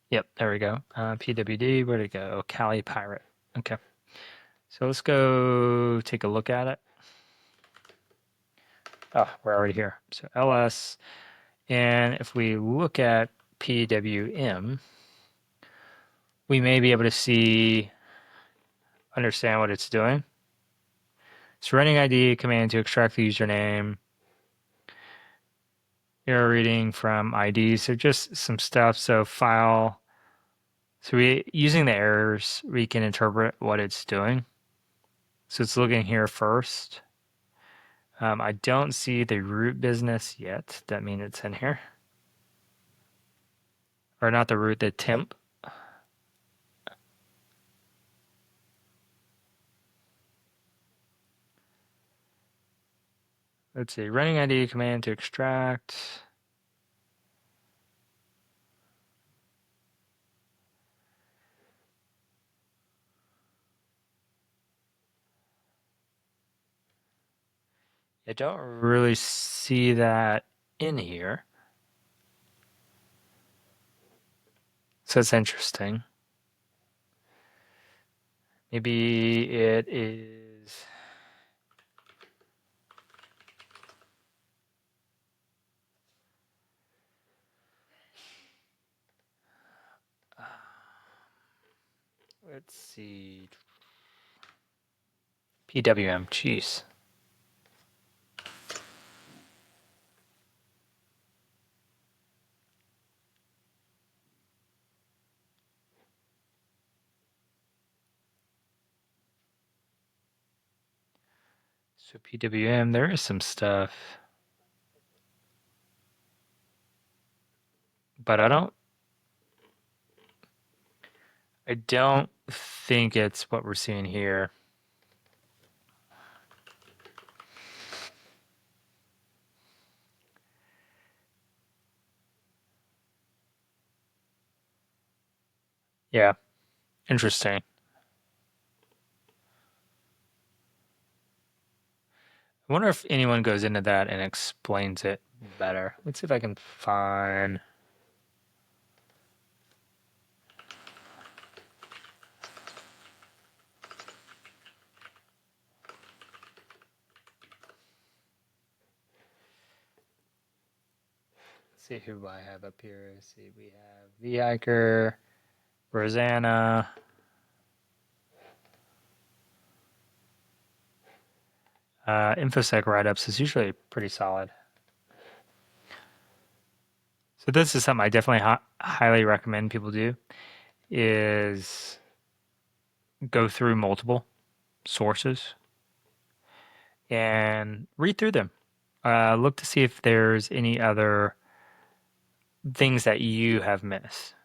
Yep, there we go. PWD, where'd it go? Kali Pirate. Okay. So let's go take a look at it. Oh, we're already here. So ls, and if we look at PWM, we may be able to understand what it's doing. It's running ID command to extract the username. Error reading from ID. So just some stuff. So file. So using the errors, we can interpret what it's doing. So it's looking here first. I don't see the root business yet. That means it's in here. Or not the root, the temp. Let's see, running ID command to extract. I don't really see that in here. So that's interesting. Maybe it is. Let's see. PWM, jeez. So PWM, there is some stuff. But I don't think it's what we're seeing here. Yeah, interesting. I wonder if anyone goes into that and explains it better. Let's see if I can find. Let's see who I have up here. Let's see, we have vhiker, Rosanna. InfoSec write-ups is usually pretty solid. So this is something I definitely highly recommend people do, is go through multiple sources and read through them. Look to see if there's any other things that you have missed.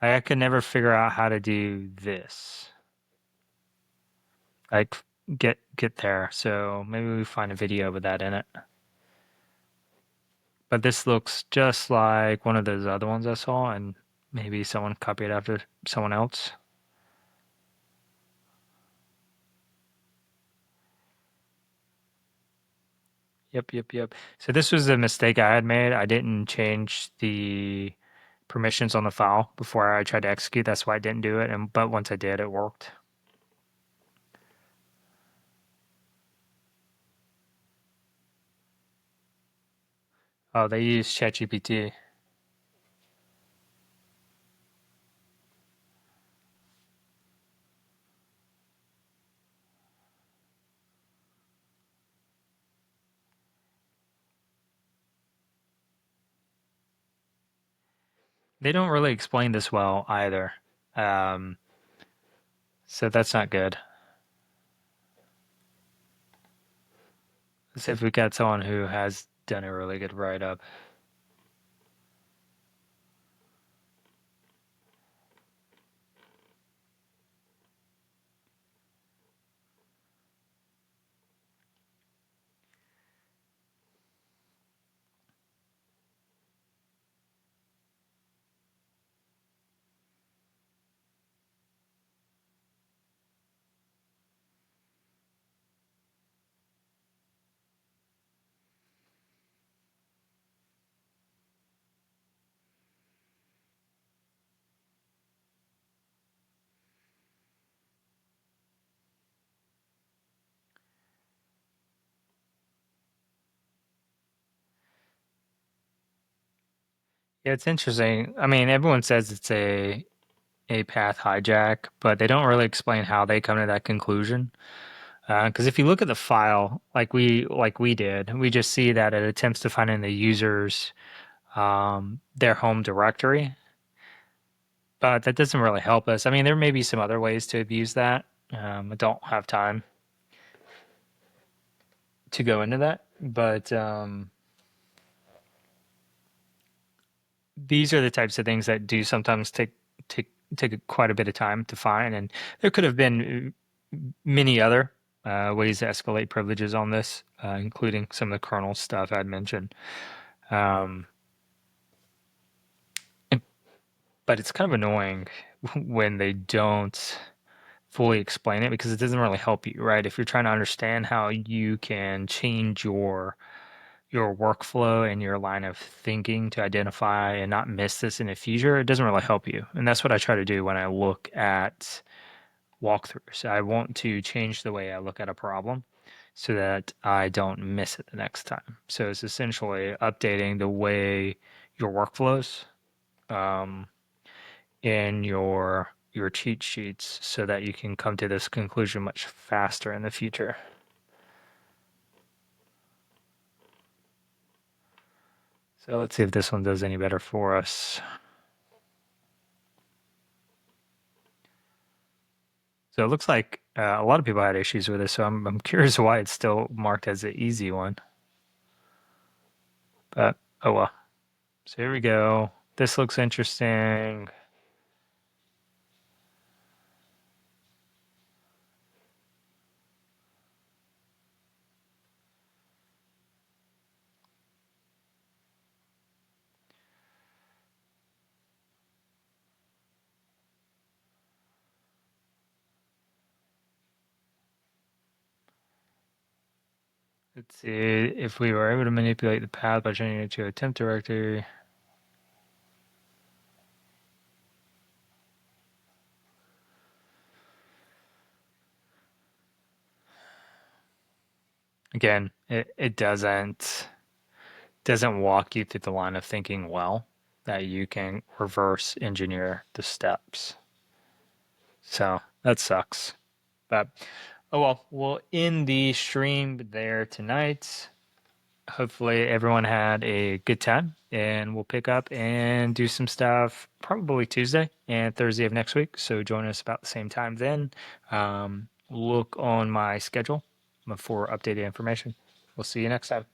I could never figure out how to do this. Like get there. So maybe we find a video with that in it. But this looks just like one of those other ones I saw, and maybe someone copied after someone else. Yep. So this was a mistake I had made. I didn't change the permissions on the file before I tried to execute. That's why I didn't do it. But once I did, it worked. Oh, they use ChatGPT. They don't really explain this well either. Um, so that's not good. Let's see if we got someone who has done a really good write-up. Yeah, it's interesting. I mean, everyone says it's a path hijack, but they don't really explain how they come to that conclusion. Because if you look at the file, like we did, we just see that it attempts to find in the user's their home directory, but that doesn't really help us. I mean, there may be some other ways to abuse that. I don't have time to go into that, but these are the types of things that do sometimes take quite a bit of time to find, and there could have been many other ways to escalate privileges on this, including some of the kernel stuff I'd mentioned. Um, but it's kind of annoying when they don't fully explain it because it doesn't really help you, right? If you're trying to understand how you can change your workflow and your line of thinking to identify and not miss this in the future, it doesn't really help you. And that's what I try to do when I look at walkthroughs. I want to change the way I look at a problem so that I don't miss it the next time. So it's essentially updating the way your workflows um, in your cheat sheets so that you can come to this conclusion much faster in the future. So let's see if this one does any better for us. So it looks like a lot of people had issues with this, so I'm curious why it's still marked as an easy one. But oh well. So here we go. This looks interesting. Let's see if we were able to manipulate the path by changing it to a temp directory. Again, it doesn't walk you through the line of thinking well. that you can reverse engineer the steps. So that sucks. But oh well, we'll end the stream there tonight. Hopefully everyone had a good time, and we'll pick up and do some stuff probably Tuesday and Thursday of next week. So join us about the same time then. Look on my schedule for updated information. We'll see you next time.